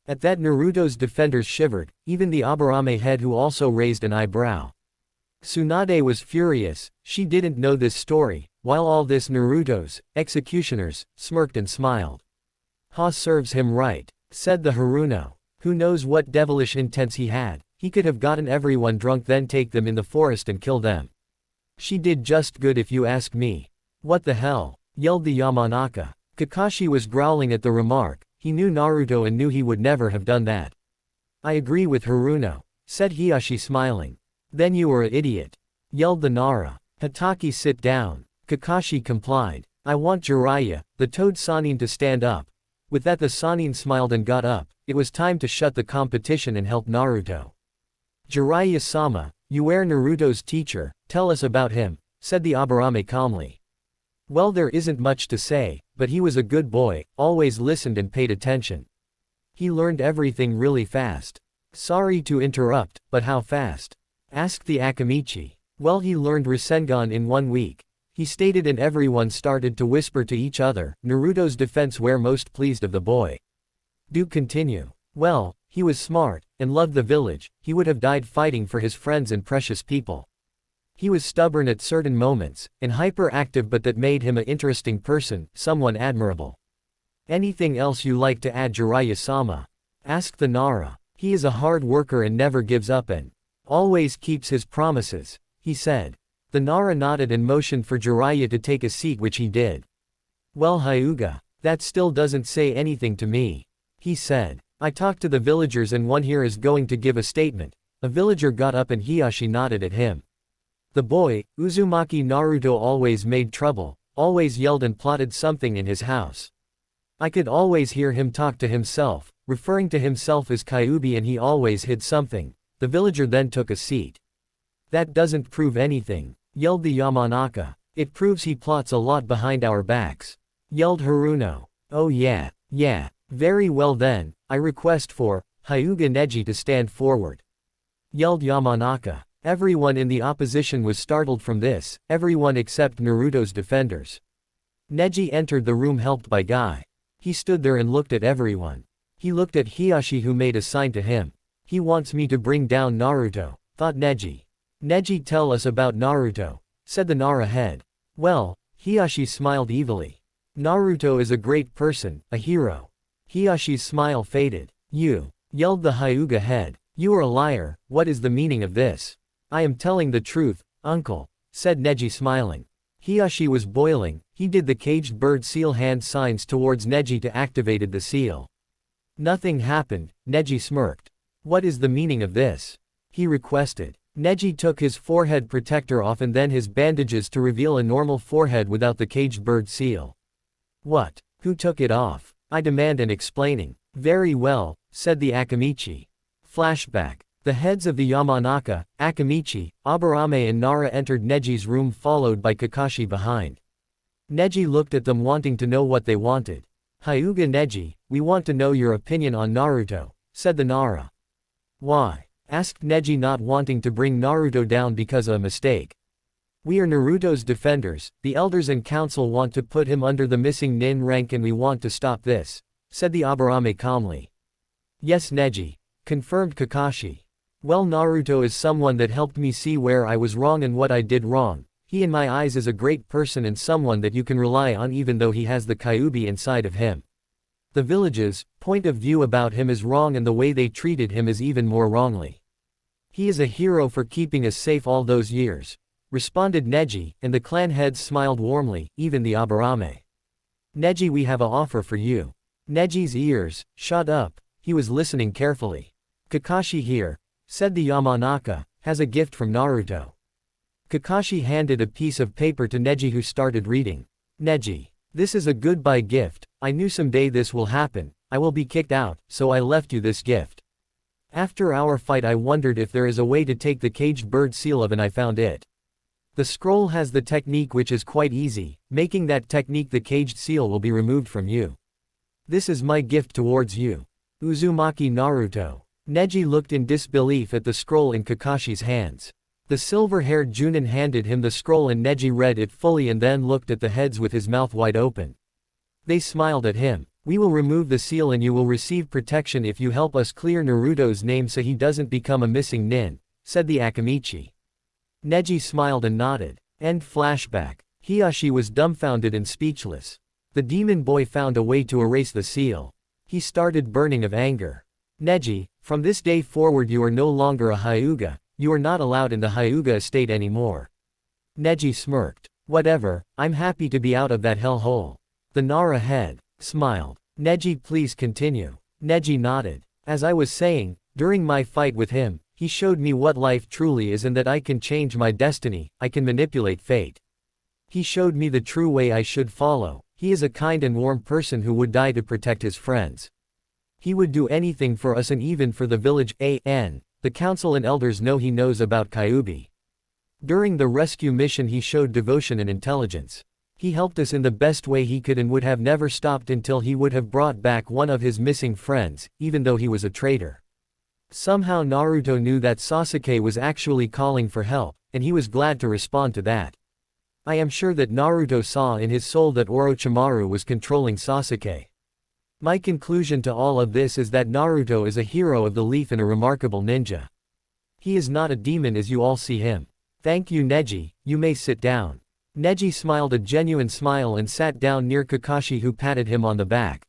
At that Naruto's defenders shivered, even the Aburame head who also raised an eyebrow. Tsunade was furious, she didn't know this story, while all this Naruto's executioners smirked and smiled. Ha, serves him right, said the Haruno. Who knows what devilish intents he had, he could have gotten everyone drunk then take them in the forest and kill them. She did just good if you ask me. What the hell, yelled the Yamanaka. Kakashi was growling at the remark, he knew Naruto and knew he would never have done that. I agree with Haruno, said Hiyashi smiling. Then you are an idiot, yelled the Nara. Hatake, sit down. Kakashi complied. I want Jiraiya, the Toad Sannin, to stand up. With that the Sannin smiled and got up. It was time to shut the competition and help Naruto. Jiraiya-sama, you were Naruto's teacher, tell us about him, said the Aburame calmly. Well, there isn't much to say, but he was a good boy, always listened and paid attention. He learned everything really fast. Sorry to interrupt, but how fast? Asked the Akamichi. Well, he learned Rasengan in 1 week. He stated, and everyone started to whisper to each other. Naruto's defense were most pleased of the boy. Do continue. Well, he was smart, and loved the village, he would have died fighting for his friends and precious people. He was stubborn at certain moments, and hyperactive, but that made him an interesting person, someone admirable. Anything else you like to add, Jiraiya-sama? Asked the Nara. He is a hard worker and never gives up and always keeps his promises, he said. The Nara nodded and motioned for Jiraiya to take a seat, which he did. Well, Hyuga, that still doesn't say anything to me, he said. I talked to the villagers and one here is going to give a statement. A villager got up and Hiyashi nodded at him. The boy, Uzumaki Naruto, always made trouble, always yelled and plotted something in his house. I could always hear him talk to himself, referring to himself as Kyuubi, and he always hid something. The villager then took a seat. That doesn't prove anything, yelled the Yamanaka. It proves he plots a lot behind our backs, yelled Haruno. Oh yeah. Very well then, I request for Hyuga Neji to stand forward, yelled Yamanaka. Everyone in the opposition was startled from this, everyone except Naruto's defenders. Neji entered the room helped by Guy. He stood there and looked at everyone. He looked at Hiashi, who made a sign to him. He wants me to bring down Naruto, thought Neji. Neji, tell us about Naruto, said the Nara head. Well, Hiashi smiled evilly. Naruto is a great person, a hero. Hiyashi's smile faded. You, yelled the Hyuga head. You are a liar, what is the meaning of this? I am telling the truth, uncle, said Neji smiling. Hiashi was boiling, he did the caged bird seal hand signs towards Neji to activated the seal. Nothing happened, Neji smirked. What is the meaning of this? He requested. Neji took his forehead protector off and then his bandages to reveal a normal forehead without the caged bird seal. What? Who took it off? I demand an explaining. Very well, said the Akamichi. Flashback. The heads of the Yamanaka, Akamichi, Aburame and Nara entered Neji's room, followed by Kakashi behind. Neji looked at them, wanting to know what they wanted. Hyuga Neji, we want to know your opinion on Naruto, said the Nara. Why? Asked Neji, not wanting to bring Naruto down because of a mistake. We are Naruto's defenders, the elders and council want to put him under the missing nin rank and we want to stop this, said the Aburame calmly. Yes Neji, confirmed Kakashi. Well, Naruto is someone that helped me see where I was wrong and what I did wrong. He in my eyes is a great person and someone that you can rely on even though he has the Kyuubi inside of him. The village's point of view about him is wrong and the way they treated him is even more wrongly. He is a hero for keeping us safe all those years, responded Neji, and the clan heads smiled warmly, even the Aburame. Neji, we have an offer for you. Neji's ears shot up, he was listening carefully. Kakashi here, said the Yamanaka, has a gift from Naruto. Kakashi handed a piece of paper to Neji, who started reading. Neji, this is a goodbye gift. I knew someday this will happen, I will be kicked out, so I left you this gift. After our fight I wondered if there is a way to take the caged bird seal of and I found it. The scroll has the technique which is quite easy, making that technique the caged seal will be removed from you. This is my gift towards you. Uzumaki Naruto. Neji looked in disbelief at the scroll in Kakashi's hands. The silver-haired Junin handed him the scroll and Neji read it fully and then looked at the heads with his mouth wide open. They smiled at him. We will remove the seal and you will receive protection if you help us clear Naruto's name so he doesn't become a missing nin, said the Akamichi. Neji smiled and nodded. End flashback. Hiashi was dumbfounded and speechless. The demon boy found a way to erase the seal. He started burning of anger. Neji, from this day forward you are no longer a Hyuga, you are not allowed in the Hyuga estate anymore. Neji smirked. Whatever, I'm happy to be out of that hellhole. The Nara head smiled. Neji, please continue. Neji nodded. As I was saying, during my fight with him, he showed me what life truly is and that I can change my destiny, I can manipulate fate. He showed me the true way I should follow. He is a kind and warm person who would die to protect his friends. He would do anything for us and even for the village. The council and elders know he knows about Kyuubi. During the rescue mission he showed devotion and intelligence. He helped us in the best way he could and would have never stopped until he would have brought back one of his missing friends, even though he was a traitor. Somehow Naruto knew that Sasuke was actually calling for help, and he was glad to respond to that. I am sure that Naruto saw in his soul that Orochimaru was controlling Sasuke. My conclusion to all of this is that Naruto is a hero of the leaf and a remarkable ninja. He is not a demon as you all see him. Thank you Neji, you may sit down. Neji smiled a genuine smile and sat down near Kakashi, who patted him on the back.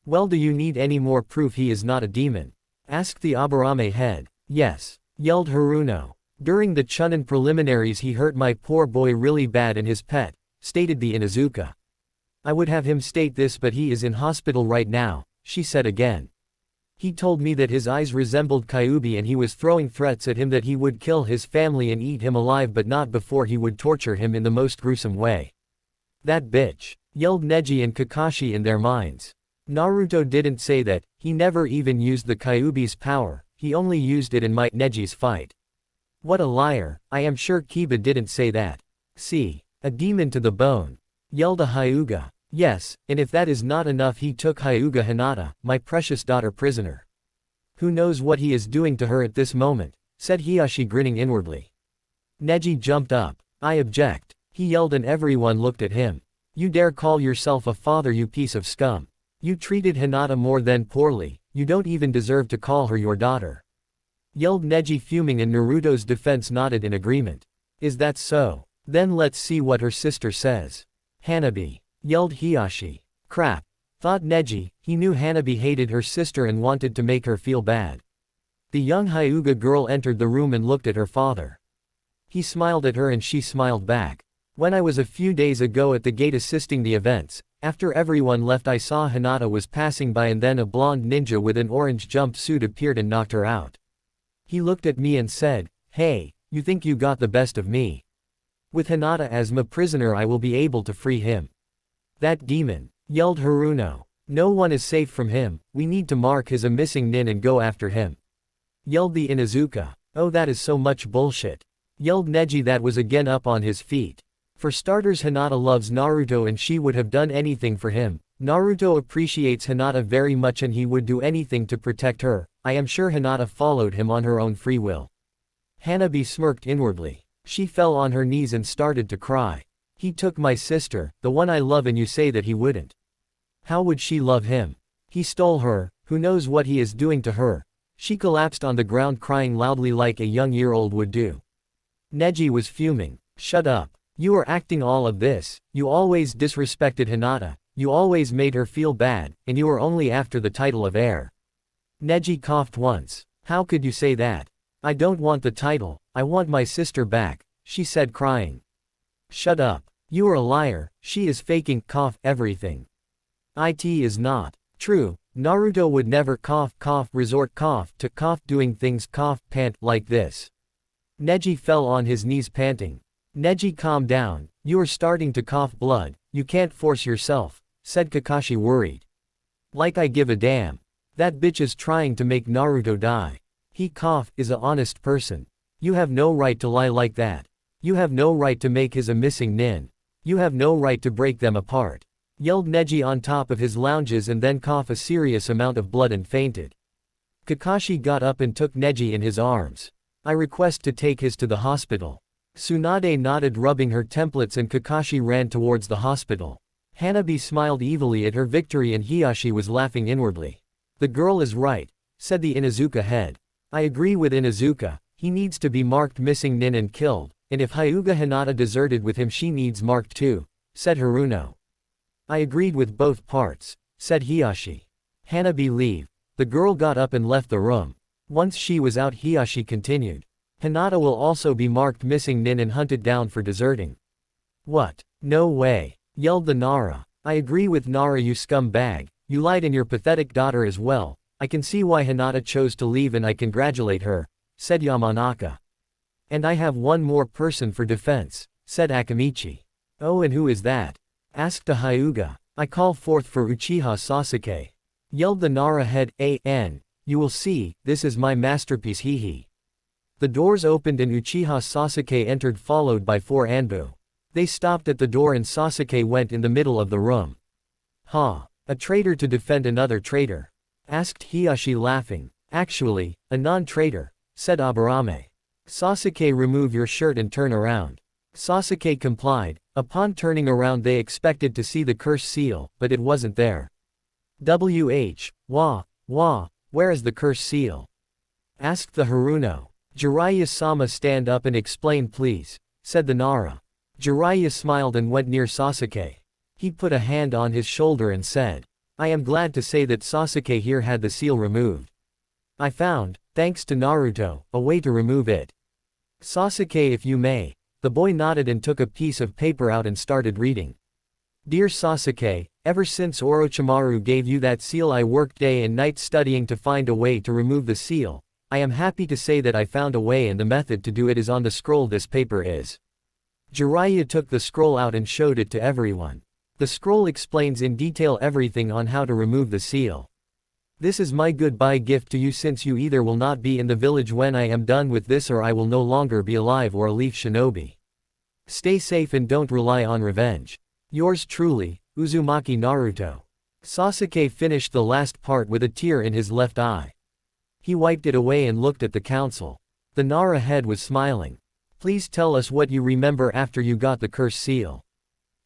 Well, do you need any more proof he is not a demon? Asked the Aburame head. Yes, yelled Haruno. During the Chunin preliminaries he hurt my poor boy really bad and his pet, stated the Inuzuka. I would have him state this but he is in hospital right now, she said again. He told me that his eyes resembled Kyuubi and he was throwing threats at him that he would kill his family and eat him alive but not before he would torture him in the most gruesome way. That bitch, yelled Neji and Kakashi in their minds. Naruto didn't say that, he never even used the Kyuubi's power, he only used it in Might Neji's fight. What a liar, I am sure Kiba didn't say that. See, a demon to the bone, yelled a Hyuga. Yes, and if that is not enough he took Hyuga Hinata, my precious daughter prisoner. Who knows what he is doing to her at this moment, said Hiashi grinning inwardly. Neji jumped up. I object, he yelled and everyone looked at him. You dare call yourself a father, you piece of scum. You treated Hinata more than poorly, you don't even deserve to call her your daughter. Yelled Neji fuming and Naruto's defense nodded in agreement. Is that so? Then let's see what her sister says. Hanabi, yelled Hiashi. Crap, thought Neji, he knew Hanabi hated her sister and wanted to make her feel bad. The young Hyuga girl entered the room and looked at her father. He smiled at her and she smiled back. When I was a few days ago at the gate assisting the events, after everyone left I saw Hinata was passing by and then a blonde ninja with an orange jumpsuit appeared and knocked her out. He looked at me and said, hey, you think you got the best of me? With Hinata as my prisoner I will be able to free him. That demon, yelled Haruno. No one is safe from him, we need to mark his a missing nin and go after him. Yelled the Inuzuka. Oh, that is so much bullshit. Yelled Neji that was again up on his feet. For starters, Hinata loves Naruto and she would have done anything for him. Naruto appreciates Hinata very much and he would do anything to protect her. I am sure Hinata followed him on her own free will. Hanabi smirked inwardly. She fell on her knees and started to cry. He took my sister, the one I love, and you say that he wouldn't. How would she love him? He stole her, who knows what he is doing to her. She collapsed on the ground crying loudly like a young year-old would do. Neji was fuming. Shut up. You are acting all of this, you always disrespected Hinata, you always made her feel bad, and you are only after the title of heir. Neji coughed once. How could you say that? I don't want the title, I want my sister back, she said crying. Shut up. You are a liar, she is faking everything. It is not true. Naruto would never resort to doing things pant like this. Neji fell on his knees panting. Neji, calm down, you are starting to cough blood, you can't force yourself, said Kakashi worried. Like I give a damn. That bitch is trying to make Naruto die. He is a honest person. You have no right to lie like that. You have no right to make his a missing nin. You have no right to break them apart. Yelled Neji on top of his lounges and then coughed a serious amount of blood and fainted. Kakashi got up and took Neji in his arms. I request to take his to the hospital. Tsunade nodded, rubbing her templates, and Kakashi ran towards the hospital. Hanabi smiled evilly at her victory and Hiashi was laughing inwardly. The girl is right, said the Inuzuka head. I agree with Inuzuka, he needs to be marked missing nin and killed, and if Hyuga Hinata deserted with him she needs marked too, said Haruno. I agreed with both parts, said Hiashi. Hanabi leave. The girl got up and left the room. Once she was out, Hiashi continued. Hinata will also be marked missing nin and hunted down for deserting. What? No way, yelled the Nara. I agree with Nara, you scumbag, you lied, and your pathetic daughter as well. I can see why Hinata chose to leave and I congratulate her, said Yamanaka. And I have one more person for defense, said Akamichi. Oh, and who is that? Asked a Hyuga. I call forth for Uchiha Sasuke. Yelled the Nara head. You will see, this is my masterpiece, hee. The doors opened and Uchiha Sasuke entered, followed by 4 Anbu. They stopped at the door and Sasuke went in the middle of the room. Ha! A traitor to defend another traitor? Asked Hiashi laughing. Actually, a non-traitor, said Aburame. Sasuke, remove your shirt and turn around. Sasuke complied. Upon turning around they expected to see the curse seal, but it wasn't there. Where is the curse seal? Asked the Haruno. Jiraiya-sama, stand up and explain please, said the Nara. Jiraiya smiled and went near Sasuke. He put a hand on his shoulder and said, I am glad to say that Sasuke here had the seal removed. I found, thanks to Naruto, a way to remove it. Sasuke, if you may. The boy nodded and took a piece of paper out and started reading. Dear Sasuke, Ever since Orochimaru gave you that seal I worked day and night studying to find a way to remove the seal. I am happy to say that I found a way and the method to do it is on the scroll this paper is. Jiraiya took the scroll out and showed it to everyone. The scroll explains in detail everything on how to remove the seal. This is my goodbye gift to you since you either will not be in the village when I am done with this or I will no longer be alive or a leaf shinobi. Stay safe and don't rely on revenge. Yours truly, Uzumaki Naruto. Sasuke finished the last part with a tear in his left eye. He wiped it away and looked at the council. The Nara head was smiling. Please tell us what you remember after you got the curse seal.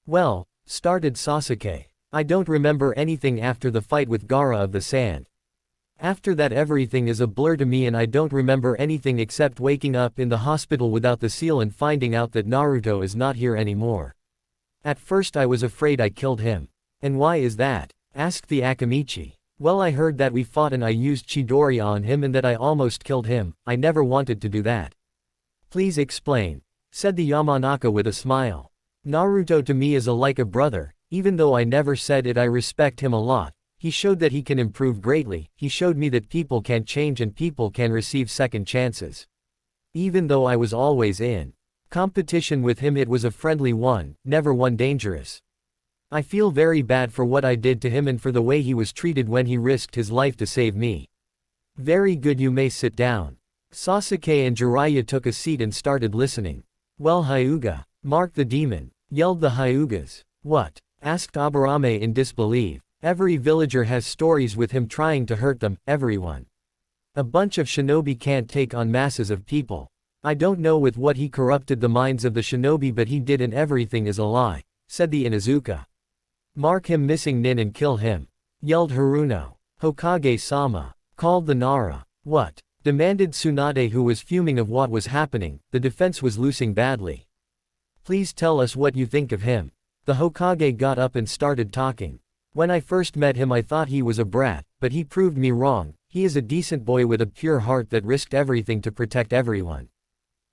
Well, started Sasuke. I don't remember anything after the fight with Gaara of the Sand. After that everything is a blur to me and I don't remember anything except waking up in the hospital without the seal and finding out that Naruto is not here anymore. At first I was afraid I killed him. And why is that? Asked the Akamichi. Well, I heard that we fought and I used Chidori on him and that I almost killed him. I never wanted to do that. Please explain, said the Yamanaka with a smile. Naruto to me is like a brother. Even though I never said it, I respect him a lot. He showed that he can improve greatly. He showed me that people can change and people can receive second chances. Even though I was always in competition with him, it was a friendly one, never one dangerous. I feel very bad for what I did to him and for the way he was treated when he risked his life to save me. Very good, you may sit down. Sasuke and Jiraiya took a seat and started listening. Well, Hyuga, Mark the demon, yelled the Hyugas. What? Asked Aburame in disbelief. Every villager has stories with him trying to hurt them, everyone. A bunch of shinobi can't take on masses of people. I don't know with what he corrupted the minds of the shinobi, but he did, and everything is a lie, said the Inuzuka. Mark him missing Nin and kill him, yelled Haruno. Hokage-sama, called the Nara. What? Demanded Tsunade, who was fuming of what was happening. The defense was losing badly. Please tell us what you think of him. The Hokage got up and started talking. When I first met him I thought he was a brat, but he proved me wrong. He is a decent boy with a pure heart that risked everything to protect everyone.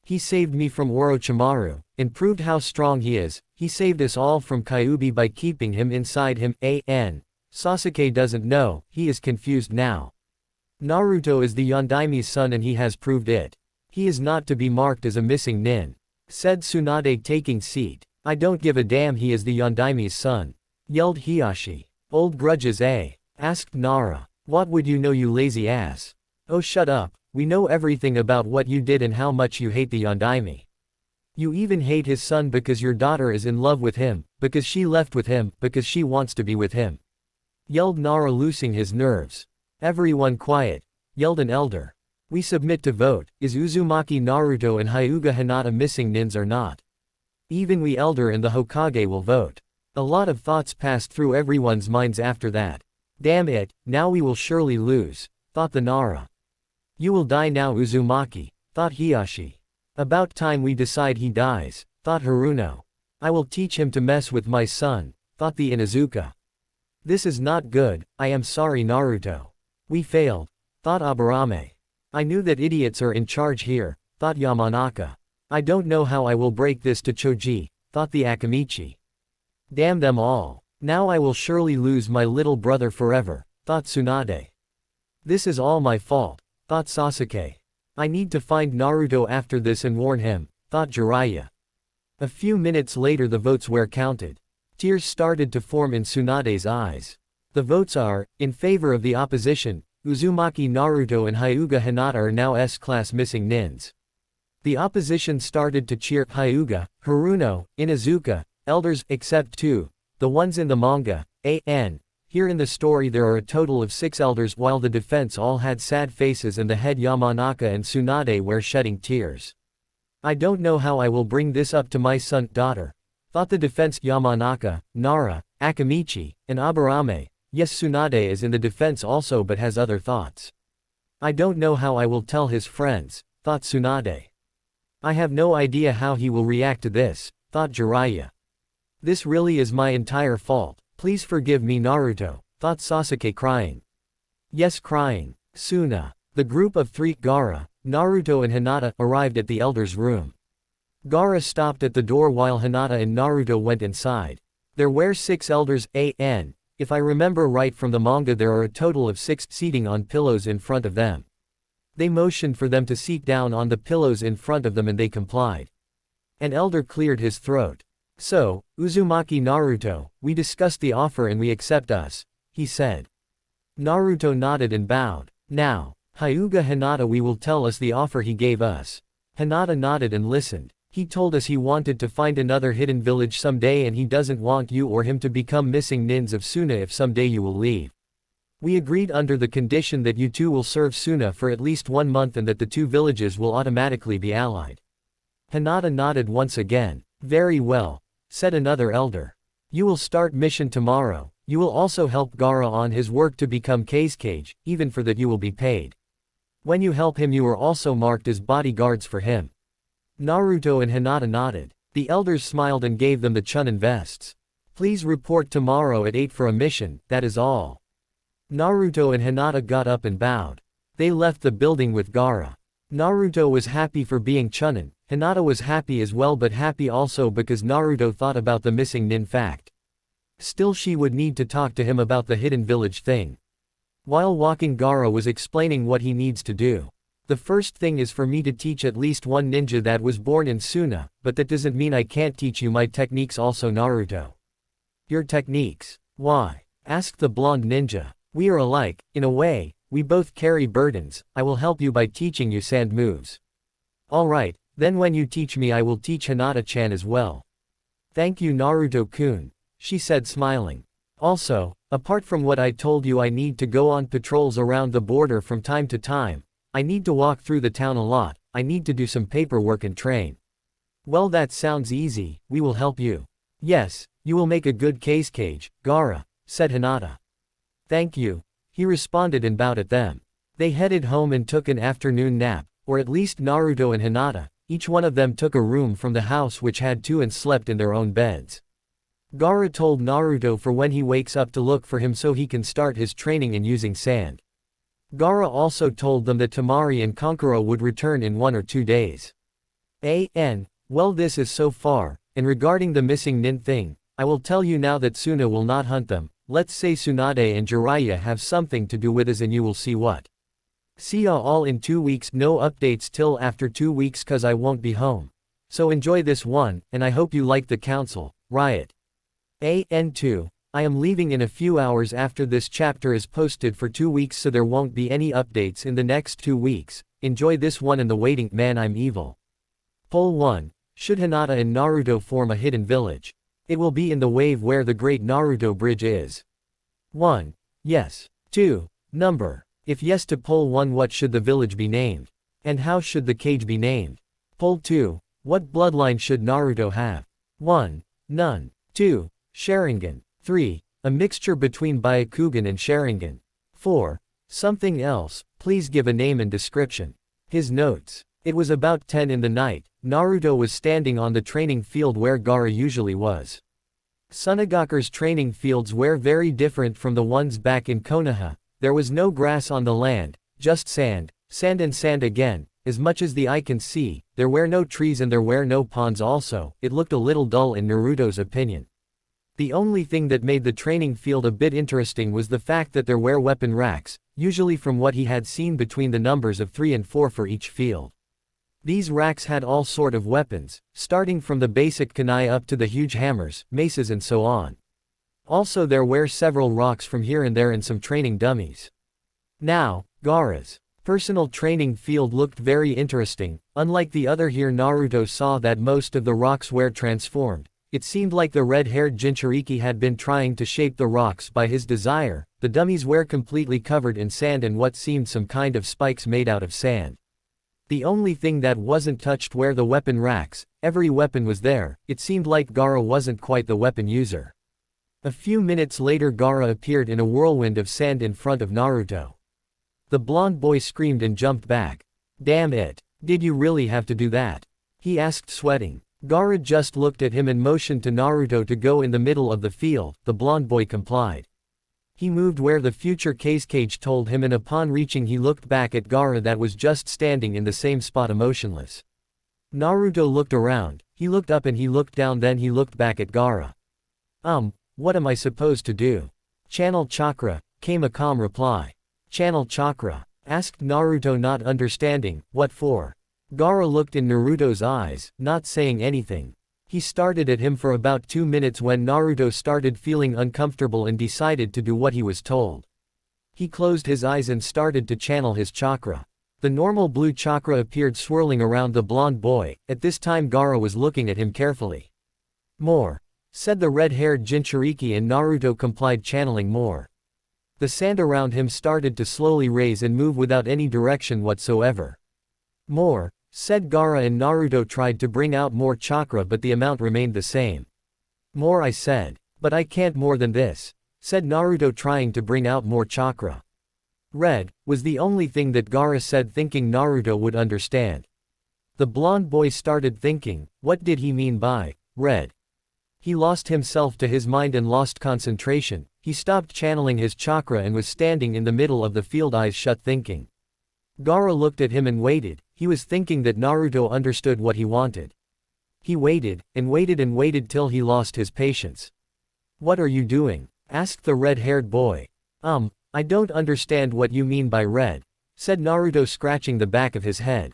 He saved me from Orochimaru, and proved how strong he is. He saved us all from Kyuubi by keeping him inside him. Sasuke doesn't know, he is confused now. Naruto is the Yondaime's son and he has proved it. He is not to be marked as a missing nin, said Tsunade taking seat. I don't give a damn, he is the Yondaime's son, yelled Hiyashi. Old grudges, eh? Asked Nara. What would you know, you lazy ass? Oh, shut up. We know everything about what you did and how much you hate the Yondaime. You even hate his son because your daughter is in love with him, because she left with him, because she wants to be with him, yelled Nara, losing his nerves. Everyone quiet, yelled an elder. We submit to vote. Is Uzumaki Naruto and Hyuga Hinata missing nins or not? Even we elder and the Hokage will vote. A lot of thoughts passed through everyone's minds after that. Damn it, now we will surely lose, thought the Nara. You will die now, Uzumaki, thought Hiyashi. About time we decide he dies, thought Haruno. I will teach him to mess with my son, thought the Inuzuka. This is not good. I am sorry, Naruto. We failed, thought Aburame. I knew that idiots are in charge here, thought Yamanaka. I don't know how I will break this to Choji, thought the Akamichi. Damn them all. Now I will surely lose my little brother forever, thought Tsunade. This is all my fault, thought Sasuke. I need to find Naruto after this and warn him, thought Jiraiya. A few minutes later the votes were counted. Tears started to form in Tsunade's eyes. The votes are, in favor of the opposition, Uzumaki Naruto and Hyuga Hinata are now S-class missing nins. The opposition started to cheer Hyuga, Haruno, Inuzuka, elders, except two, the ones in the manga, Here in the story there are a total of 6 elders, while the defense all had sad faces and the head Yamanaka and Tsunade were shedding tears. I don't know how I will bring this up to my son, daughter, thought the defense Yamanaka, Nara, Akamichi, and Aburame. Yes, Tsunade is in the defense also but has other thoughts. I don't know how I will tell his friends, thought Tsunade. I have no idea how he will react to this, thought Jiraiya. This really is my entire fault. Please forgive me, Naruto, thought Sasuke, crying. Yes, crying. Suna. The group of 3, Gaara, Naruto and Hinata, arrived at the elder's room. Gaara stopped at the door while Hinata and Naruto went inside. There were 6 elders, if I remember right from the manga there are a total of 6 seating on pillows in front of them. They motioned for them to sit down on the pillows in front of them and they complied. An elder cleared his throat. So, Uzumaki Naruto, we discussed the offer and we accept us, he said. Naruto nodded and bowed. Now, Hyuga Hinata we will tell us the offer he gave us. Hinata nodded and listened. He told us he wanted to find another hidden village someday and he doesn't want you or him to become missing nins of Suna if someday you will leave. We agreed under the condition that you two will serve Suna for at least 1 month and that the 2 villages will automatically be allied. Hinata nodded once again. Very well, said another elder. You will start mission tomorrow. You will also help Gaara on his work to become Kage, even for that you will be paid. When you help him you are also marked as bodyguards for him. Naruto and Hinata nodded. The elders smiled and gave them the Chunin vests. Please report tomorrow at 8 for a mission, that is all. Naruto and Hinata got up and bowed. They left the building with Gaara. Naruto was happy for being Chunin, Hinata was happy as well but happy also because Naruto thought about the missing nin fact. Still she would need to talk to him about the hidden village thing. While walking Gaara was explaining what he needs to do. The first thing is for me to teach at least 1 ninja that was born in Suna, but that doesn't mean I can't teach you my techniques also Naruto. Your techniques? Why? Asked the blonde ninja. We are alike, in a way, we both carry burdens, I will help you by teaching you sand moves. Alright, then when you teach me I will teach Hinata-chan as well. Thank you Naruto-kun, she said smiling. Also, apart from what I told you I need to go on patrols around the border from time to time. I need to walk through the town a lot, I need to do some paperwork and train. Well that sounds easy, we will help you. Yes, you will make a good Kage, Gaara, said Hinata. Thank you, he responded and bowed at them. They headed home and took an afternoon nap, or at least Naruto and Hinata, each one of them took a room from the house which had 2 and slept in their own beds. Gaara told Naruto for when he wakes up to look for him so he can start his training in using sand. Gaara also told them that Temari and Kankuro would return in 1 or 2 days. Well this is so far, and regarding the missing nin thing, I will tell you now that Suna will not hunt them, let's say Tsunade and Jiraiya have something to do with us and you will see what. See ya all in 2 weeks, no updates till after 2 weeks cause I won't be home. So enjoy this one, and I hope you like the council, Riot. AN2. I am leaving in a few hours after this chapter is posted for 2 weeks so there won't be any updates in the next 2 weeks, enjoy this one and the waiting, man I'm evil. Poll 1. Should Hinata and Naruto form a hidden village? It will be in the wave where the Great Naruto Bridge is. 1. Yes. 2. Number. If yes to poll 1 what should the village be named? And how should the cage be named? Poll 2. What bloodline should Naruto have? 1. None. 2. Sharingan. 3. A mixture between Byakugan and Sharingan. 4. Something else, please give a name and description. His notes. It was about 10 in the night, Naruto was standing on the training field where Gaara usually was. Sunagaku's training fields were very different from the ones back in Konoha, there was no grass on the land, just sand, sand and sand again, as much as the eye can see, there were no trees and there were no ponds also, it looked a little dull in Naruto's opinion. The only thing that made the training field a bit interesting was the fact that there were weapon racks, usually from what he had seen between the numbers of 3 and 4 for each field. These racks had all sort of weapons, starting from the basic kunai up to the huge hammers, maces and so on. Also there were several rocks from here and there and some training dummies. Now, Gaara's personal training field looked very interesting, unlike the other here Naruto saw that most of the rocks were transformed. It seemed like the red-haired Jinchuriki had been trying to shape the rocks by his desire, the dummies were completely covered in sand and what seemed some kind of spikes made out of sand. The only thing that wasn't touched were the weapon racks, every weapon was there, it seemed like Gaara wasn't quite the weapon user. A few minutes later Gaara appeared in a whirlwind of sand in front of Naruto. The blonde boy screamed and jumped back. Damn it, did you really have to do that? He asked sweating. Gaara just looked at him and motioned to Naruto to go in the middle of the field, the blonde boy complied. He moved where the future Kage told him and upon reaching he looked back at Gaara that was just standing in the same spot emotionless. Naruto looked around, he looked up and he looked down then he looked back at Gaara. What am I supposed to do? Channel chakra, came a calm reply. Channel chakra? Asked Naruto, not understanding. What for? Gaara looked in Naruto's eyes, not saying anything. He stared at him for about 2 minutes when Naruto started feeling uncomfortable and decided to do what he was told. He closed his eyes and started to channel his chakra. The normal blue chakra appeared swirling around the blonde boy. At this time Gaara was looking at him carefully. More, said the red-haired Jinchuriki, and Naruto complied, channeling more. The sand around him started to slowly raise and move without any direction whatsoever. More, said Gaara, and Naruto tried to bring out more chakra, but the amount remained the same. More, I said. But I can't more than this, said Naruto, trying to bring out more chakra. Red, was the only thing that Gaara said, thinking Naruto would understand. The blonde boy started thinking, what did he mean by red? He lost himself to his mind and lost concentration. He stopped channeling his chakra and was standing in the middle of the field, eyes shut, thinking. Gaara looked at him and waited. He was thinking that Naruto understood what he wanted. He waited, and waited and waited till he lost his patience. What are you doing? Asked the red-haired boy. I don't understand what you mean by red, said Naruto, scratching the back of his head.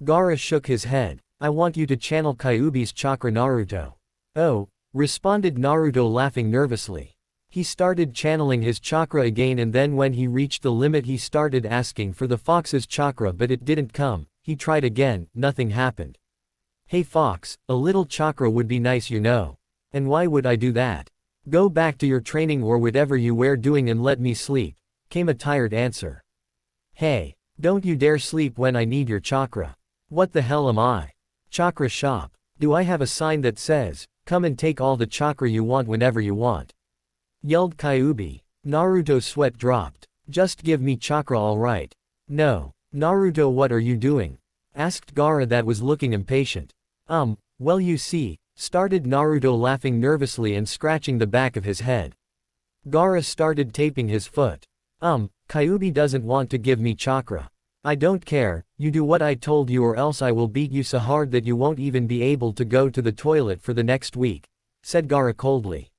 Gaara shook his head. I want you to channel Kyuubi's chakra, Naruto. Oh, responded Naruto, laughing nervously. He started channeling his chakra again, and then when he reached the limit he started asking for the fox's chakra, but it didn't come. He tried again, nothing happened. Hey fox, a little chakra would be nice, you know. And why would I do that? Go back to your training or whatever you were doing and let me sleep, came a tired answer. Hey, don't you dare sleep when I need your chakra. What the hell am I? Chakra shop. Do I have a sign that says, come and take all the chakra you want whenever you want? Yelled Kyuubi. Naruto's sweat dropped. Just give me chakra, alright. No. Naruto, what are you doing? Asked Gaara, that was looking impatient. Well, you see, started Naruto, laughing nervously and scratching the back of his head. Gaara started taping his foot. Kyuubi doesn't want to give me chakra. I don't care, you do what I told you or else I will beat you so hard that you won't even be able to go to the toilet for the next week, said Gaara coldly.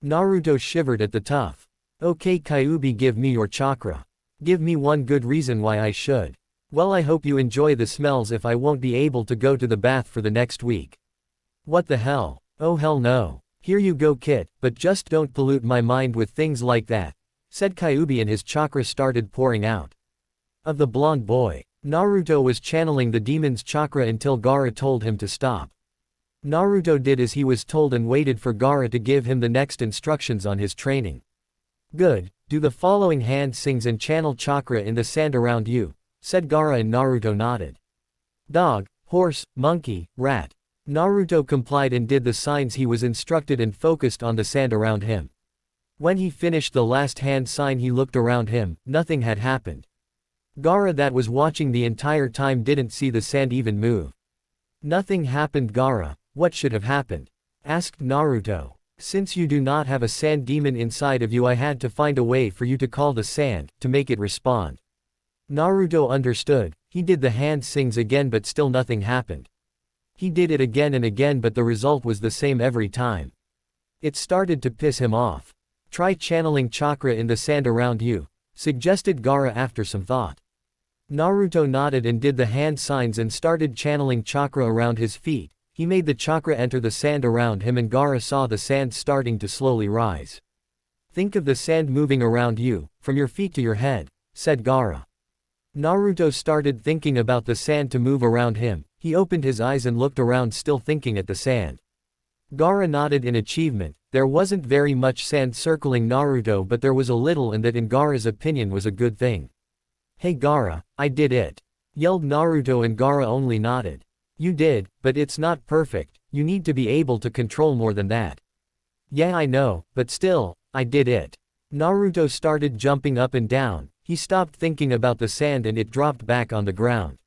Naruto shivered at the tough. Okay Kyuubi, give me your chakra. Give me one good reason why I should. Well, I hope you enjoy the smells if I won't be able to go to the bath for the next week. What the hell? Oh hell no. Here you go kid, but just don't pollute my mind with things like that, said Kyuubi, and his chakra started pouring out. Of the blonde boy, Naruto was channeling the demon's chakra until Gaara told him to stop. Naruto did as he was told and waited for Gaara to give him the next instructions on his training. Good, do the following hand sings and channel chakra in the sand around you, said Gaara, and Naruto nodded. Dog, horse, monkey, rat. Naruto complied and did the signs he was instructed and focused on the sand around him. When he finished the last hand sign he looked around him, nothing had happened. Gaara, that was watching the entire time, didn't see the sand even move. Nothing happened. Gaara, what should have happened? Asked Naruto. Since you do not have a sand demon inside of you, I had to find a way for you to call the sand, to make it respond. Naruto understood. He did the hand sings again but still nothing happened. He did it again and again but the result was the same every time. It started to piss him off. Try channeling chakra in the sand around you, suggested Gaara after some thought. Naruto nodded and did the hand signs and started channeling chakra around his feet. He made the chakra enter the sand around him and Gaara saw the sand starting to slowly rise. Think of the sand moving around you, from your feet to your head, said Gaara. Naruto started thinking about the sand to move around him. He opened his eyes and looked around, still thinking at the sand. Gaara nodded in achievement. There wasn't very much sand circling Naruto but there was a little, and that in Gaara's opinion was a good thing. Hey Gaara, I did it! Yelled Naruto and Gaara only nodded. You did, but it's not perfect, you need to be able to control more than that. Yeah I know, but still, I did it. Naruto started jumping up and down. He stopped thinking about the sand and it dropped back on the ground.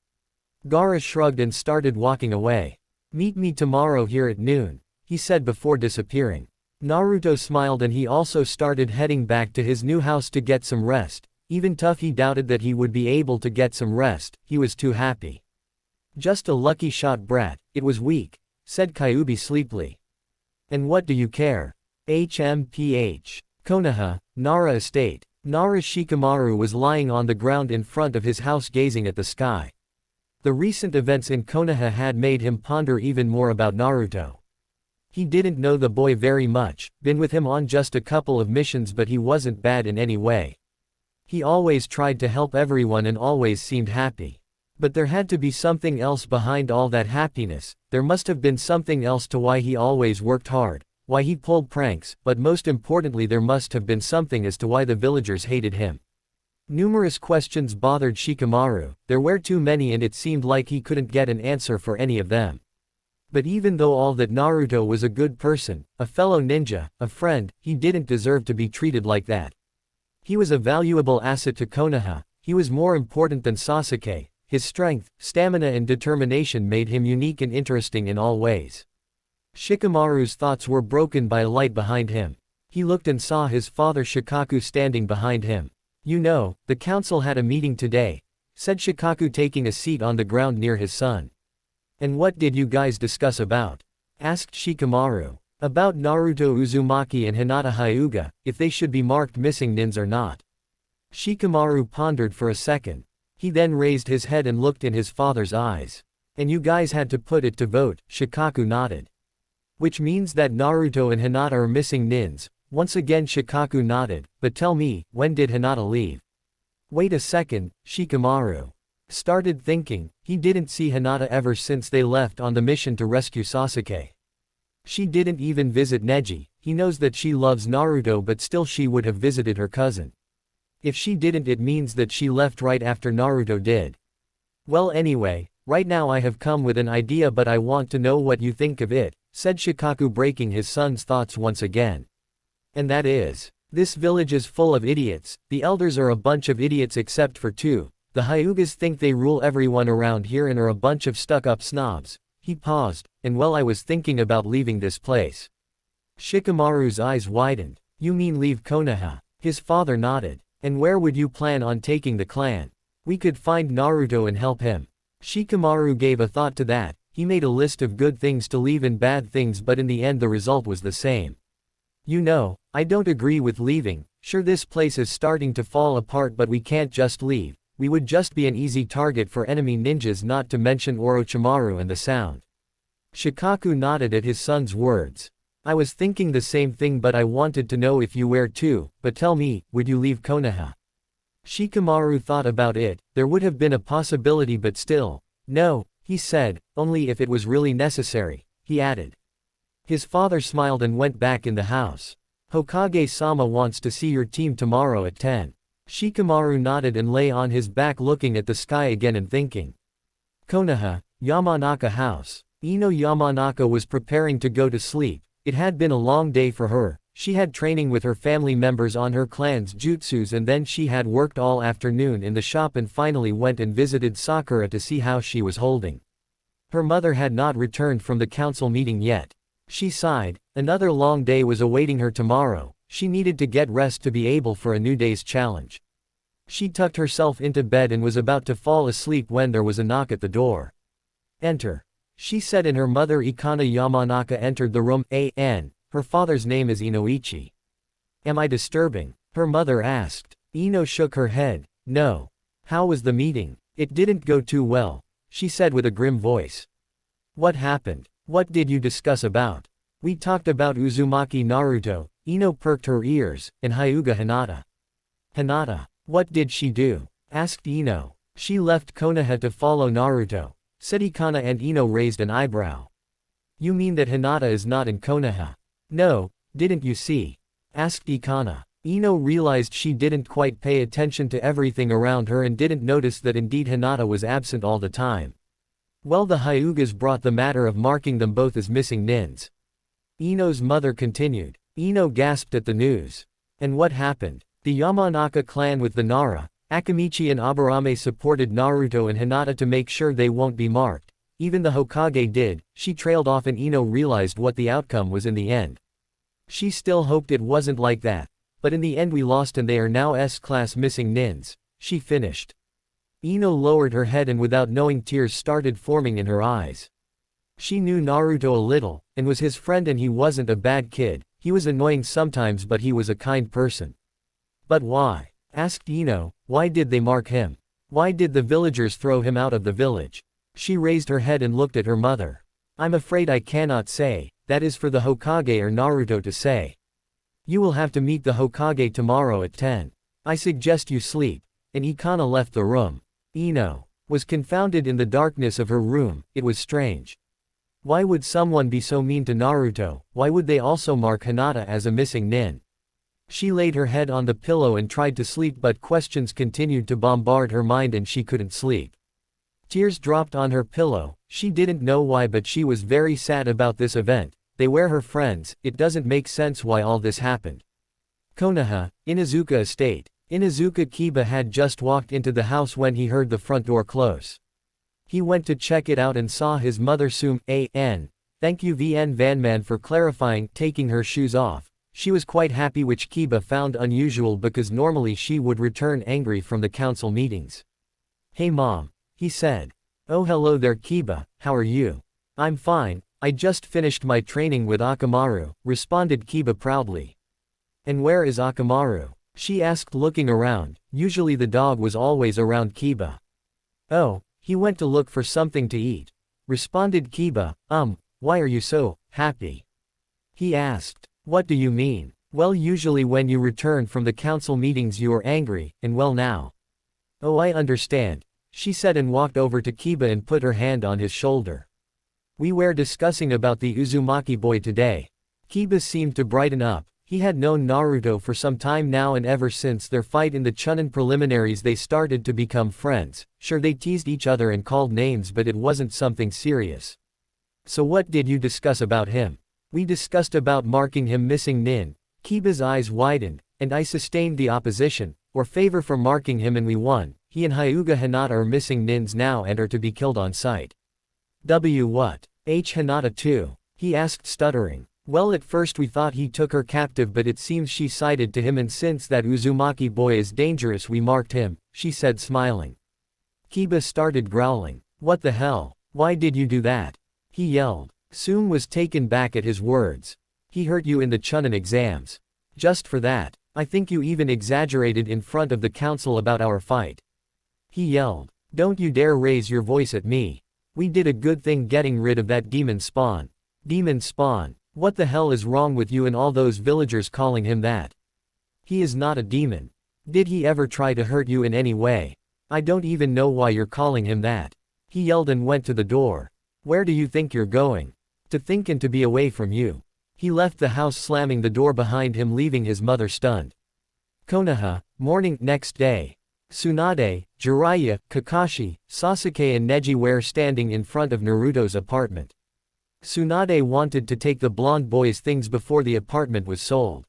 Gaara shrugged and started walking away. Meet me tomorrow here at noon, he said before disappearing. Naruto smiled and he also started heading back to his new house to get some rest. Even tough he doubted that he would be able to get some rest, he was too happy. Just a lucky shot brat, it was weak, said Kyuubi sleepily. And what do you care? HMPH. Konoha, Nara Estate. Nara Shikamaru was lying on the ground in front of his house gazing at the sky. The recent events in Konoha had made him ponder even more about Naruto. He didn't know the boy very much, been with him on just a couple of missions, but he wasn't bad in any way. He always tried to help everyone and always seemed happy. But there had to be something else behind all that happiness. There must have been something else to why he always worked hard, why he pulled pranks, but most importantly there must have been something as to why the villagers hated him. Numerous questions bothered Shikamaru, there were too many and it seemed like he couldn't get an answer for any of them. But even though all that Naruto was a good person, a fellow ninja, a friend, he didn't deserve to be treated like that. He was a valuable asset to Konoha, he was more important than Sasuke, his strength, stamina and determination made him unique and interesting in all ways. Shikamaru's thoughts were broken by a light behind him. He looked and saw his father Shikaku standing behind him. "You know, the council had a meeting today," said Shikaku taking a seat on the ground near his son. "And what did you guys discuss about?" asked Shikamaru. "About Naruto Uzumaki and Hinata Hyuga, if they should be marked missing nins or not." Shikamaru pondered for a second. He then raised his head and looked in his father's eyes. "And you guys had to put it to vote," Shikaku nodded. "Which means that Naruto and Hinata are missing nins." Once again Shikaku nodded, "But tell me, when did Hinata leave?" "Wait a second," Shikamaru started thinking. He didn't see Hinata ever since they left on the mission to rescue Sasuke. She didn't even visit Neji. He knows that she loves Naruto, but still she would have visited her cousin. If she didn't, it means that she left right after Naruto did. "Well, anyway, right now I have come with an idea, but I want to know what you think of it," said Shikaku, breaking his son's thoughts once again. "And that is, this village is full of idiots. The elders are a bunch of idiots except for two. The Hyugas think they rule everyone around here and are a bunch of stuck-up snobs." He paused, "And well, I was thinking about leaving this place." Shikamaru's eyes widened. "You mean leave Konoha?" His father nodded. "And where would you plan on taking the clan?" "We could find Naruto and help him." Shikamaru gave a thought to that. He made a list of good things to leave and bad things, but in the end the result was the same. "You know, I don't agree with leaving. Sure, this place is starting to fall apart, but we can't just leave. We would just be an easy target for enemy ninjas, not to mention Orochimaru and the Sound." Shikaku nodded at his son's words. "I was thinking the same thing, but I wanted to know if you were too. But tell me, would you leave Konoha?" Shikamaru thought about it. There would have been a possibility, but still. "No," he said, "only if it was really necessary," he added. His father smiled and went back in the house. "Hokage-sama wants to see your team tomorrow at 10. Shikamaru nodded and lay on his back looking at the sky again and thinking. Konoha, Yamanaka House. Ino Yamanaka was preparing to go to sleep. It had been a long day for her. She had training with her family members on her clan's jutsus, and then she had worked all afternoon in the shop and finally went and visited Sakura to see how she was holding. Her mother had not returned from the council meeting yet. She sighed. Another long day was awaiting her tomorrow. She needed to get rest to be able for a new day's challenge. She tucked herself into bed and was about to fall asleep when there was a knock at the door. "Enter," she said, and her mother Ikana Yamanaka entered the room. Her father's name is Inoichi. "Am I disturbing?" her mother asked. Ino shook her head. "No." "How was the meeting?" "It didn't go too well," she said with a grim voice. "What happened? What did you discuss about?" "We talked about Uzumaki Naruto." Ino perked her ears, "and Hyuga Hinata." "Hinata? What did she do?" asked Ino. "She left Konoha to follow Naruto," said Ikana, and Ino raised an eyebrow. "You mean that Hinata is not in Konoha?" "No, didn't you see?" asked Ikana. Ino realized she didn't quite pay attention to everything around her and didn't notice that indeed Hinata was absent all the time. "Well, the Hyugas brought the matter of marking them both as missing nins," Ino's mother continued. Ino gasped at the news. "And what happened?" "The Yamanaka clan with the Nara, Akamichi and Aburame supported Naruto and Hinata to make sure they won't be marked. Even the Hokage did." She trailed off and Ino realized what the outcome was in the end. She still hoped it wasn't like that. "But in the end we lost and they are now S-class missing nins," she finished. Ino lowered her head and without knowing tears started forming in her eyes. She knew Naruto a little, and was his friend, and he wasn't a bad kid. He was annoying sometimes but he was a kind person. But why? Asked Ino, why did they mark him? Why did the villagers throw him out of the village? She raised her head and looked at her mother. I'm afraid I cannot say, that is for the Hokage or Naruto to say. You will have to meet the Hokage tomorrow at 10. I suggest you sleep. And Ikana left the room. Ino was confounded in the darkness of her room. It was strange. Why would someone be so mean to Naruto? Why would they also mark Hinata as a missing nin? She laid her head on the pillow and tried to sleep, but questions continued to bombard her mind and she couldn't sleep. Tears dropped on her pillow. She didn't know why, but she was very sad about this event. They were her friends. It doesn't make sense why all this happened. Konoha, Inazuka Estate. Inazuka Kiba had just walked into the house when he heard the front door close. He went to check it out and saw his mother An. Thank you VN Vanman for clarifying, taking her shoes off. She was quite happy, which Kiba found unusual because normally she would return angry from the council meetings. Hey mom, he said. Oh hello there Kiba, how are you? I'm fine, I just finished my training with Akamaru, responded Kiba proudly. And where is Akamaru? She asked, looking around. Usually the dog was always around Kiba. Oh, he went to look for something to eat, responded Kiba. Why are you so happy? He asked. What do you mean? Well, usually when you return from the council meetings you are angry, and well now. Oh, I understand, she said and walked over to Kiba and put her hand on his shoulder. We were discussing about the Uzumaki boy today. Kiba seemed to brighten up. He had known Naruto for some time now, and ever since their fight in the Chunin preliminaries they started to become friends. Sure, they teased each other and called names, but it wasn't something serious. So what did you discuss about him? We discussed about marking him missing nin. Kiba's eyes widened, and I sustained the opposition, or favor for marking him, and we won. He and Hyuga Hinata are missing nins now and are to be killed on sight. What? Hinata too? He asked, stuttering. Well, at first we thought he took her captive, but it seems she sided to him, and since that Uzumaki boy is dangerous we marked him, she said, smiling. Kiba started growling. What the hell? Why did you do that? He yelled. Soon was taken back at his words. He hurt you in the Chunin exams. Just for that. I think you even exaggerated in front of the council about our fight. He yelled. Don't you dare raise your voice at me. We did a good thing getting rid of that demon spawn. Demon spawn. What the hell is wrong with you and all those villagers calling him that? He is not a demon. Did he ever try to hurt you in any way? I don't even know why you're calling him that. He yelled and went to the door. Where do you think you're going? To think and to be away from you. He left the house, slamming the door behind him, leaving his mother stunned. Konoha, morning. Next day. Tsunade, Jiraiya, Kakashi, Sasuke and Neji were standing in front of Naruto's apartment. Tsunade wanted to take the blonde boy's things before the apartment was sold.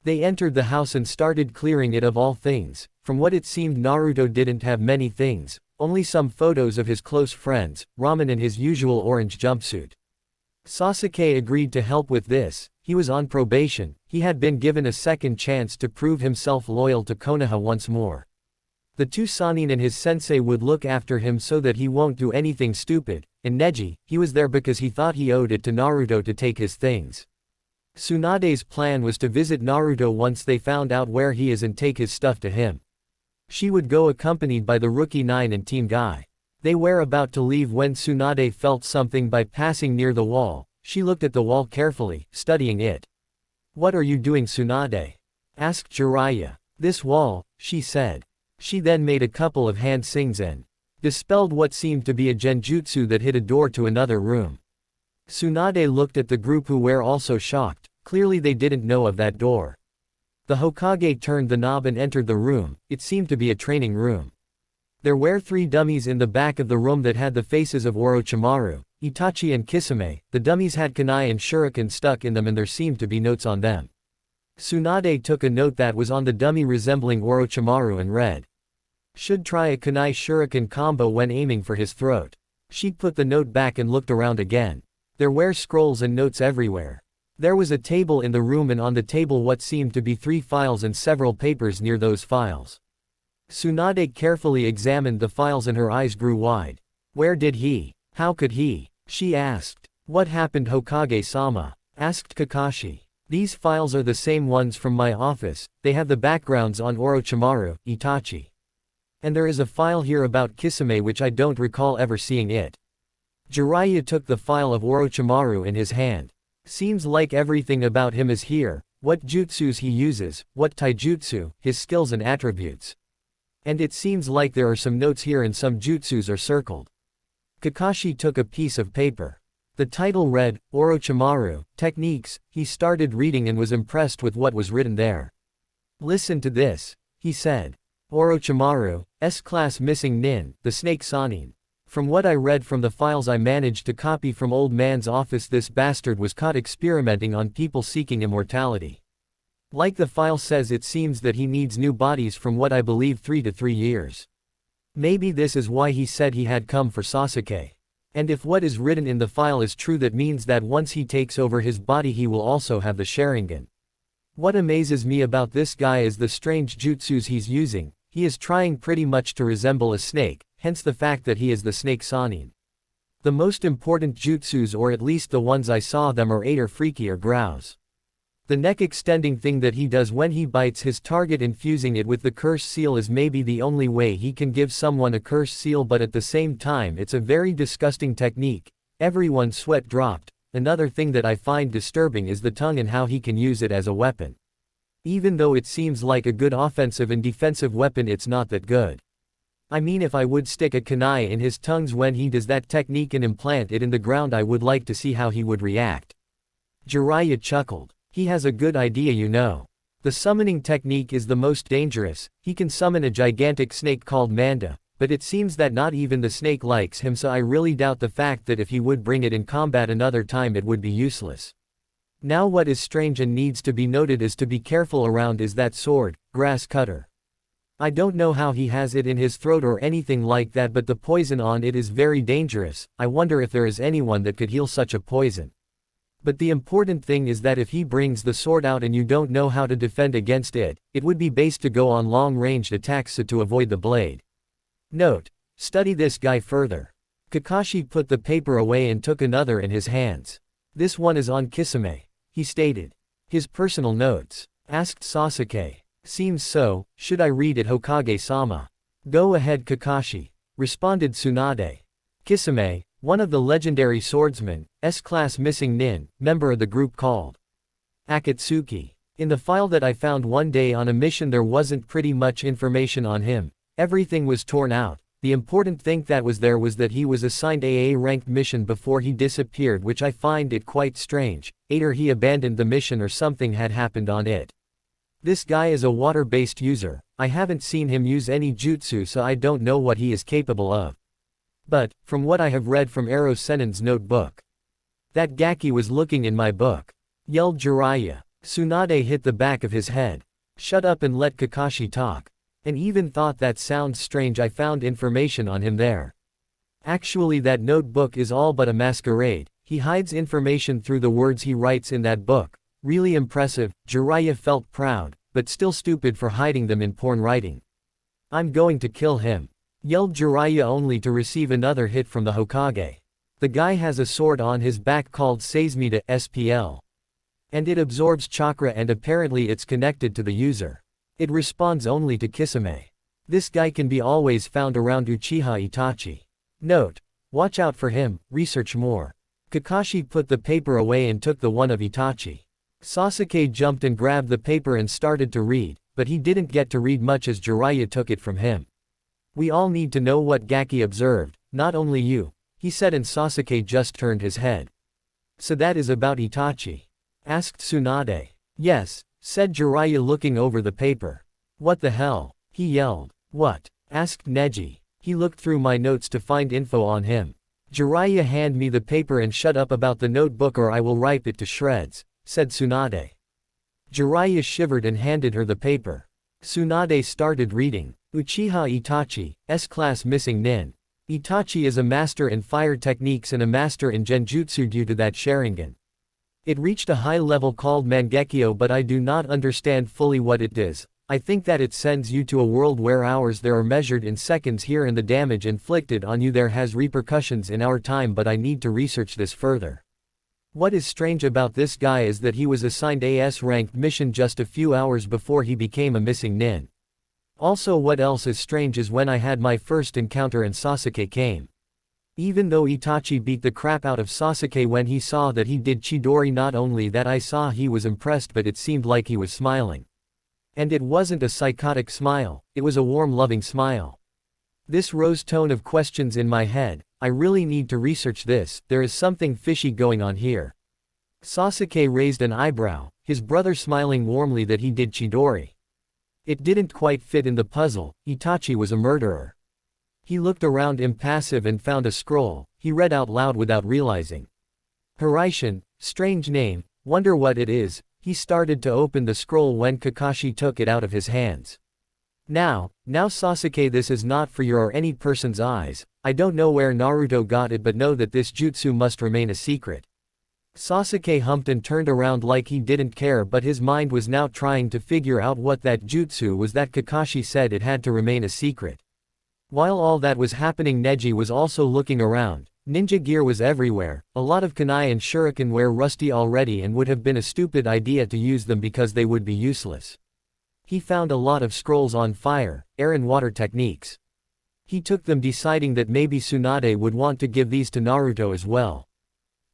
They entered the house and started clearing it of all things. From what it seemed, Naruto didn't have many things, only some photos of his close friends, ramen and his usual orange jumpsuit. Sasuke agreed to help with this. He was on probation. He had been given a second chance to prove himself loyal to Konoha once more. The two Sannin and his sensei would look after him so that he won't do anything stupid, and Neji, he was there because he thought he owed it to Naruto to take his things. Tsunade's plan was to visit Naruto once they found out where he is and take his stuff to him. She would go accompanied by the Rookie 9 and Team Guy. They were about to leave when Tsunade felt something by passing near the wall. She looked at the wall carefully, studying it. What are you doing, Tsunade? Asked Jiraiya. This wall, she said. She then made a couple of hand sings and dispelled what seemed to be a genjutsu that hid a door to another room. Tsunade looked at the group, who were also shocked. Clearly they didn't know of that door. The Hokage turned the knob and entered the room. It seemed to be a training room. There were 3 dummies in the back of the room that had the faces of Orochimaru, Itachi and Kisame. The dummies had kunai and shuriken stuck in them and there seemed to be notes on them. Tsunade took a note that was on the dummy resembling Orochimaru and read, "Should try a kunai shuriken combo when aiming for his throat." She put the note back and looked around again. There were scrolls and notes everywhere. There was a table in the room, and on the table what seemed to be 3 files and several papers near those files. Tsunade carefully examined the files and her eyes grew wide. Where did he? How could he? She asked. What happened, Hokage-sama? Asked Kakashi. These files are the same ones from my office, they have the backgrounds on Orochimaru, Itachi. And there is a file here about Kisame which I don't recall ever seeing it. Jiraiya took the file of Orochimaru in his hand. Seems like everything about him is here, what jutsus he uses, what taijutsu, his skills and attributes. And it seems like there are some notes here and some jutsus are circled. Kakashi took a piece of paper. The title read, Orochimaru, Techniques. He started reading and was impressed with what was written there. Listen to this, he said. Orochimaru, S-Class Missing Nin, the Snake Sannin. From what I read from the files I managed to copy from old man's office, this bastard was caught experimenting on people seeking immortality. Like the file says, it seems that he needs new bodies from what I believe 3 to 3 years. Maybe this is why he said he had come for Sasuke. And if what is written in the file is true, that means that once he takes over his body he will also have the Sharingan. What amazes me about this guy is the strange jutsus he's using. He is trying pretty much to resemble a snake, hence the fact that he is the Snake Sannin. The most important jutsus, or at least the ones I saw them, are 8 or Freaky or Grouse. The neck extending thing that he does when he bites his target, infusing it with the curse seal, is maybe the only way he can give someone a curse seal, but at the same time it's a very disgusting technique. Everyone's sweat dropped. Another thing that I find disturbing is the tongue and how he can use it as a weapon. Even though it seems like a good offensive and defensive weapon, it's not that good. I mean, if I would stick a kunai in his tongues when he does that technique and implant it in the ground, I would like to see how he would react. Jiraiya chuckled. He has a good idea, you know. The summoning technique is the most dangerous. He can summon a gigantic snake called Manda, but it seems that not even the snake likes him, so I really doubt the fact that if he would bring it in combat another time it would be useless. Now what is strange and needs to be noted is to be careful around is that sword, grass cutter. I don't know how he has it in his throat or anything like that, but the poison on it is very dangerous. I wonder if there is anyone that could heal such a poison. But the important thing is that if he brings the sword out and you don't know how to defend against it, it would be base to go on long-ranged attacks so to avoid the blade. Note: study this guy further. Kakashi put the paper away and took another in his hands. This one is on Kisame, he stated. His personal notes. Asked Sasuke. Seems so. Should I read it, Hokage-sama? Go ahead, Kakashi, responded Tsunade. Kisame, one of the legendary swordsmen, S-Class Missing Nin, member of the group called Akatsuki. In the file that I found one day on a mission, there wasn't pretty much information on him. Everything was torn out. The important thing that was there was that he was assigned AA ranked mission before he disappeared, which I find it quite strange. Either he abandoned the mission or something had happened on it. This guy is a water-based user. I haven't seen him use any jutsu, so I don't know what he is capable of. But, from what I have read from Ero Sennin's notebook, that Gaki was looking in my book, yelled Jiraiya. Tsunade hit the back of his head. Shut up and let Kakashi talk. And even thought that sounds strange, I found information on him there. Actually, that notebook is all but a masquerade. He hides information through the words he writes in that book. Really impressive. Jiraiya felt proud, but still stupid for hiding them in porn writing. I'm going to kill him, yelled Jiraiya, only to receive another hit from the Hokage. The guy has a sword on his back called Seismita SPL. And it absorbs chakra and apparently it's connected to the user. It responds only to Kisame. This guy can be always found around Uchiha Itachi. Note: watch out for him, research more. Kakashi put the paper away and took the one of Itachi. Sasuke jumped and grabbed the paper and started to read, but he didn't get to read much as Jiraiya took it from him. We all need to know what Gaki observed, not only you, he said, and Sasuke just turned his head. So that is about Itachi? Asked Tsunade. Yes, said Jiraiya, looking over the paper. What the hell? He yelled. What? Asked Neji. He looked through my notes to find info on him. Jiraiya, hand me the paper and shut up about the notebook or I will rip it to shreds, said Tsunade. Jiraiya shivered and handed her the paper. Tsunade started reading. Uchiha Itachi, S-Class Missing Nin. Itachi is a master in fire techniques and a master in genjutsu due to that Sharingan. It reached a high level called Mangekyo, but I do not understand fully what it is. I think that it sends you to a world where hours there are measured in seconds here and the damage inflicted on you there has repercussions in our time, but I need to research this further. What is strange about this guy is that he was assigned a S-ranked mission just a few hours before he became a missing nin. Also, what else is strange is when I had my first encounter and Sasuke came. Even though Itachi beat the crap out of Sasuke when he saw that he did Chidori, not only that I saw he was impressed, but it seemed like he was smiling. And it wasn't a psychotic smile, it was a warm, loving smile. This rose tone of questions in my head. I really need to research this, there is something fishy going on here. Sasuke raised an eyebrow, his brother smiling warmly that he did Chidori. It didn't quite fit in the puzzle. Itachi was a murderer. He looked around impassive and found a scroll. He read out loud without realizing. Hiraishin, strange name, wonder what it is. He started to open the scroll when Kakashi took it out of his hands. Now Sasuke, this is not for your or any person's eyes. I don't know where Naruto got it, but know that this jutsu must remain a secret. Sasuke humped and turned around like he didn't care, but his mind was now trying to figure out what that jutsu was that Kakashi said it had to remain a secret. While all that was happening, Neji was also looking around. Ninja gear was everywhere, a lot of kunai and shuriken were rusty already and would have been a stupid idea to use them because they would be useless. He found a lot of scrolls on fire, air and water techniques. He took them, deciding that maybe Tsunade would want to give these to Naruto as well.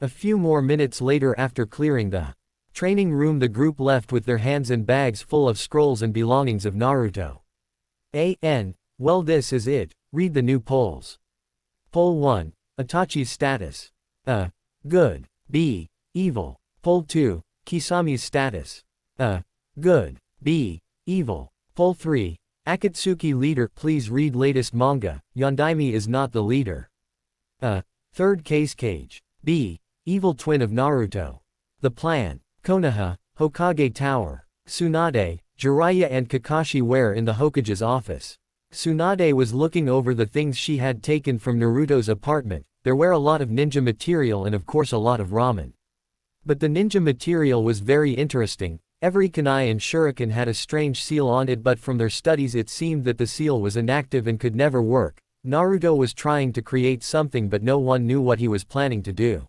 A few more minutes later, after clearing the training room, the group left with their hands and bags full of scrolls and belongings of Naruto. Well, this is it. Read the new polls. Poll 1. Itachi's status. A. Good. B. Evil. Poll 2. Kisami's status. A. Good. B. Evil. Poll 3. Akatsuki leader. Please read latest manga. Yondaime is not the leader. A. Third case cage. B. Evil twin of Naruto. The plan. Konoha, Hokage Tower. Tsunade, Jiraiya and Kakashi were in the Hokage's office. Tsunade was looking over the things she had taken from Naruto's apartment. There were a lot of ninja material and of course a lot of ramen. But the ninja material was very interesting. Every kunai and shuriken had a strange seal on it, but from their studies it seemed that the seal was inactive and could never work. Naruto was trying to create something, but no one knew what he was planning to do.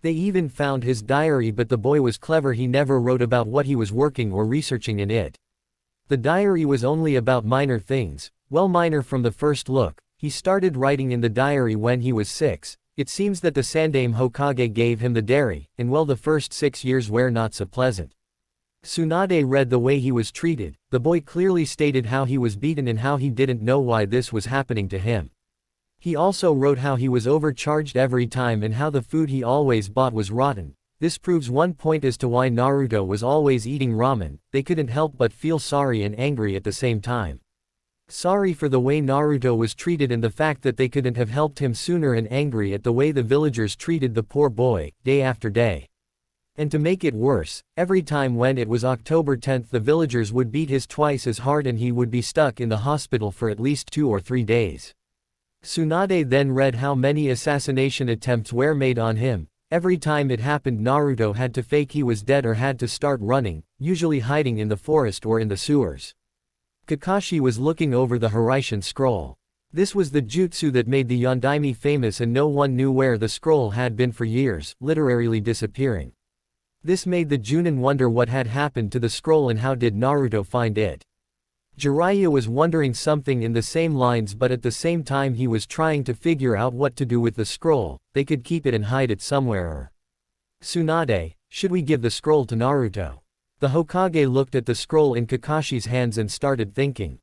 They even found his diary, but the boy was clever, he never wrote about what he was working or researching in it. The diary was only about minor things, well, minor from the first look. He started writing in the diary when he was 6. It seems that the Sandaime Hokage gave him the diary, and well, the first 6 years were not so pleasant. Tsunade read the way he was treated. The boy clearly stated how he was beaten and how he didn't know why this was happening to him. He also wrote how he was overcharged every time and how the food he always bought was rotten. This proves one point as to why Naruto was always eating ramen. They couldn't help but feel sorry and angry at the same time. Sorry for the way Naruto was treated and the fact that they couldn't have helped him sooner, and angry at the way the villagers treated the poor boy, day after day. And to make it worse, every time when it was October 10th, the villagers would beat his twice as hard and he would be stuck in the hospital for at least 2 or 3 days. Tsunade then read how many assassination attempts were made on him. Every time it happened, Naruto had to fake he was dead or had to start running, usually hiding in the forest or in the sewers. Kakashi was looking over the Hiraishin scroll. This was the jutsu that made the Yondaime famous, and no one knew where the scroll had been for years, literally disappearing. This made the Junin wonder what had happened to the scroll and how did Naruto find it. Jiraiya was wondering something in the same lines, but at the same time he was trying to figure out what to do with the scroll. They could keep it and hide it somewhere, or Tsunade, should we give the scroll to Naruto? The Hokage looked at the scroll in Kakashi's hands and started thinking.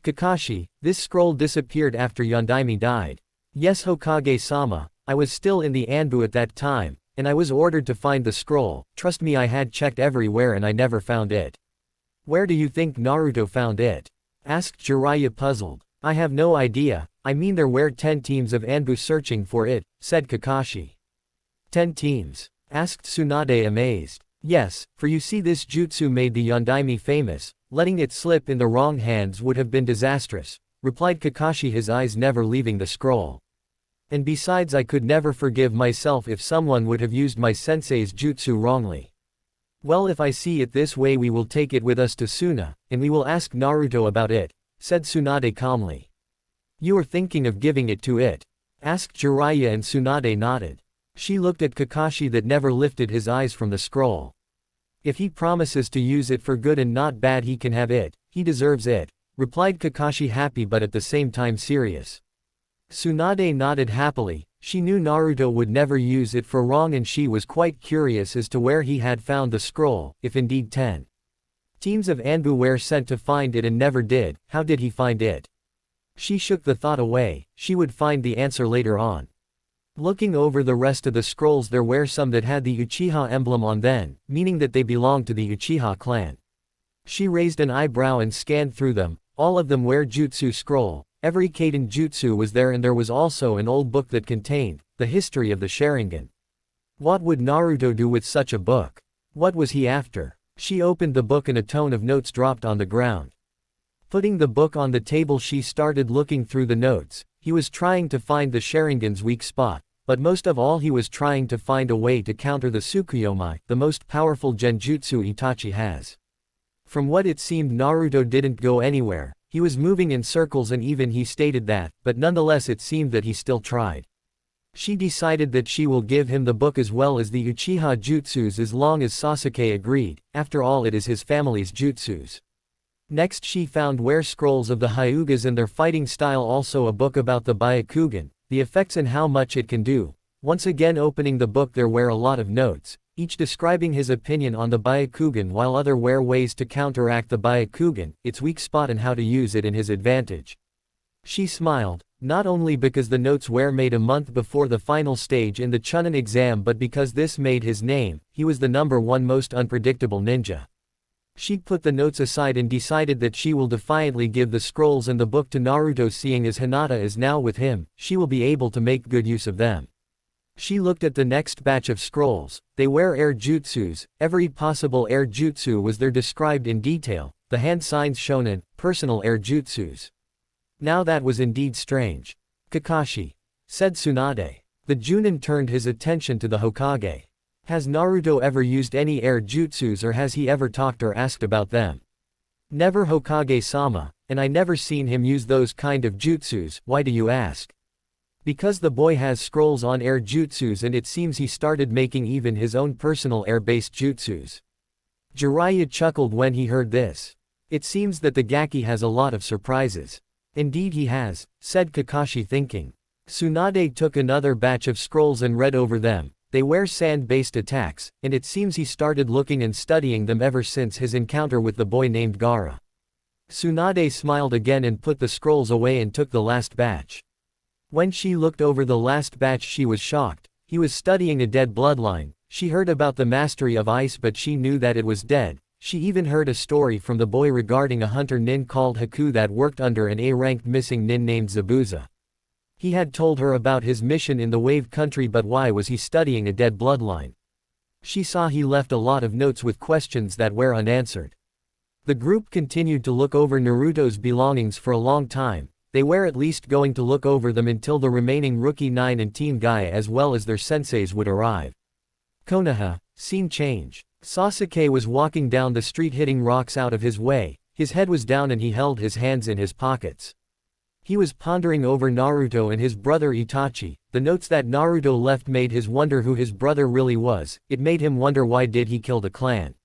Kakashi, this scroll disappeared after Yondaime died. Yes, Hokage-sama, I was still in the Anbu at that time, and I was ordered to find the scroll. Trust me, I had checked everywhere and I never found it. Where do you think Naruto found it? Asked Jiraiya, puzzled. I have no idea. I mean, there were 10 teams of Anbu searching for it, said Kakashi. 10 teams? Asked Tsunade, amazed. Yes, for you see, this jutsu made the Yondaime famous. Letting it slip in the wrong hands would have been disastrous, replied Kakashi, his eyes never leaving the scroll. And besides, I could never forgive myself if someone would have used my sensei's jutsu wrongly. Well, if I see it this way, we will take it with us to Suna, and we will ask Naruto about it, said Tsunade calmly. You are thinking of giving it to it? Asked Jiraiya, and Tsunade nodded. She looked at Kakashi that never lifted his eyes from the scroll. If he promises to use it for good and not bad he can have it, he deserves it, replied Kakashi happy but at the same time serious. Tsunade nodded happily. She knew Naruto would never use it for wrong and she was quite curious as to where he had found the scroll, if indeed 10 teams of Anbu were sent to find it and never did. How did he find it? She shook the thought away. She would find the answer later on. Looking over the rest of the scrolls, there were some that had the Uchiha emblem on them, meaning that they belonged to the Uchiha clan. She raised an eyebrow and scanned through them. All of them were jutsu scroll. Every Kaden jutsu was there, and there was also an old book that contained the history of the Sharingan. What would Naruto do with such a book? What was he after? She opened the book and a tone of notes dropped on the ground. Putting the book on the table, she started looking through the notes. He was trying to find the Sharingan's weak spot, but most of all he was trying to find a way to counter the Tsukuyomi, the most powerful genjutsu Itachi has. From what it seemed, Naruto didn't go anywhere. He was moving in circles and even he stated that, but nonetheless it seemed that he still tried. She decided that she will give him the book as well as the Uchiha jutsus as long as Sasuke agreed. After all, it is his family's jutsus. Next she found were scrolls of the Hyugas and their fighting style, also a book about the Byakugan, the effects and how much it can do. Once again opening the book, there were a lot of notes, each describing his opinion on the Byakugan, while other were ways to counteract the Byakugan, its weak spot and how to use it in his advantage. She smiled, not only because the notes were made a month before the final stage in the Chunin exam, but because this made his name. He was the #1 most unpredictable ninja. She put the notes aside and decided that she will defiantly give the scrolls and the book to Naruto, seeing as Hinata is now with him, she will be able to make good use of them. She looked at the next batch of scrolls. They were air jutsus. Every possible air jutsu was there described in detail, the hand signs shonen, personal air jutsus. Now that was indeed strange. Kakashi, said Tsunade. The Junin turned his attention to the Hokage. Has Naruto ever used any air jutsus, or has he ever talked or asked about them? Never, Hokage-sama, and I never seen him use those kind of jutsus. Why do you ask? Because the boy has scrolls on air jutsus and it seems he started making even his own personal air-based jutsus. Jiraiya chuckled when he heard this. It seems that the Gaki has a lot of surprises. Indeed he has, said Kakashi, thinking. Tsunade took another batch of scrolls and read over them. They were sand-based attacks, and it seems he started looking and studying them ever since his encounter with the boy named Gaara. Tsunade smiled again and put the scrolls away and took the last batch. When she looked over the last batch she was shocked. He was studying a dead bloodline. She heard about the mastery of ice, but she knew that it was dead. She even heard a story from the boy regarding a hunter nin called Haku that worked under an A-ranked missing nin named Zabuza. He had told her about his mission in the Wave Country, but why was he studying a dead bloodline? She saw he left a lot of notes with questions that were unanswered. The group continued to look over Naruto's belongings for a long time. They were at least going to look over them until the remaining Rookie 9 and Team Gaia as well as their senseis would arrive. Konoha, scene change. Sasuke was walking down the street hitting rocks out of his way. His head was down and he held his hands in his pockets. He was pondering over Naruto and his brother Itachi. The notes that Naruto left made his wonder who his brother really was. It made him wonder, why did he kill the clan?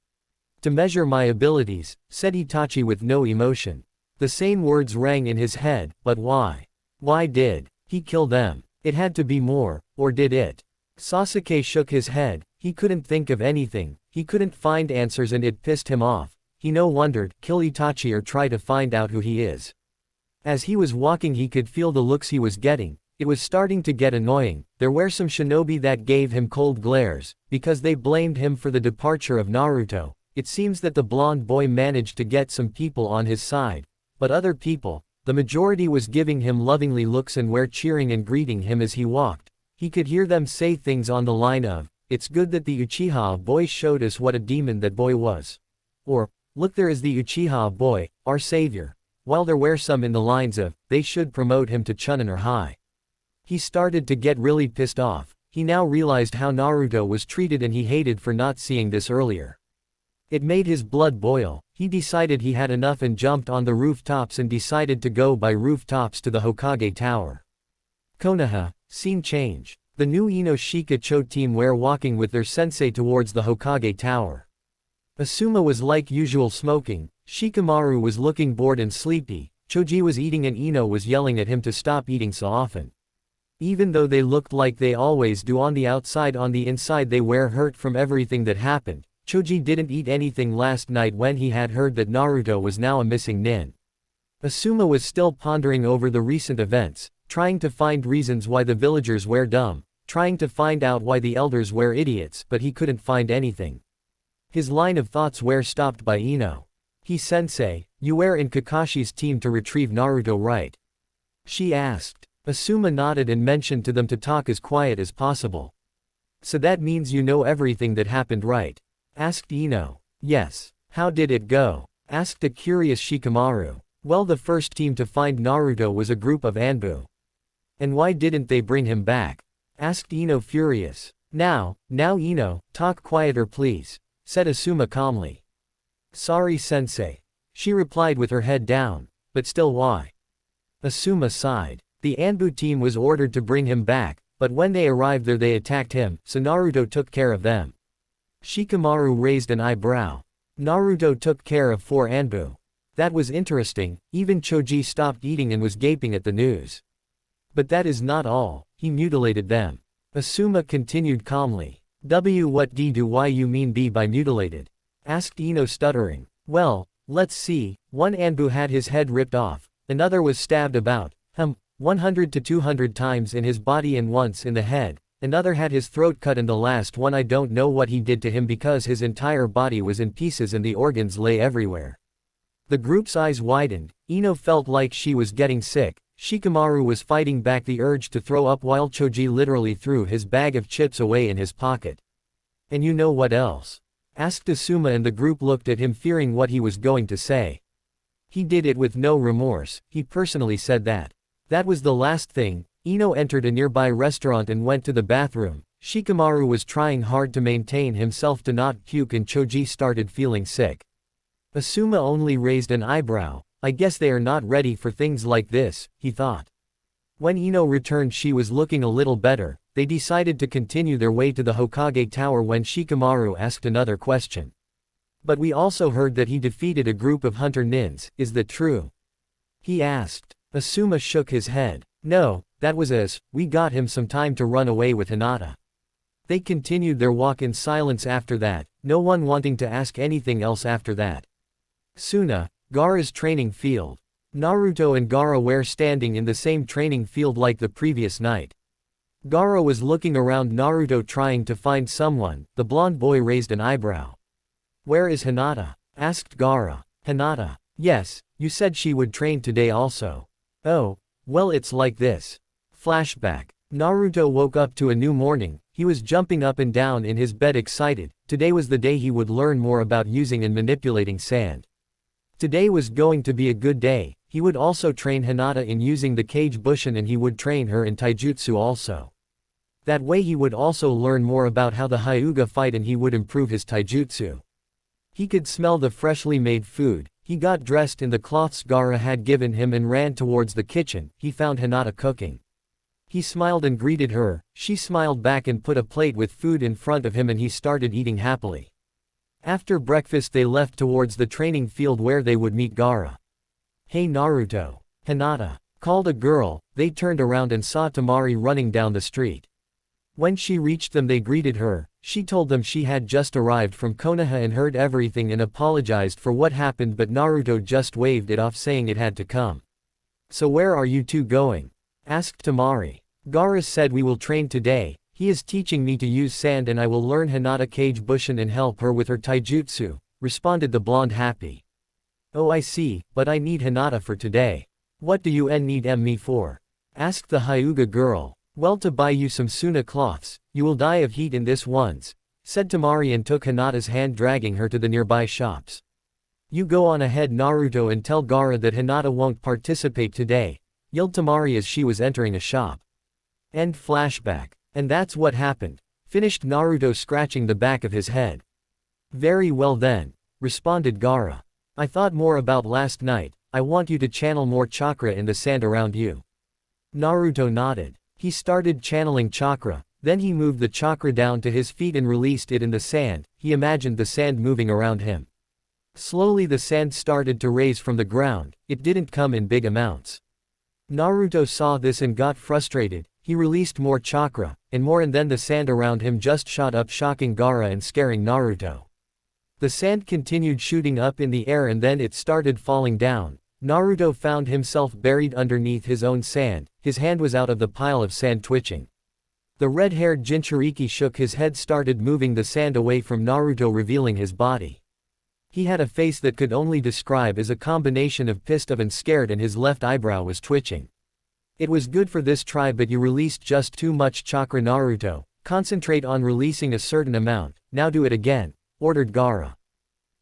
To measure my abilities, said Itachi with no emotion. The same words rang in his head, but why? Why did he kill them? It had to be more, or did it? Sasuke shook his head. He couldn't think of anything. He couldn't find answers and it pissed him off. He wondered, kill Itachi or try to find out who he is. As he was walking he could feel the looks he was getting. It was starting to get annoying. There were some shinobi that gave him cold glares, because they blamed him for the departure of Naruto. It seems that the blonde boy managed to get some people on his side. But other people, the majority, was giving him lovingly looks and were cheering and greeting him as he walked. He could hear them say things on the line of, "It's good that the Uchiha boy showed us what a demon that boy was." Or, "Look, there is the Uchiha boy, our savior." While there were some in the lines of, "They should promote him to Chunin or high." He started to get really pissed off. He now realized how Naruto was treated and he hated for not seeing this earlier. It made his blood boil. He decided he had enough and jumped on the rooftops and decided to go by rooftops to the Hokage Tower. Konoha, scene change. The new Ino-Shika-Cho team were walking with their sensei towards the Hokage Tower. Asuma was like usual smoking, Shikamaru was looking bored and sleepy, Choji was eating and Ino was yelling at him to stop eating so often. Even though they looked like they always do on the outside, on the inside they were hurt from everything that happened. Choji didn't eat anything last night when he had heard that Naruto was now a missing nin. Asuma was still pondering over the recent events, trying to find reasons why the villagers were dumb, trying to find out why the elders were idiots, but he couldn't find anything. His line of thoughts were stopped by Ino. "Sensei, you were in Kakashi's team to retrieve Naruto, right?" she asked. Asuma nodded and mentioned to them to talk as quiet as possible. "So that means you know everything that happened, right?" asked Ino. "Yes. How did it go?" asked a curious Shikamaru. "Well, the first team to find Naruto was a group of Anbu." "And why didn't they bring him back?" asked Ino, furious. Now Ino, talk quieter please," said Asuma calmly. "Sorry sensei," she replied with her head down. "But still, why?" Asuma sighed. "The Anbu team was ordered to bring him back, but when they arrived there they attacked him, so Naruto took care of them." Shikamaru raised an eyebrow. "Naruto took care of 4 Anbu. That was interesting." Even Choji stopped eating and was gaping at the news. "But that is not all, he mutilated them." Asuma continued calmly. What do you mean by mutilated?" asked Ino, stuttering. "Well, let's see, 1 Anbu had his head ripped off, another was stabbed about 100 to 200 times in his body and once in the head, another had his throat cut, and the last one I don't know what he did to him because his entire body was in pieces and the organs lay everywhere." The group's eyes widened. Ino felt like she was getting sick. Shikamaru was fighting back the urge to throw up while Choji literally threw his bag of chips away in his pocket. "And you know what else?" asked Asuma, and the group looked at him fearing what he was going to say. "He did it with no remorse, he personally said that." That was the last thing. Ino entered a nearby restaurant and went to the bathroom. Shikamaru was trying hard to maintain himself to not puke and Choji started feeling sick. Asuma only raised an eyebrow. "I guess they are not ready for things like this," he thought. When Ino returned she was looking a little better. They decided to continue their way to the Hokage Tower when Shikamaru asked another question. "But we also heard that he defeated a group of hunter nins, is that true?" he asked. Asuma shook his head. "No, that was we got him some time to run away with Hinata." They continued their walk in silence after that, no one wanting to ask anything else after that. Suna, Gaara's training field. Naruto and Gaara were standing in the same training field like the previous night. Gaara was looking around Naruto trying to find someone. The blonde boy raised an eyebrow. "Where is Hinata?" asked Gaara. "Hinata? Yes, you said she would train today also." "Oh, well, it's like this." Flashback. Naruto woke up to a new morning. He was jumping up and down in his bed excited. Today was the day he would learn more about using and manipulating sand. Today was going to be a good day. He would also train Hinata in using the Kage Bushin and he would train her in taijutsu also. That way he would also learn more about how the Hyuga fight and he would improve his taijutsu. He could smell the freshly made food. He got dressed in the cloths Gaara had given him and ran towards the kitchen. He found Hinata cooking. He smiled and greeted her. She smiled back and put a plate with food in front of him and he started eating happily. After breakfast they left towards the training field where they would meet Gaara. "Hey Naruto." Hinata called a girl. They turned around and saw Temari running down the street. When she reached them they greeted her. She told them she had just arrived from Konoha and heard everything and apologized for what happened, but Naruto just waved it off saying it had to come. "So where are you two going?" asked Temari. "Gaara said we will train today. He is teaching me to use sand and I will learn Hinata Kage Bushin and help her with her taijutsu," responded the blonde happy. "Oh I see, but I need Hinata for today." "What do you need me for?" asked the Hyuga girl. "Well, to buy you some Suna cloths. You will die of heat in this ones," said Temari and took Hinata's hand, dragging her to the nearby shops. "You go on ahead Naruto and tell Gaara that Hinata won't participate today," yelled Temari as she was entering a shop. End flashback. And that's what happened. Finished Naruto scratching the back of his head. "Very well then," responded Gaara. "I thought more about last night. I want you to channel more chakra in the sand around you." Naruto nodded. He started channeling chakra. Then he moved the chakra down to his feet and released it in the sand. He imagined the sand moving around him. Slowly the sand started to raise from the ground. It didn't come in big amounts. Naruto saw this and got frustrated. He released more chakra, and then the sand around him just shot up, shocking Gaara and scaring Naruto. The sand continued shooting up in the air and then it started falling down. Naruto found himself buried underneath his own sand. His hand was out of the pile of sand, twitching. The red-haired Jinchuriki shook his head, started moving the sand away from Naruto, revealing his body. He had a face that could only describe as a combination of pissed off and scared, and his left eyebrow was twitching. It was good for this tribe, but you released just too much chakra, Naruto. Concentrate on releasing a certain amount. Now do it again, ordered Gaara.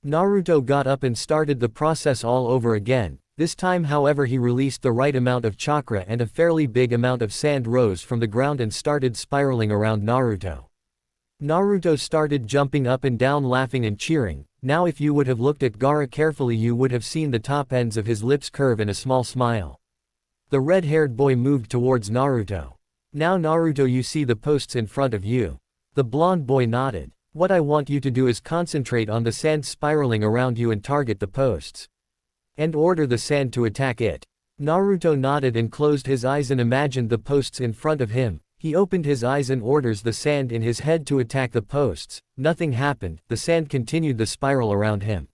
Naruto got up and started the process all over again. This time, however, he released the right amount of chakra and a fairly big amount of sand rose from the ground and started spiraling around Naruto. Naruto started jumping up and down, laughing and cheering. Now if you would have looked at Gaara carefully, you would have seen the top ends of his lips curve in a small smile. The red-haired boy moved towards Naruto. Now Naruto, you see the posts in front of you. The blonde boy nodded. What I want you to do is concentrate on the sand spiraling around you and target the posts. And order the sand to attack it. Naruto nodded and closed his eyes and imagined the posts in front of him. He opened his eyes and orders the sand in his head to attack the posts. Nothing happened. The sand continued the spiral around him.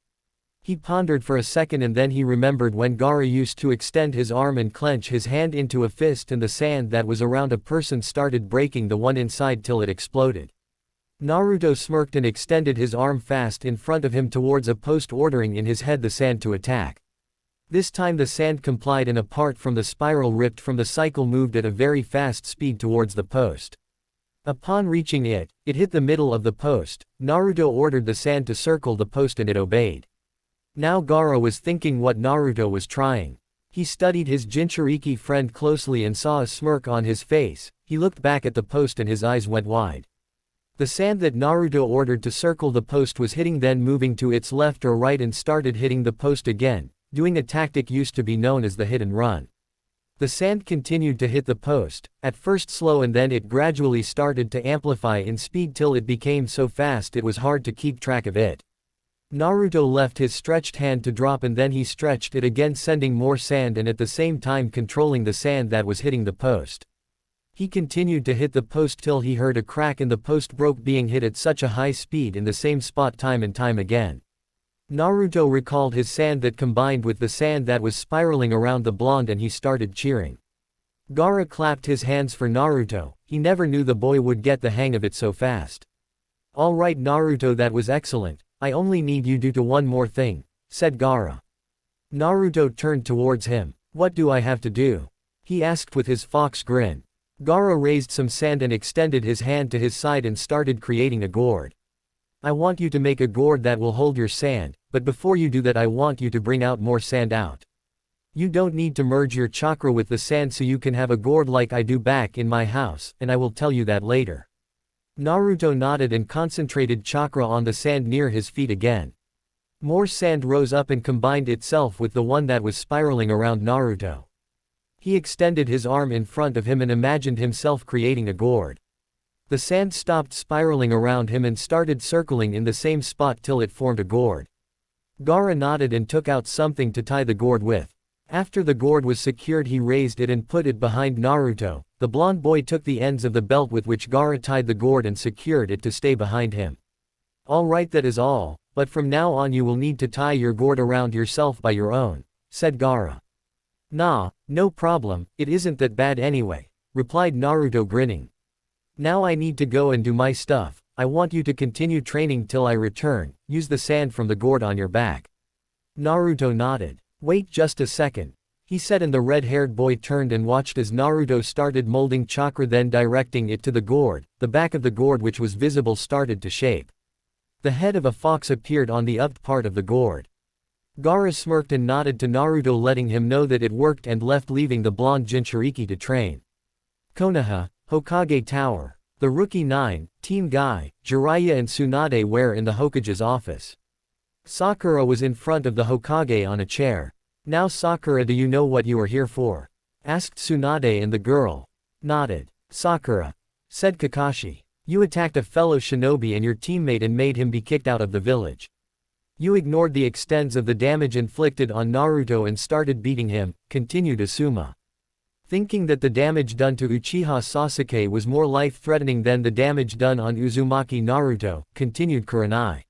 He pondered for a second and then he remembered when Gaara used to extend his arm and clench his hand into a fist, and the sand that was around a person started breaking the one inside till it exploded. Naruto smirked and extended his arm fast in front of him towards a post, ordering in his head the sand to attack. This time the sand complied and apart from the spiral ripped from the cycle moved at a very fast speed towards the post. Upon reaching it, it hit the middle of the post. Naruto ordered the sand to circle the post and it obeyed. Now Gaara was thinking what Naruto was trying. He studied his Jinchuriki friend closely and saw a smirk on his face. He looked back at the post and his eyes went wide. The sand that Naruto ordered to circle the post was hitting, then moving to its left or right and started hitting the post again, doing a tactic used to be known as the hit and run. The sand continued to hit the post, at first slow and then it gradually started to amplify in speed till it became so fast it was hard to keep track of it. Naruto left his stretched hand to drop and then he stretched it again, sending more sand and at the same time controlling the sand that was hitting the post. He continued to hit the post till he heard a crack and the post broke, being hit at such a high speed in the same spot time and time again. Naruto recalled his sand that combined with the sand that was spiraling around the blonde and he started cheering. Gaara clapped his hands for Naruto. He never knew the boy would get the hang of it so fast. All right Naruto, that was excellent. I only need you to do one more thing, said Gaara. Naruto turned towards him. What do I have to do? He asked with his fox grin. Gaara raised some sand and extended his hand to his side and started creating a gourd. I want you to make a gourd that will hold your sand, but before you do that I want you to bring out more sand out. You don't need to merge your chakra with the sand so you can have a gourd like I do back in my house, and I will tell you that later. Naruto nodded and concentrated chakra on the sand near his feet again. More sand rose up and combined itself with the one that was spiraling around Naruto. He extended his arm in front of him and imagined himself creating a gourd. The sand stopped spiraling around him and started circling in the same spot till it formed a gourd. Gaara nodded and took out something to tie the gourd with. After the gourd was secured he raised it and put it behind Naruto. The blonde boy took the ends of the belt with which Gaara tied the gourd and secured it to stay behind him. Alright, that is all, but from now on you will need to tie your gourd around yourself by your own, said Gaara. Nah, no problem, it isn't that bad anyway, replied Naruto grinning. Now I need to go and do my stuff. I want you to continue training till I return. Use the sand from the gourd on your back. Naruto nodded. Wait just a second, he said, and the red-haired boy turned and watched as Naruto started molding chakra, then directing it to the gourd. The back of the gourd, which was visible, started to shape. The head of a fox appeared on the upped part of the gourd. Gaara smirked and nodded to Naruto, letting him know that it worked, and left, leaving the blonde Jinchuriki to train. Konoha, Hokage Tower. The Rookie 9, Team Guy, Jiraiya and Tsunade were in the Hokage's office. Sakura was in front of the Hokage on a chair. Now Sakura, do you know what you are here for? Asked Tsunade, and the girl nodded. Sakura. said Kakashi. You attacked a fellow shinobi and your teammate and made him be kicked out of the village. You ignored the extents of the damage inflicted on Naruto and started beating him, continued Asuma. Thinking that the damage done to Uchiha Sasuke was more life-threatening than the damage done on Uzumaki Naruto, continued Kurenai.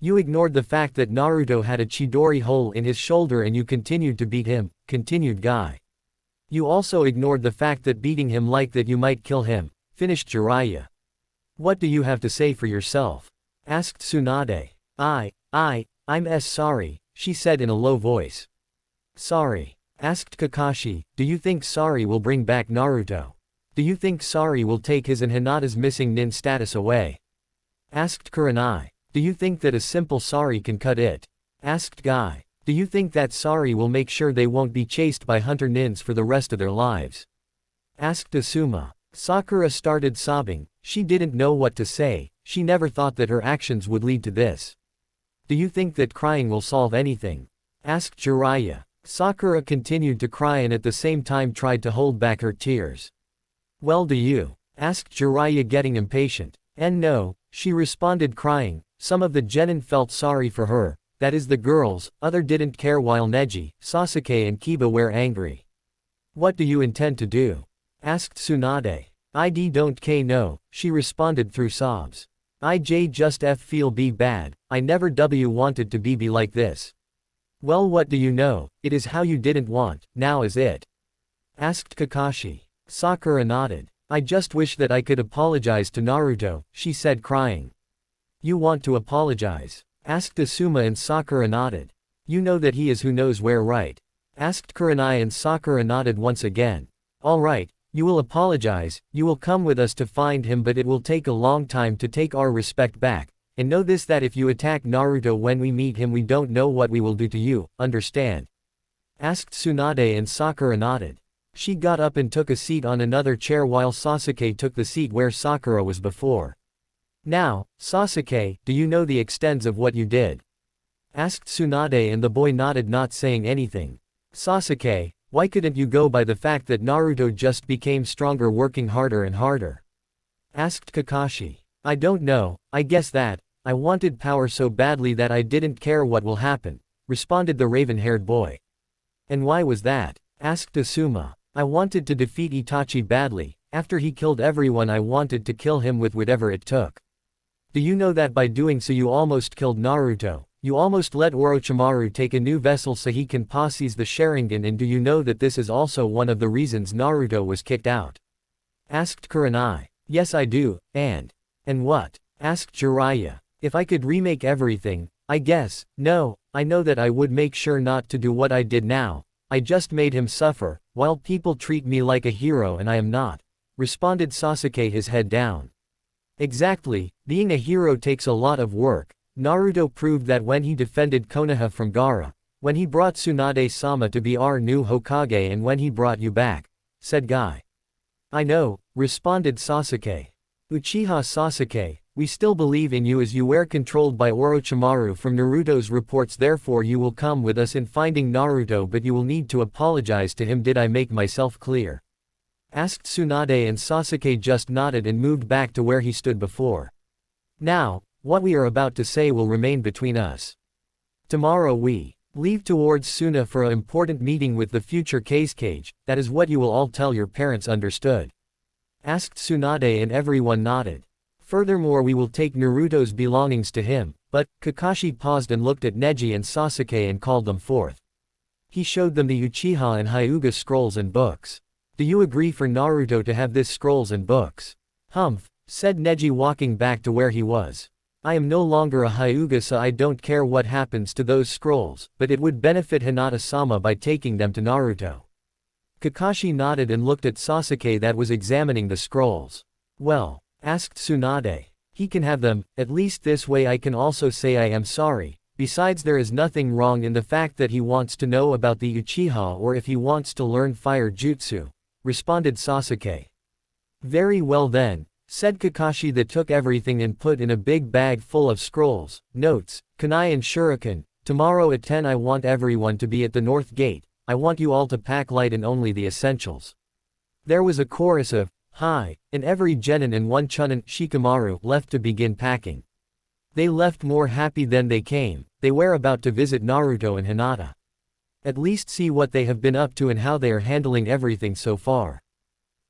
You ignored the fact that Naruto had a Chidori hole in his shoulder and you continued to beat him, continued Guy. You also ignored the fact that beating him like that you might kill him, finished Jiraiya. What do you have to say for yourself? Asked Tsunade. I'm sorry, she said in a low voice. Sorry? Asked Kakashi, do you think sorry will bring back Naruto? Do you think sorry will take his and Hinata's missing nin status away? Asked Kurenai. Do you think that a simple sorry can cut it? Asked Guy. Do you think that sorry will make sure they won't be chased by hunter nins for the rest of their lives? Asked Asuma. Sakura started sobbing, she didn't know what to say, she never thought that her actions would lead to this. Do you think that crying will solve anything? Asked Jiraiya. Sakura continued to cry and at the same time tried to hold back her tears. Well, do you? Asked Jiraiya, getting impatient. And no, she responded crying. Some of the genin felt sorry for her, that is the girls, other didn't care, while Neji, Sasuke and Kiba were angry. What do you intend to do? Asked Tsunade. I don't know, she responded through sobs. IJ just feel be bad, I never wanted to be like this. Well, what do you know, it is how you didn't want, now is it? Asked Kakashi. Sakura nodded. I just wish that I could apologize to Naruto, she said crying. You want to apologize? Asked Asuma and Sakura nodded. You know that he is who knows where, right? Asked Kurenai and Sakura nodded once again. Alright, you will apologize, you will come with us to find him, but it will take a long time to take our respect back, and know this, that if you attack Naruto when we meet him we don't know what we will do to you, understand? Asked Tsunade and Sakura nodded. She got up and took a seat on another chair while Sasuke took the seat where Sakura was before. Now, Sasuke, do you know the extents of what you did? Asked Tsunade and the boy nodded, not saying anything. Sasuke, why couldn't you go by the fact that Naruto just became stronger working harder and harder? Asked Kakashi. I don't know, I guess that, I wanted power so badly that I didn't care what will happen, responded the raven-haired boy. And why was that? Asked Asuma. I wanted to defeat Itachi badly, after he killed everyone I wanted to kill him with whatever it took. Do you know that by doing so you almost killed Naruto? You almost let Orochimaru take a new vessel so he can possess the Sharingan, and do you know that this is also one of the reasons Naruto was kicked out? Asked Kurenai. Yes I do, and what? Asked Jiraiya. If I could remake everything, I guess, no, I know that I would make sure not to do what I did now, I just made him suffer, while people treat me like a hero and I am not, responded Sasuke, his head down. Exactly, being a hero takes a lot of work. Naruto proved that when he defended Konoha from Gaara, when he brought Tsunade-sama to be our new Hokage, and when he brought you back, said Guy. I know, responded Sasuke. Uchiha Sasuke, we still believe in you as you were controlled by Orochimaru from Naruto's reports, therefore you will come with us in finding Naruto, but you will need to apologize to him. Did I make myself clear? Asked Tsunade, and Sasuke just nodded and moved back to where he stood before. Now, what we are about to say will remain between us. Tomorrow we leave towards Suna for an important meeting with the future Kazekage, that is what you will all tell your parents, understood? Asked Tsunade, and everyone nodded. Furthermore, we will take Naruto's belongings to him, but, Kakashi paused and looked at Neji and Sasuke and called them forth. He showed them the Uchiha and Hyuga scrolls and books. Do you agree for Naruto to have this scrolls and books? Humph, said Neji, walking back to where he was. I am no longer a Hyuga, so I don't care what happens to those scrolls, but it would benefit Hinata-sama by taking them to Naruto. Kakashi nodded and looked at Sasuke that was examining the scrolls. Well, asked Tsunade. He can have them, at least this way I can also say I am sorry. Besides, there is nothing wrong in the fact that he wants to know about the Uchiha or if he wants to learn fire jutsu, responded Sasuke. Very well then, said Kakashi, that took everything and put in a big bag full of scrolls, notes, kunai and shuriken. Tomorrow at 10 I want everyone to be at the north gate. I want you all to pack light and only the essentials. There was a chorus of Hi, and every genin and one chunin Shikamaru left to begin packing. They left more happy than they came. They were about to visit Naruto and Hinata. At least see what they have been up to and how they are handling everything so far.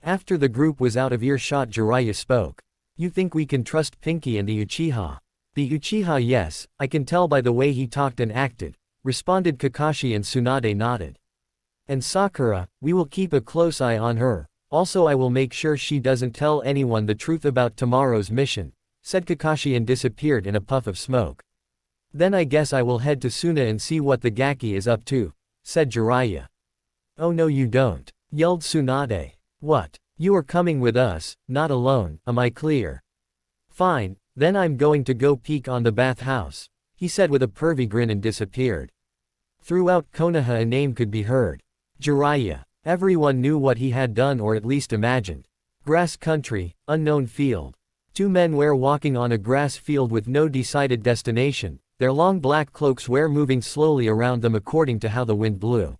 After the group was out of earshot, Jiraiya spoke. You think we can trust Pinky and the Uchiha? The Uchiha, yes, I can tell by the way he talked and acted, responded Kakashi, and Tsunade nodded. And Sakura, we will keep a close eye on her. Also I will make sure she doesn't tell anyone the truth about tomorrow's mission, said Kakashi and disappeared in a puff of smoke. Then I guess I will head to Suna and see what the Gaki is up to, said Jiraiya. Oh no you don't, yelled Tsunade. What? You are coming with us, not alone, am I clear? Fine, then I'm going to go peek on the bathhouse, he said with a pervy grin and disappeared. Throughout Konoha a name could be heard. Jiraiya. Everyone knew what he had done, or at least imagined. Grass country, unknown field. Two men were walking on a grass field with no decided destination, their long black cloaks were moving slowly around them according to how the wind blew.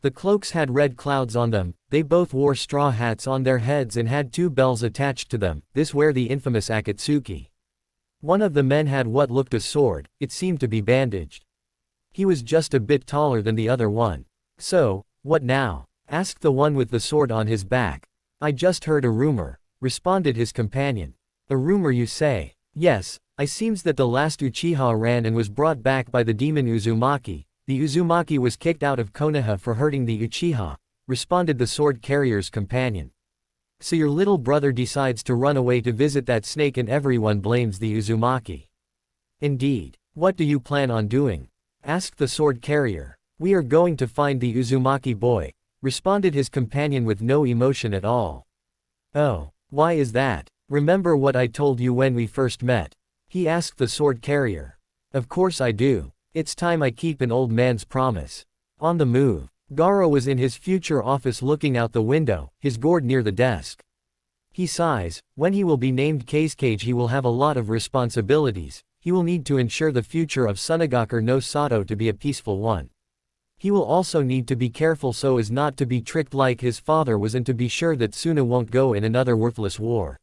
The cloaks had red clouds on them, they both wore straw hats on their heads and had two bells attached to them, this were the infamous Akatsuki. One of the men had what looked a sword, it seemed to be bandaged. He was just a bit taller than the other one. So, what now? Asked the one with the sword on his back. I just heard a rumor, responded his companion. A rumor you say? Yes, it seems that the last Uchiha ran and was brought back by the demon Uzumaki. The Uzumaki was kicked out of Konoha for hurting the Uchiha, responded the sword carrier's companion. So your little brother decides to run away to visit that snake and everyone blames the Uzumaki. Indeed. What do you plan on doing? Asked the sword carrier. We are going to find the Uzumaki boy, responded his companion with no emotion at all. Oh, why is that? Remember what I told you when we first met? He asked the sword carrier. Of course I do. It's time I keep an old man's promise. On the move. Gaara was in his future office looking out the window, his gourd near the desk. He sighs, when he will be named Kazekage he will have a lot of responsibilities, he will need to ensure the future of Sunagaku no Sato to be a peaceful one. He will also need to be careful so as not to be tricked like his father was and to be sure that Suna won't go in another worthless war.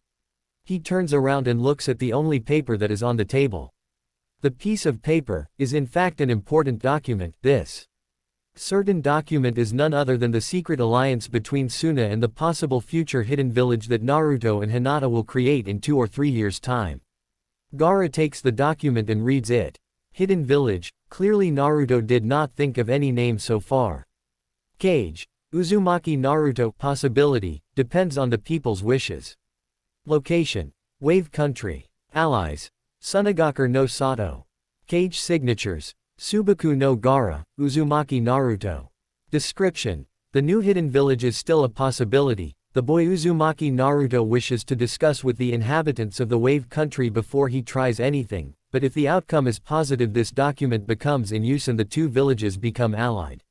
He turns around and looks at the only paper that is on the table. The piece of paper is in fact an important document. This certain document is none other than the secret alliance between Suna and the possible future hidden village that Naruto and Hinata will create in 2 or 3 years' time. Gaara takes the document and reads it. Hidden village, clearly Naruto did not think of any name so far. Cage, Uzumaki Naruto. Possibility, depends on the people's wishes. Location, Wave Country. Allies, Sunagaku no Sato. Cage signatures, Subaku no Gaara, Uzumaki Naruto. Description, the new hidden village is still a possibility. The boy Uzumaki Naruto wishes to discuss with the inhabitants of the Wave Country before he tries anything, but if the outcome is positive this document becomes in use and the two villages become allied.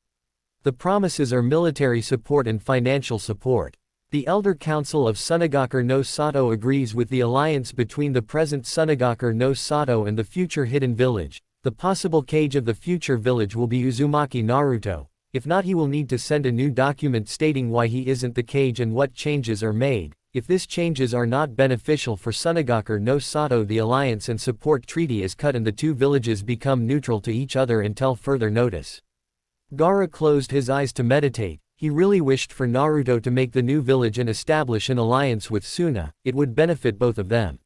The promises are military support and financial support. The Elder Council of Sunagaku no Sato agrees with the alliance between the present Sunagaku no Sato and the future hidden village. The possible cage of the future village will be Uzumaki Naruto. If not he will need to send a new document stating why he isn't the cage and what changes are made. If these changes are not beneficial for Sunagaku no Sato the alliance and support treaty is cut and the two villages become neutral to each other until further notice. Gaara closed his eyes to meditate. He really wished for Naruto to make the new village and establish an alliance with Suna, it would benefit both of them.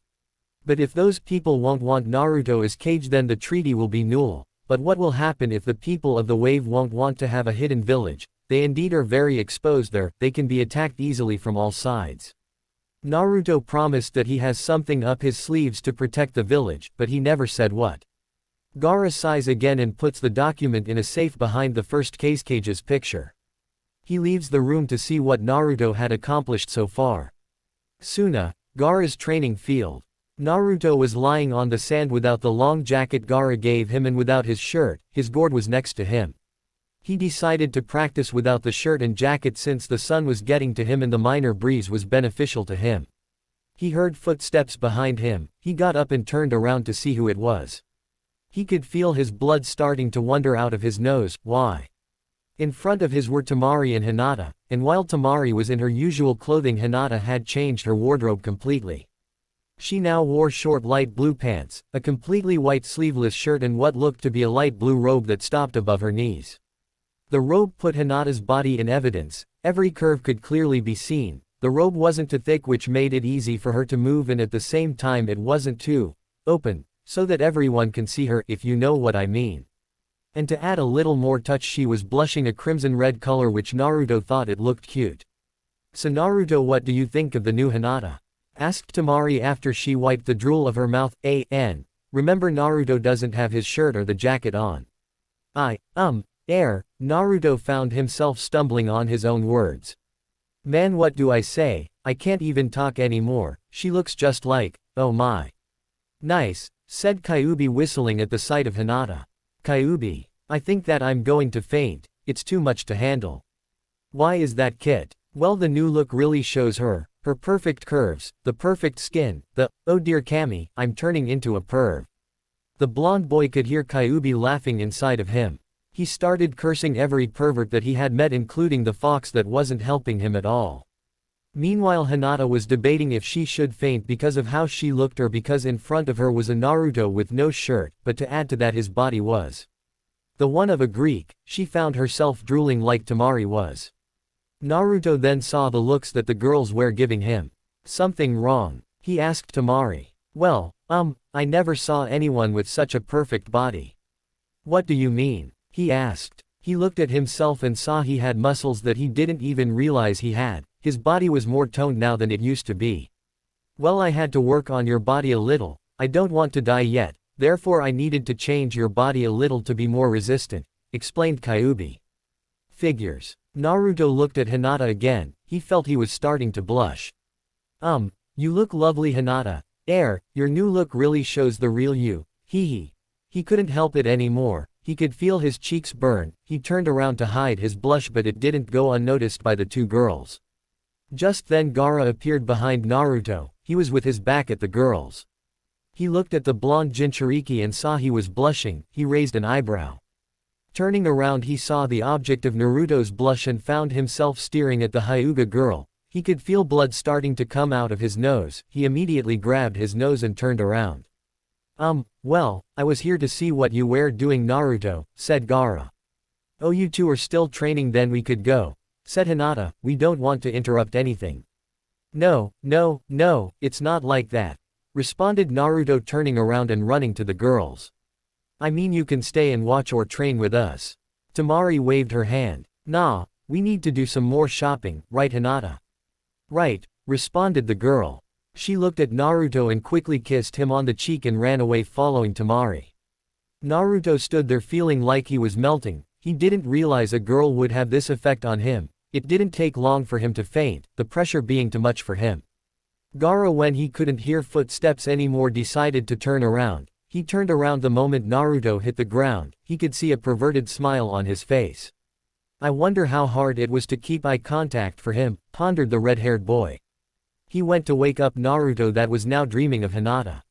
But if those people won't want Naruto as cage then the treaty will be null. But what will happen if the people of the wave won't want to have a hidden village? They indeed are very exposed there, they can be attacked easily from all sides. Naruto promised that he has something up his sleeves to protect the village, but he never said what. Gaara sighs again and puts the document in a safe behind the first Kazecage's picture. He leaves the room to see what Naruto had accomplished so far. Suna, Gaara's training field. Naruto was lying on the sand without the long jacket Gaara gave him and without his shirt, his gourd was next to him. He decided to practice without the shirt and jacket since the sun was getting to him and the minor breeze was beneficial to him. He heard footsteps behind him, he got up and turned around to see who it was. He could feel his blood starting to wander out of his nose. Why? In front of his were Tamari and Hinata, and while Tamari was in her usual clothing, Hinata had changed her wardrobe completely. She now wore short light blue pants, a completely white sleeveless shirt and what looked to be a light blue robe that stopped above her knees. The robe put Hinata's body in evidence, every curve could clearly be seen. The robe wasn't too thick, which made it easy for her to move, and at the same time it wasn't too open, so that everyone can see her, if you know what I mean. And to add a little more touch, she was blushing a crimson red color, which Naruto thought it looked cute. So Naruto, what do you think of the new Hinata? Asked Tamari after she wiped the drool of her mouth. Remember, Naruto doesn't have his shirt or the jacket on. Naruto found himself stumbling on his own words. Man, what do I say? I can't even talk anymore. She looks just like, oh my. Nice, said Kyuubi, whistling at the sight of Hinata. Kyuubi, I think that I'm going to faint, it's too much to handle. Why is that, Kit? Well, the new look really shows her perfect curves, the perfect skin, oh dear Kami, I'm turning into a perv. The blonde boy could hear Kyuubi laughing inside of him. He started cursing every pervert that he had met, including the fox that wasn't helping him at all. Meanwhile, Hinata was debating if she should faint because of how she looked or because in front of her was a Naruto with no shirt, but to add to that, his body was the one of a Greek. She found herself drooling like Tamari was. Naruto then saw the looks that the girls were giving him. Something wrong? He asked Tamari. Well, I never saw anyone with such a perfect body. What do you mean? He asked. He looked at himself and saw he had muscles that he didn't even realize he had. His body was more toned now than it used to be. Well, I had to work on your body a little. I don't want to die yet, therefore I needed to change your body a little to be more resistant, explained Kyuubi. Figures. Naruto looked at Hinata again. He felt he was starting to blush. You look lovely, Hinata. Your new look really shows the real you. He couldn't help it anymore. He could feel his cheeks burn. He turned around to hide his blush, but it didn't go unnoticed by the two girls. Just then Gaara appeared behind Naruto. He was with his back at the girls. He looked at the blonde Jinchuriki and saw he was blushing. He raised an eyebrow. Turning around, he saw the object of Naruto's blush and found himself staring at the Hyuga girl. He could feel blood starting to come out of his nose. He immediately grabbed his nose and turned around. Well, I was here to see what you were doing, Naruto, said Gaara. Oh, you two are still training? Then we could go, said Hinata. We don't want to interrupt anything. No, it's not like that, responded Naruto, turning around and running to the girls. I mean, you can stay and watch or train with us. Tamari waved her hand. Nah, we need to do some more shopping, right, Hinata? Right, responded the girl. She looked at Naruto and quickly kissed him on the cheek and ran away, following Tamari. Naruto stood there feeling like he was melting. He didn't realize a girl would have this effect on him. It didn't take long for him to faint, the pressure being too much for him. Gaara, when he couldn't hear footsteps anymore, decided to turn around. He turned around the moment Naruto hit the ground. He could see a perverted smile on his face. I wonder how hard it was to keep eye contact for him, pondered the red-haired boy. He went to wake up Naruto, that was now dreaming of Hinata.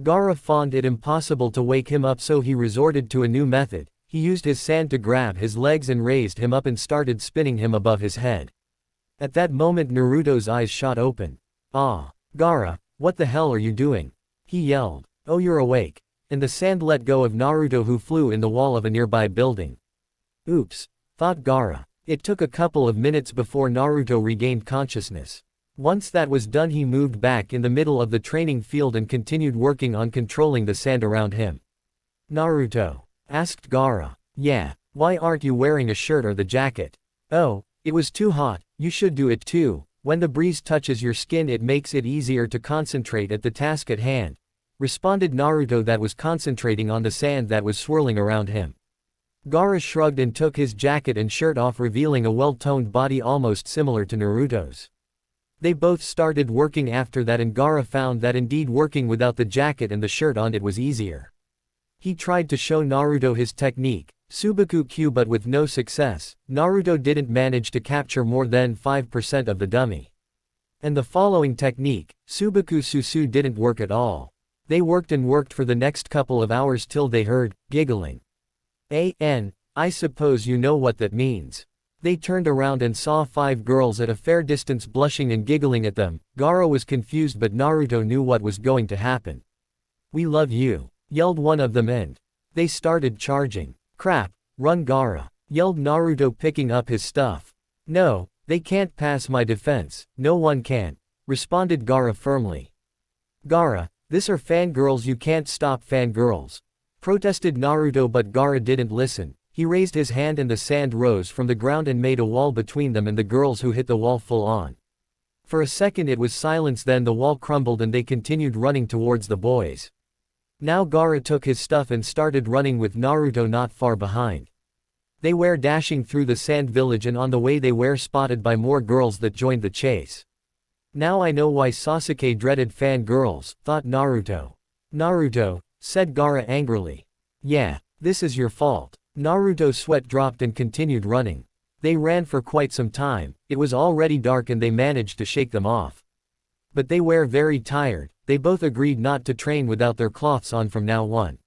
Gaara found it impossible to wake him up, so he resorted to a new method. He used his sand to grab his legs and raised him up and started spinning him above his head. At that moment Naruto's eyes shot open. Ah, Gaara, what the hell are you doing? He yelled. Oh, you're awake. And the sand let go of Naruto, who flew in the wall of a nearby building. Oops, thought Gaara. It took a couple of minutes before Naruto regained consciousness. Once that was done, he moved back in the middle of the training field and continued working on controlling the sand around him. Naruto, asked Gaara. Yeah, why aren't you wearing a shirt or the jacket? Oh, it was too hot. You should do it too. When the breeze touches your skin, it makes it easier to concentrate at the task at hand, responded Naruto, that was concentrating on the sand that was swirling around him. Gaara shrugged and took his jacket and shirt off, revealing a well-toned body almost similar to Naruto's. They both started working after that, and Gaara found that indeed working without the jacket and the shirt on it was easier. He tried to show Naruto his technique, Subaku Q, but with no success. Naruto didn't manage to capture more than 5% of the dummy. And the following technique, Subaku Susu, didn't work at all. They worked and worked for the next couple of hours till they heard giggling. I suppose you know what that means. They turned around and saw 5 girls at a fair distance blushing and giggling at them. Gaara was confused, but Naruto knew what was going to happen. "We love you," yelled one of them, and they started charging. "Crap, run Gaara," yelled Naruto, picking up his stuff. "No, they can't pass my defense, no one can," responded Gaara firmly. "Gaara, this are fangirls, you can't stop fangirls," protested Naruto, but Gaara didn't listen. He raised his hand and the sand rose from the ground and made a wall between them and the girls, who hit the wall full on. For a second it was silence, then the wall crumbled and they continued running towards the boys. Now Gaara took his stuff and started running with Naruto not far behind. They were dashing through the sand village, and on the way they were spotted by more girls that joined the chase. Now I know why Sasuke dreaded fangirls, thought Naruto. "Naruto," said Gaara angrily. "Yeah, this is your fault." Naruto's sweat dropped and continued running. They ran for quite some time. It was already dark and they managed to shake them off. But they were very tired. They both agreed not to train without their cloths on from now on.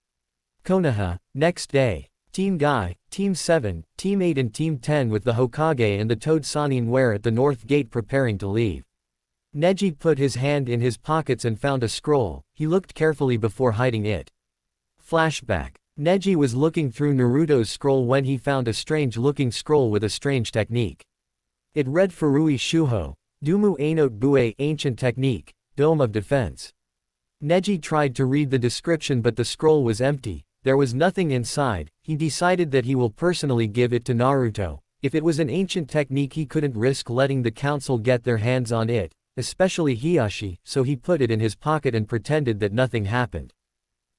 Konoha, next day. Team Guy, Team 7, Team 8 and Team 10 with the Hokage and the Toad Sannin were at the north gate preparing to leave. Neji put his hand in his pockets and found a scroll. He looked carefully before hiding it. Flashback. Neji was looking through Naruto's scroll when he found a strange-looking scroll with a strange technique. It read Furui Shuho, Dumu Ainot Bue, Ancient Technique, Dome of Defense. Neji tried to read the description, but the scroll was empty. There was nothing inside. He decided that he will personally give it to Naruto. If it was an ancient technique, he couldn't risk letting the council get their hands on it, especially Hiashi, so he put it in his pocket and pretended that nothing happened.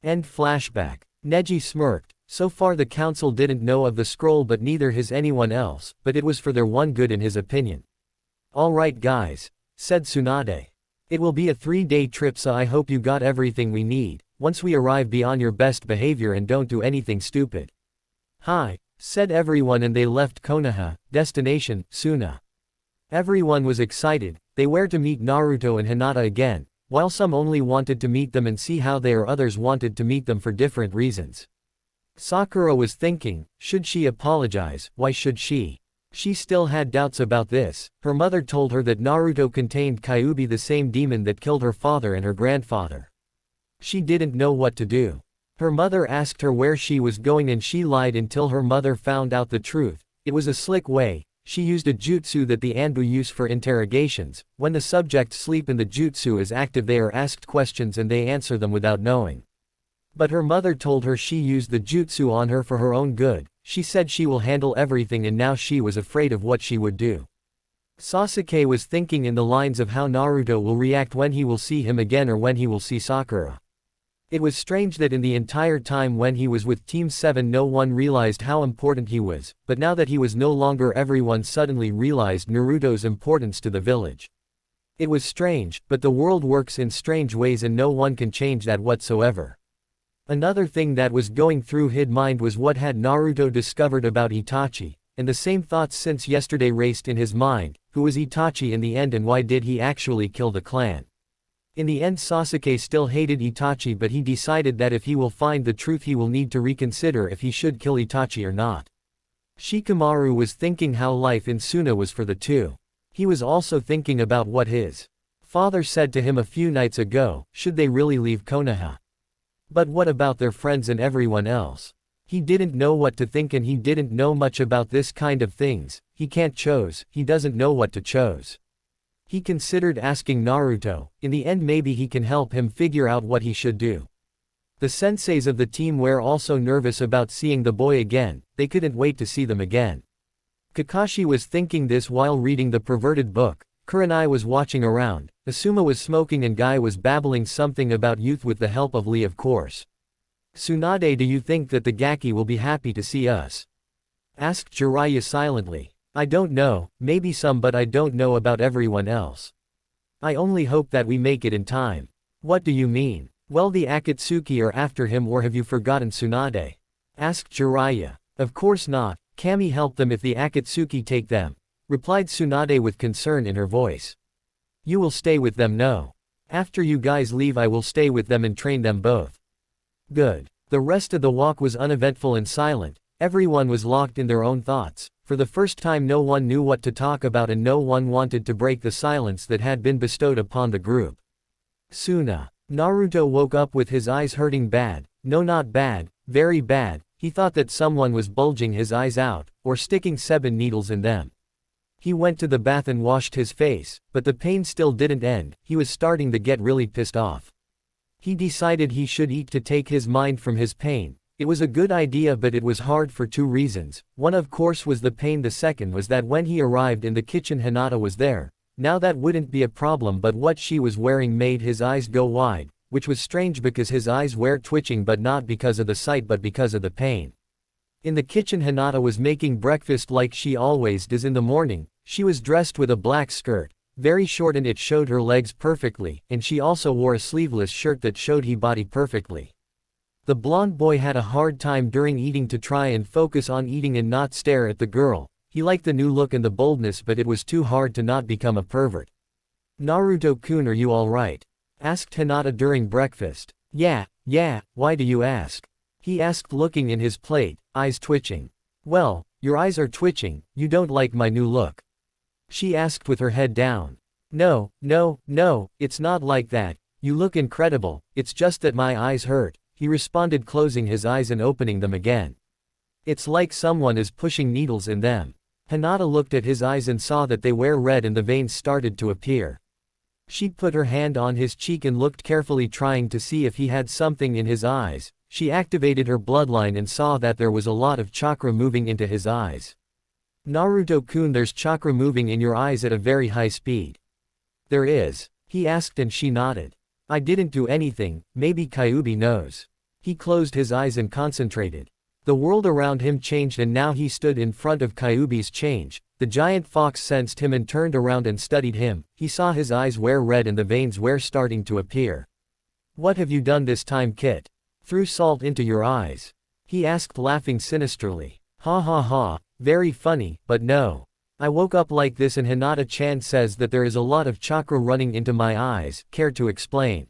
End flashback. Neji smirked. So far the council didn't know of the scroll, but neither has anyone else, but it was for their one good in his opinion. "Alright guys," said Tsunade. "It will be a 3-day trip, so I hope you got everything we need. Once we arrive, be on your best behavior and don't do anything stupid." "Hi," said everyone, and they left Konoha, destination, Suna. Everyone was excited. They were to meet Naruto and Hinata again, while some only wanted to meet them and see how they, or others wanted to meet them for different reasons. Sakura was thinking, should she apologize? Why should she? She still had doubts about this. Her mother told her that Naruto contained Kyuubi, the same demon that killed her father and her grandfather. She didn't know what to do. Her mother asked her where she was going and she lied until her mother found out the truth. It was a slick way. She used a jutsu that the Anbu use for interrogations. When the subjects sleep and the jutsu is active, they are asked questions and they answer them without knowing. But her mother told her she used the jutsu on her for her own good. She said she will handle everything, and now she was afraid of what she would do. Sasuke was thinking in the lines of how Naruto will react when he will see him again or when he will see Sakura. It was strange that in the entire time when he was with Team 7 no one realized how important he was, but now that he was no longer, everyone suddenly realized Naruto's importance to the village. It was strange, but the world works in strange ways and no one can change that whatsoever. Another thing that was going through his mind was what had Naruto discovered about Itachi, and the same thoughts since yesterday raced in his mind. Who was Itachi in the end, and why did he actually kill the clan? In the end, Sasuke still hated Itachi, but he decided that if he will find the truth he will need to reconsider if he should kill Itachi or not. Shikamaru was thinking how life in Suna was for the two. He was also thinking about what his father said to him a few nights ago. Should they really leave Konoha? But what about their friends and everyone else? He didn't know what to think, and he didn't know much about this kind of things. He can't choose, he doesn't know what to choose. He considered asking Naruto. In the end, maybe he can help him figure out what he should do. The senseis of the team were also nervous about seeing the boy again. They couldn't wait to see them again. Kakashi was thinking this while reading the perverted book. Kurenai was watching around. Asuma was smoking and Guy was babbling something about youth with the help of Lee, of course. "Tsunade, do you think that the Gaki will be happy to see us?" asked Jiraiya silently. "I don't know, maybe some, but I don't know about everyone else. I only hope that we make it in time." "What do you mean?" "Well, the Akatsuki are after him, or have you forgotten Tsunade?" asked Jiraiya. "Of course not. Kami help them if the Akatsuki take them," replied Tsunade with concern in her voice. "You will stay with them?" "No. After you guys leave I will stay with them and train them both." "Good." The rest of the walk was uneventful and silent. Everyone was locked in their own thoughts. For the first time no one knew what to talk about and no one wanted to break the silence that had been bestowed upon the group. Suna. Naruto woke up with his eyes hurting bad. No, not bad, very bad. He thought that someone was bulging his eyes out, or sticking 7 needles in them. He went to the bath and washed his face, but the pain still didn't end. He was starting to get really pissed off. He decided he should eat to take his mind from his pain. It was a good idea, but it was hard for 2 reasons. One of course was the pain, the second was that when he arrived in the kitchen Hinata was there. Now that wouldn't be a problem, but what she was wearing made his eyes go wide, which was strange because his eyes were twitching, but not because of the sight but because of the pain. In the kitchen Hinata was making breakfast like she always does in the morning. She was dressed with a black skirt, very short and it showed her legs perfectly, and she also wore a sleeveless shirt that showed her body perfectly. The blonde boy had a hard time during eating to try and focus on eating and not stare at the girl. He liked the new look and the boldness, but it was too hard to not become a pervert. Naruto-kun, are you alright? Asked Hinata during breakfast. Yeah, why do you ask? He asked looking in his plate, eyes twitching. Well, your eyes are twitching, you don't like my new look? She asked with her head down. No, it's not like that, you look incredible, it's just that my eyes hurt, he responded, closing his eyes and opening them again. It's like someone is pushing needles in them. Hinata looked at his eyes and saw that they were red and the veins started to appear. She put her hand on his cheek and looked carefully, trying to see if he had something in his eyes. She activated her bloodline and saw that there was a lot of chakra moving into his eyes. Naruto-kun, there's chakra moving in your eyes at a very high speed. There is? He asked and she nodded. I didn't do anything, maybe Kyuubi knows. He closed his eyes and concentrated. The world around him changed and now he stood in front of Kyuubi's change. The giant fox sensed him and turned around and studied him. He saw his eyes were red and the veins were starting to appear. What have you done this time, Kit? Threw salt into your eyes? He asked, laughing sinisterly. Ha ha ha, very funny, but no. I woke up like this and Hinata-chan says that there is a lot of chakra running into my eyes. Care to explain?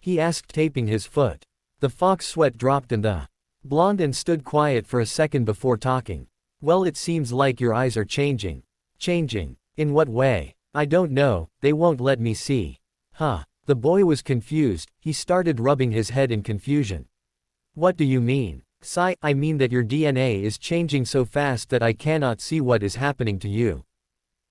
He asked, taping his foot. The fox sweat dropped in the blonde and stood quiet for a second before talking. Well, it seems like your eyes are changing. Changing? In what way? I don't know, they won't let me see. Huh. The boy was confused, he started rubbing his head in confusion. What do you mean? Sigh, I mean that your DNA is changing so fast that I cannot see what is happening to you.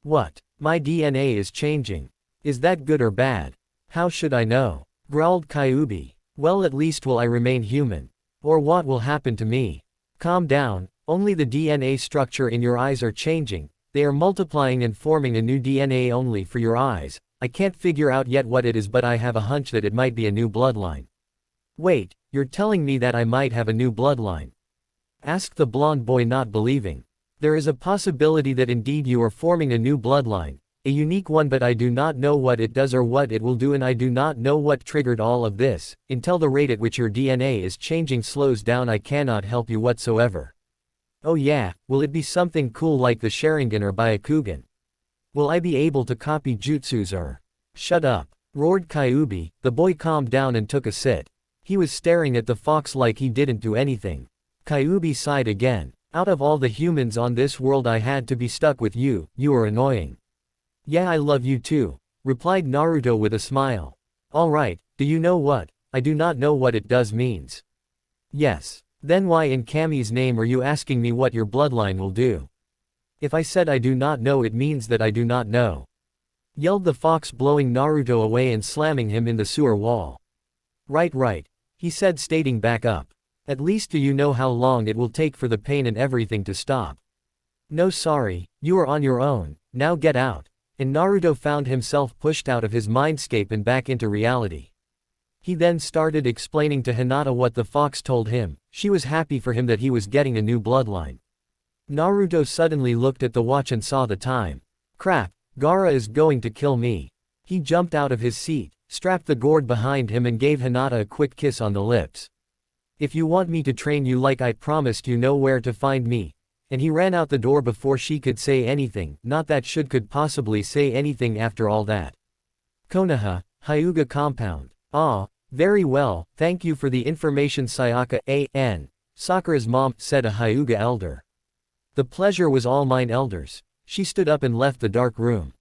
What? My DNA is changing. Is that good or bad? How should I know? Growled Kyuubi. Well, at least will I remain human? Or what will happen to me? Calm down, only the DNA structure in your eyes are changing. They are multiplying and forming a new DNA only for your eyes. I can't figure out yet what it is, but I have a hunch that it might be a new bloodline. Wait, you're telling me that I might have a new bloodline? Asked the blonde boy, not believing. There is a possibility that indeed you are forming a new bloodline, a unique one, but I do not know what it does or what it will do, and I do not know what triggered all of this. Until the rate at which your DNA is changing slows down, I cannot help you whatsoever. Oh yeah, will it be something cool like the Sharingan or Byakugan? Will I be able to copy jutsus or? Shut up, roared Kyuubi. The boy calmed down and took a sit. He was staring at the fox like he didn't do anything. Kyuubi sighed again. Out of all the humans on this world I had to be stuck with you, you are annoying. Yeah, I love you too, replied Naruto with a smile. Alright, do you know what? I do not know what it does means. Yes. Then why in Kami's name are you asking me what your bloodline will do? If I said I do not know, it means that I do not know. Yelled the fox, blowing Naruto away and slamming him in the sewer wall. Right, he said, stating back up. At least do you know how long it will take for the pain and everything to stop? No, sorry, you are on your own, now get out. And Naruto found himself pushed out of his mindscape and back into reality. He then started explaining to Hinata what the fox told him. She was happy for him that he was getting a new bloodline. Naruto suddenly looked at the watch and saw the time. Crap, Gaara is going to kill me. He jumped out of his seat, strapped the gourd behind him and gave Hinata a quick kiss on the lips. If you want me to train you like I promised, you know where to find me. And he ran out the door before she could say anything, not that Should could possibly say anything after all that. Konoha, Hyuga compound. Ah, very well, thank you for the information, Sayaka. A.N. Sakura's mom, said a Hyuga elder. The pleasure was all mine, elders. She stood up and left the dark room.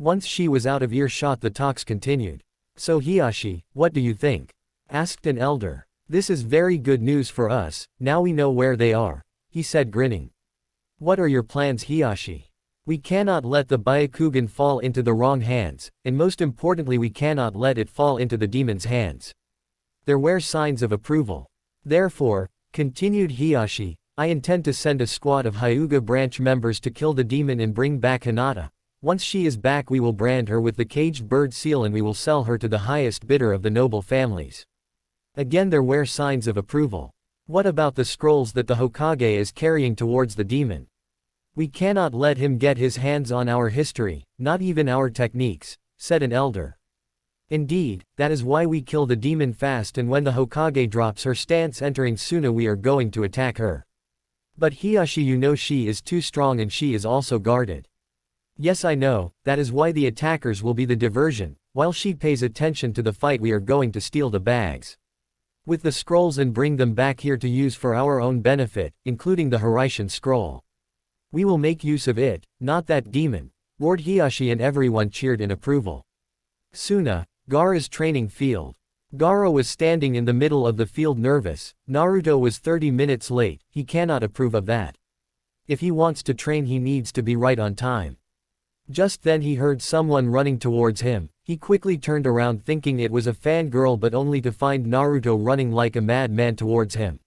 Once she was out of earshot, the talks continued. So Hiyashi, what do you think? Asked an elder. This is very good news for us, now we know where they are, he said, grinning. What are your plans, Hiyashi? We cannot let the Byakugan fall into the wrong hands, and most importantly we cannot let it fall into the demon's hands. There were signs of approval. Therefore, continued Hiyashi, I intend to send a squad of Hyuga branch members to kill the demon and bring back Hinata. Once she is back we will brand her with the caged bird seal and we will sell her to the highest bidder of the noble families. Again there were signs of approval. What about the scrolls that the Hokage is carrying towards the demon? We cannot let him get his hands on our history, not even our techniques, said an elder. Indeed, that is why we kill the demon fast, and when the Hokage drops her stance entering Suna we are going to attack her. But Hiyashi, you know she is too strong and she is also guarded. Yes, I know, that is why the attackers will be the diversion. While she pays attention to the fight we are going to steal the bags with the scrolls and bring them back here to use for our own benefit, including the Hiraishin scroll. We will make use of it, not that demon, roared Hiyashi, and everyone cheered in approval. Suna, Gaara's training field. Gaara was standing in the middle of the field, nervous. Naruto was 30 minutes late, he cannot approve of that. If he wants to train he needs to be right on time. Just then he heard someone running towards him. He quickly turned around thinking it was a fangirl, but only to find Naruto running like a madman towards him.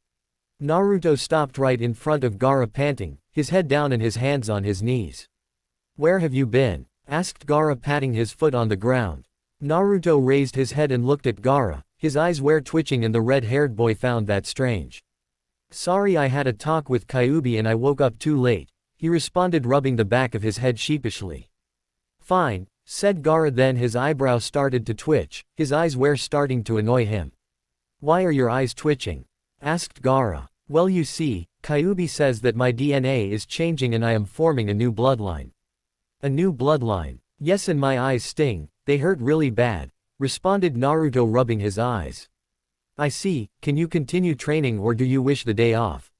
Naruto stopped right in front of Gaara, panting, his head down and his hands on his knees. Where have you been? Asked Gaara, patting his foot on the ground. Naruto raised his head and looked at Gaara, his eyes were twitching, and the red-haired boy found that strange. Sorry, I had a talk with Kyuubi and I woke up too late, he responded, rubbing the back of his head sheepishly. Fine, said Gaara, then his eyebrows started to twitch, his eyes were starting to annoy him. Why are your eyes twitching? Asked Gaara. Well, you see, Kyuubi says that my DNA is changing and I am forming a new bloodline. A new bloodline? Yes, and my eyes sting, they hurt really bad, responded Naruto, rubbing his eyes. I see, can you continue training or do you wish the day off?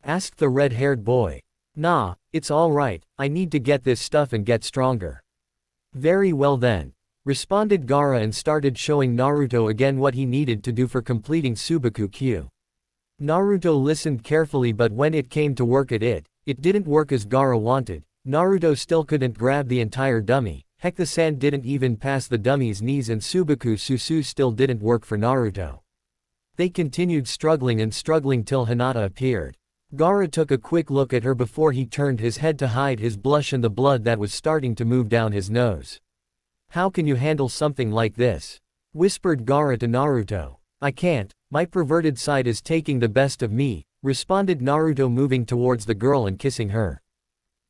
Asked the red-haired boy. Nah, it's alright, I need to get this stuff and get stronger. Very well then, responded Gaara and started showing Naruto again what he needed to do for completing Subaku Q. Naruto listened carefully, but when it came to work it didn't work as Gaara wanted. Naruto still couldn't grab the entire dummy, heck, the sand didn't even pass the dummy's knees, and Subaku Susu still didn't work for Naruto. They continued struggling and struggling till Hinata appeared. Gaara took a quick look at her before he turned his head to hide his blush and the blood that was starting to move down his nose. How can you handle something like this? Whispered Gaara to Naruto. I can't, my perverted side is taking the best of me, responded Naruto, moving towards the girl and kissing her.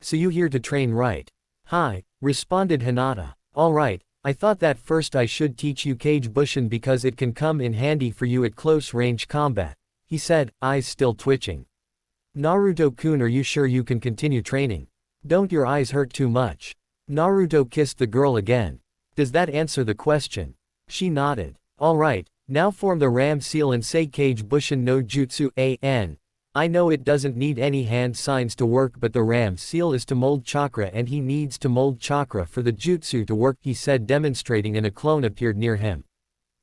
So you here to train, right? Hi, responded Hinata. Alright, I thought that first I should teach you Kage Bushin because it can come in handy for you at close range combat, he said, eyes still twitching. Naruto-kun, are you sure you can continue training? Don't your eyes hurt too much? Naruto kissed the girl again. Does that answer the question? She nodded. Alright, now form the Ram seal and say Kage Bushin no Jutsu an. I know it doesn't need any hand signs to work, but the Ram seal is to mold chakra and he needs to mold chakra for the jutsu to work, he said, demonstrating, and a clone appeared near him.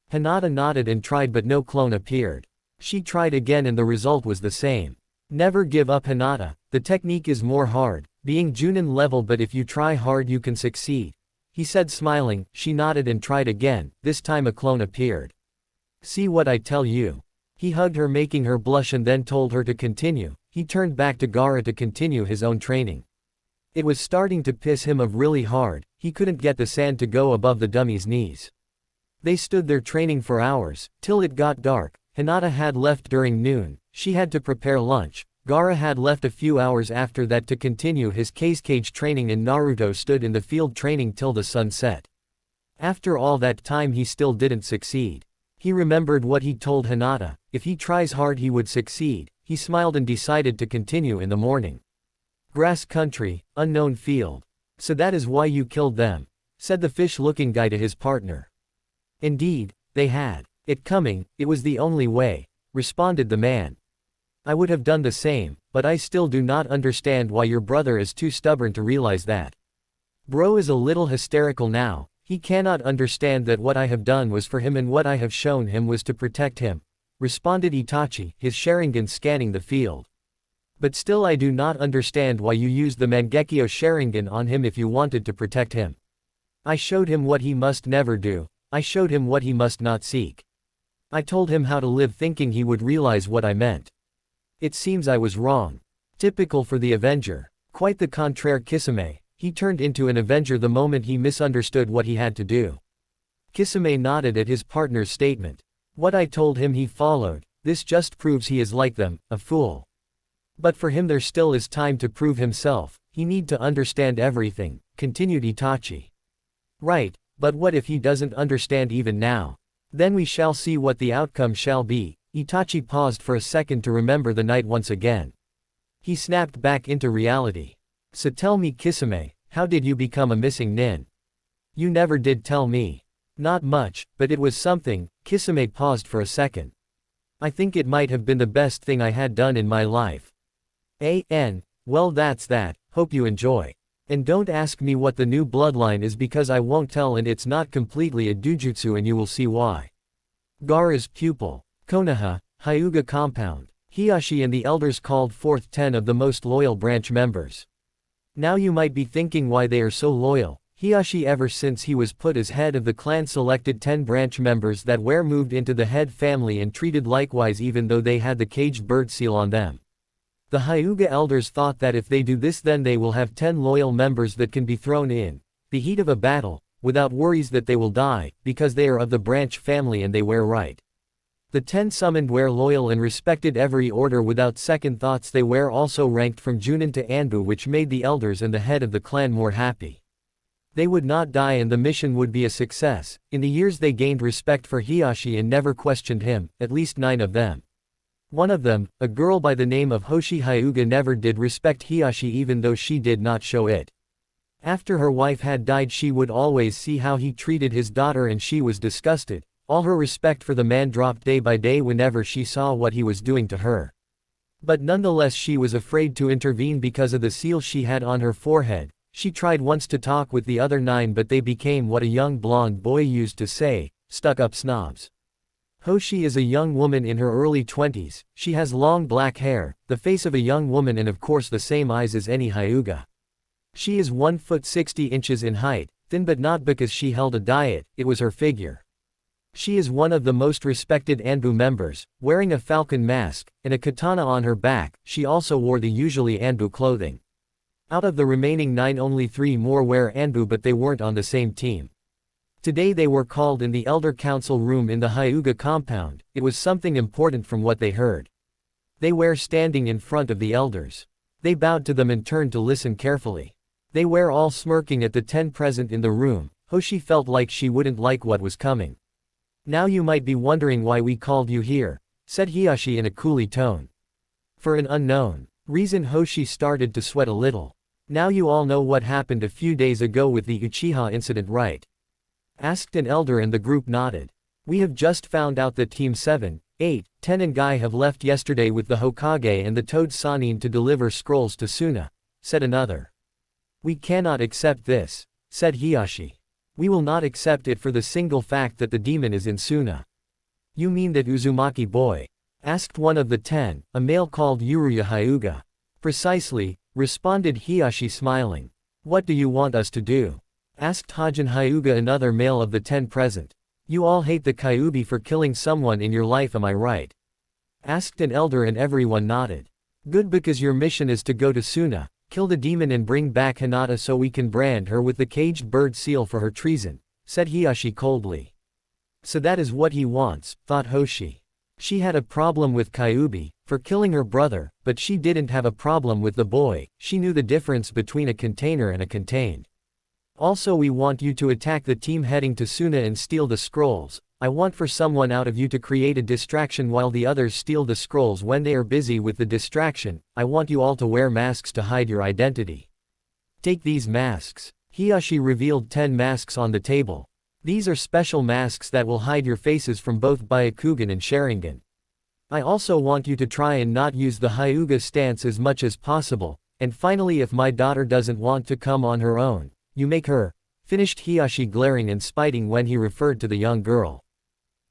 Hinata nodded and tried, but no clone appeared. She tried again and the result was the same. Never give up, Hinata, the technique is more hard, being Junin level, but if you try hard you can succeed, he said, smiling. She nodded and tried again, this time a clone appeared. See what I tell you. He hugged her, making her blush, and then told her to continue. He turned back to Gaara to continue his own training. It was starting to piss him off really hard, he couldn't get the sand to go above the dummy's knees. They stood there training for hours, till it got dark. Hinata had left during noon, she had to prepare lunch. Gaara had left a few hours after that to continue his cage training, and Naruto stood in the field training till the sun set. After all that time he still didn't succeed. He remembered what he told Hinata, if he tries hard he would succeed. He smiled and decided to continue in the morning. Grass country, unknown field. So that is why you killed them, said the fish-looking guy to his partner. Indeed, they had it coming, it was the only way, responded the man. I would have done the same, but I still do not understand why your brother is too stubborn to realize that. Bro is a little hysterical now, he cannot understand that what I have done was for him and what I have shown him was to protect him, responded Itachi, his Sharingan scanning the field. But still I do not understand why you used the Mangekyo Sharingan on him if you wanted to protect him. I showed him what he must never do, I showed him what he must not seek. I told him how to live thinking he would realize what I meant. It seems I was wrong. Typical for the Avenger. Quite the contraire Kisame, he turned into an Avenger the moment he misunderstood what he had to do. Kisame nodded at his partner's statement. What I told him he followed, this just proves he is like them, a fool. But for him there still is time to prove himself, he need to understand everything, continued Itachi. Right, but what if he doesn't understand even now? Then we shall see what the outcome shall be. Itachi paused for a second to remember the night once again. He snapped back into reality. So tell me Kisame, how did you become a missing nin? You never did tell me. Not much, but it was something. Kisame paused for a second. I think it might have been the best thing I had done in my life. Well that's that, hope you enjoy. And don't ask me what the new bloodline is because I won't tell and it's not completely a dujutsu and you will see why. Gaara's pupil. Konoha, Hyuga compound. Hiashi and the elders called forth 10 of the most loyal branch members. Now you might be thinking why they are so loyal. Hiashi ever since he was put as head of the clan selected 10 branch members that were moved into the head family and treated likewise even though they had the caged bird seal on them. The Hyuga elders thought that if they do this then they will have 10 loyal members that can be thrown in the heat of a battle, without worries that they will die, because they are of the branch family and they were right. The 10 summoned were loyal and respected every order without second thoughts. They were also ranked from Junin to Anbu, which made the elders and the head of the clan more happy. They would not die and the mission would be a success. In the years they gained respect for Hiashi and never questioned him, at least 9 of them. One of them, a girl by the name of Hoshi Hyuga, never did respect Hiashi even though she did not show it. After her wife had died she would always see how he treated his daughter and she was disgusted. All her respect for the man dropped day by day whenever she saw what he was doing to her. But nonetheless she was afraid to intervene because of the seal she had on her forehead. She tried once to talk with the other 9 but they became what a young blonde boy used to say, stuck-up snobs. Hoshi is a young woman in her early 20s, she has long black hair, the face of a young woman and of course the same eyes as any Hyuga. She is 1 foot 60 inches in height, thin but not because she held a diet, it was her figure. She is one of the most respected Anbu members, wearing a falcon mask, and a katana on her back. She also wore the usually Anbu clothing. Out of the remaining 9 only 3 more wear Anbu but they weren't on the same team. Today they were called in the Elder Council room in the Hyuga compound. It was something important from what they heard. They were standing in front of the elders. They bowed to them and turned to listen carefully. They were all smirking at the 10 present in the room. Hoshi felt like she wouldn't like what was coming. Now you might be wondering why we called you here, said Hiashi in a coolie tone. For an unknown reason Hoshi started to sweat a little. Now you all know what happened a few days ago with the Uchiha incident, right? Asked an elder and the group nodded. We have just found out that Team 7, 8, 10 and Guy have left yesterday with the Hokage and the Toad Sannin to deliver scrolls to Suna, said another. We cannot accept this, said Hiashi. We will not accept it for the single fact that the demon is in Suna. You mean that Uzumaki boy? Asked one of the 10, a male called Yuruya Hyuga. Precisely, responded Hiashi smiling. What do you want us to do? Asked Hajin Hyuga, another male of the 10 present. You all hate the Kyuubi for killing someone in your life, am I right? Asked an elder and everyone nodded. Good, because your mission is to go to Suna, kill the demon and bring back Hinata so we can brand her with the caged bird seal for her treason, said Hiashi coldly. So that is what he wants, thought Hoshi. She had a problem with Kyuubi, for killing her brother, but she didn't have a problem with the boy. She knew the difference between a container and a contained. Also, we want you to attack the team heading to Suna and steal the scrolls. I want for someone out of you to create a distraction while the others steal the scrolls. When they are busy with the distraction, I want you all to wear masks to hide your identity. Take these masks. Hiashi revealed 10 masks on the table. These are special masks that will hide your faces from both Byakugan and Sharingan. I also want you to try and not use the Hyuga stance as much as possible, and finally if my daughter doesn't want to come on her own, you make her," finished Hiyashi glaring and spiting when he referred to the young girl.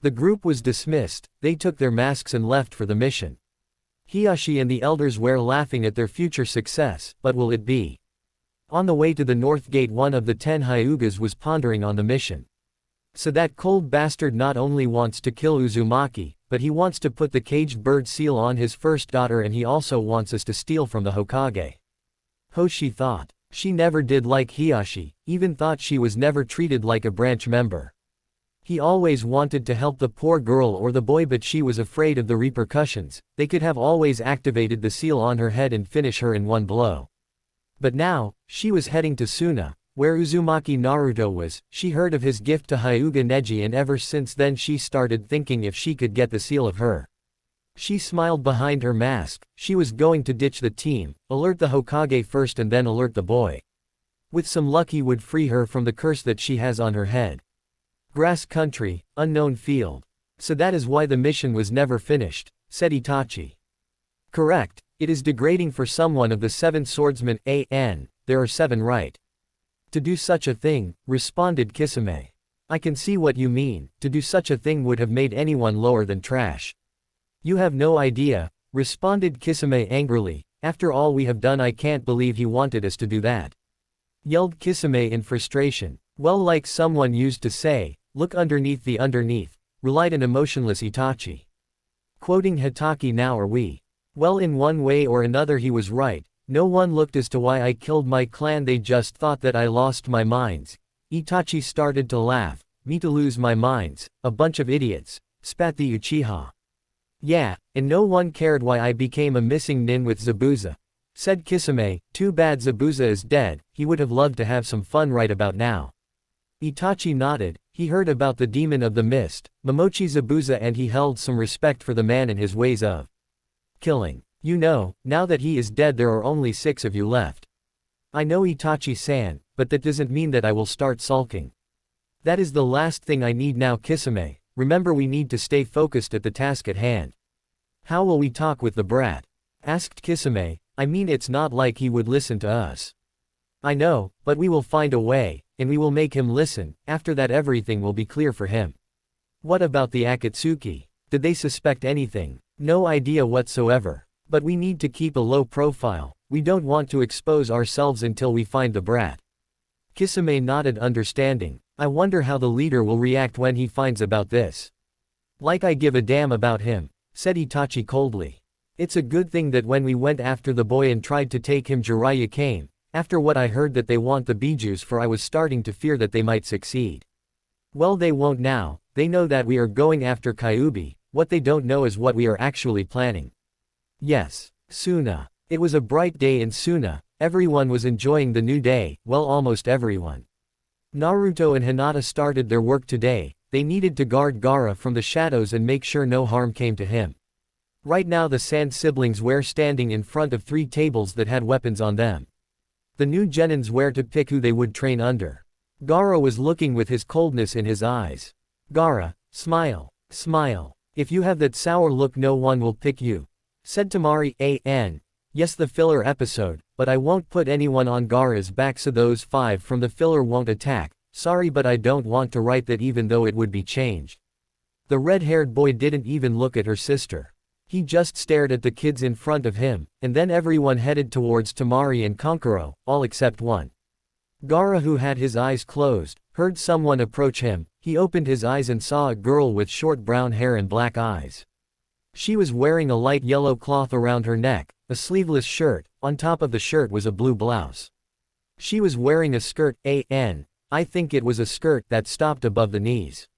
The group was dismissed, they took their masks and left for the mission. Hiyashi and the elders were laughing at their future success, but will it be? On the way to the north gate, one of the 10 Hyugas was pondering on the mission. So that cold bastard not only wants to kill Uzumaki, but he wants to put the caged bird seal on his first daughter, and he also wants us to steal from the Hokage. Hoshi thought. She never did like Hiyashi, even thought she was never treated like a branch member. He always wanted to help the poor girl or the boy, but she was afraid of the repercussions. They could have always activated the seal on her head and finish her in one blow. But now, she was heading to Suna, where Uzumaki Naruto was. She heard of his gift to Hyuga Neji, and ever since then she started thinking if she could get the seal of her. She smiled behind her mask. She was going to ditch the team, alert the Hokage first and then alert the boy. With some luck he would free her from the curse that she has on her head. Grass country, unknown field. So that is why the mission was never finished, said Itachi. Correct, it is degrading for someone of the 7 swordsmen. There are 7, right? To do such a thing, responded Kisame. I can see what you mean, to do such a thing would have made anyone lower than trash. You have no idea, responded Kisame angrily, after all we have done I can't believe he wanted us to do that. Yelled Kisame in frustration. Well, like someone used to say, look underneath the underneath, relied an emotionless Itachi. Quoting Hitaki, now are we? Well, in one way or another he was right. No one looked as to why I killed my clan, they just thought that I lost my minds. Itachi started to laugh. Me to lose my minds, a bunch of idiots, spat the Uchiha. Yeah, and no one cared why I became a missing nin with Zabuza, said Kisame. Too bad Zabuza is dead, he would have loved to have some fun right about now. Itachi nodded. He heard about the demon of the mist, Momochi Zabuza, and he held some respect for the man and his ways of killing. You know, now that he is dead there are only 6 of you left. I know, Itachi-san, but that doesn't mean that I will start sulking. That is the last thing I need now, Kisame. Remember, we need to stay focused at the task at hand. How will we talk with the brat? Asked Kisame. I mean, it's not like he would listen to us. I know, but we will find a way, and we will make him listen. After that everything will be clear for him. What about the Akatsuki? Did they suspect anything? No idea whatsoever. But we need to keep a low profile. We don't want to expose ourselves until we find the brat. Kisame nodded, understanding. I wonder how the leader will react when he finds about this. Like I give a damn about him, said Itachi coldly. It's a good thing that when we went after the boy and tried to take him, Jiraiya came. After what I heard that they want the bijus, for I was starting to fear that they might succeed. Well, they won't now. They know that we are going after Kyuubi. What they don't know is what we are actually planning. Yes, Suna. It was a bright day in Suna. Everyone was enjoying the new day, well, almost everyone. Naruto and Hinata started their work today. They needed to guard Gaara from the shadows and make sure no harm came to him. Right now the Sand siblings were standing in front of 3 tables that had weapons on them. The new genins were to pick who they would train under. Gaara was looking with his coldness in his eyes. Gaara, smile, smile. If you have that sour look no one will pick you, said Tamari. Yes, the filler episode, but I won't put anyone on Gaara's back so those 5 from the filler won't attack. Sorry, but I don't want to write that even though it would be changed. The red-haired boy didn't even look at her sister. He just stared at the kids in front of him, and then everyone headed towards Tamari and Kankuro, all except one. Gaara, who had his eyes closed, heard someone approach him. He opened his eyes and saw a girl with short brown hair and black eyes. She was wearing a light yellow cloth around her neck, a sleeveless shirt. On top of the shirt was a blue blouse. She was wearing a skirt, I think it was a skirt that stopped above the knees.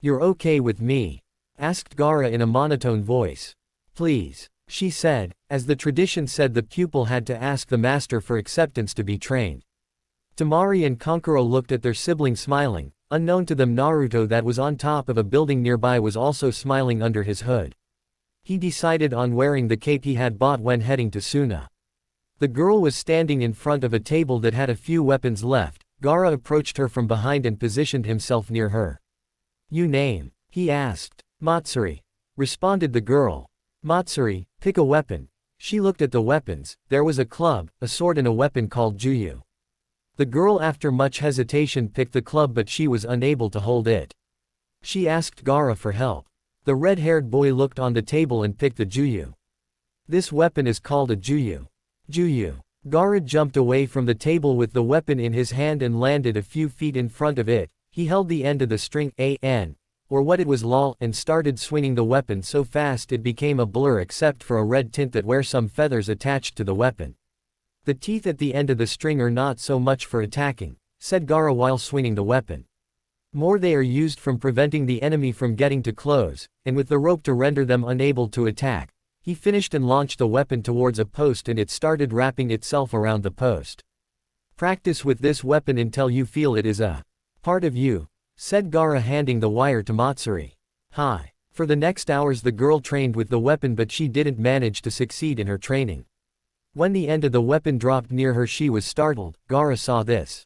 You're okay with me? Asked Gaara in a monotone voice. Please, she said. As the tradition said, the pupil had to ask the master for acceptance to be trained. Tamari and Kankuro looked at their sibling smiling. Unknown to them, Naruto, that was on top of a building nearby, was also smiling under his hood. He decided on wearing the cape he had bought when heading to Suna. The girl was standing in front of a table that had a few weapons left. Gaara approached her from behind and positioned himself near her. You name? He asked. Matsuri, responded the girl. Matsuri, pick a weapon. She looked at the weapons. There was a club, a sword and a weapon called Juyu. The girl after much hesitation picked the club but she was unable to hold it. She asked Gaara for help. The red-haired boy looked on the table and picked the Juyu. This weapon is called a Juyu. Juyu. Gaara jumped away from the table with the weapon in his hand and landed a few feet in front of it. He held the end of the string, or what it was lol, and started swinging the weapon so fast it became a blur except for a red tint that were some feathers attached to the weapon. The teeth at the end of the string are not so much for attacking, said Gaara while swinging the weapon. More they are used from preventing the enemy from getting too close, and with the rope to render them unable to attack. He finished and launched the weapon towards a post and it started wrapping itself around the post. Practice with this weapon until you feel it is a part of you, said Gaara handing the wire to Matsuri. Hi. For the next hours the girl trained with the weapon but she didn't manage to succeed in her training. When the end of the weapon dropped near her she was startled. Gaara saw this.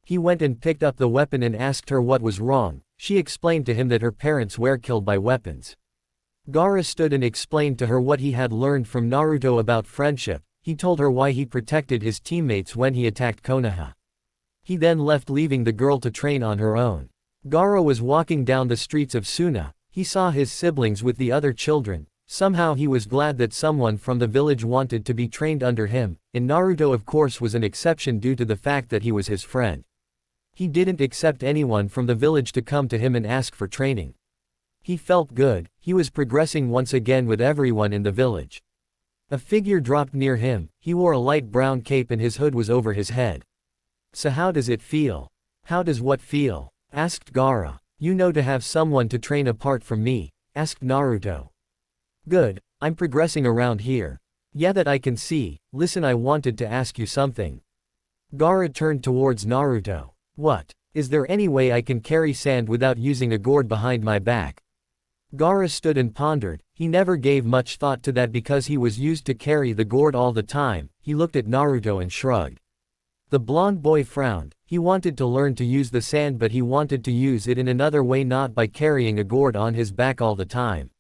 He went and picked up the weapon and asked her what was wrong. She explained to him that her parents were killed by weapons. Gaara stood and explained to her what he had learned from Naruto about friendship. He told her why he protected his teammates when he attacked Konoha. He then left leaving the girl to train on her own. Gaara was walking down the streets of Suna. He saw his siblings with the other children. Somehow he was glad that someone from the village wanted to be trained under him, and Naruto of course was an exception due to the fact that he was his friend. He didn't accept anyone from the village to come to him and ask for training. He felt good, he was progressing once again with everyone in the village. A figure dropped near him. He wore a light brown cape and his hood was over his head. So how does it feel? How does what feel? Asked Gaara. You know, to have someone to train apart from me, asked Naruto. Good, I'm progressing around here. Yeah, that I can see. Listen, I wanted to ask you something. Gaara turned towards Naruto. What? Is there any way I can carry sand without using a gourd behind my back? Gaara stood and pondered. He never gave much thought to that because he was used to carry the gourd all the time. He looked at Naruto and shrugged. The blonde boy frowned. He wanted to learn to use the sand but he wanted to use it in another way, not by carrying a gourd on his back all the time.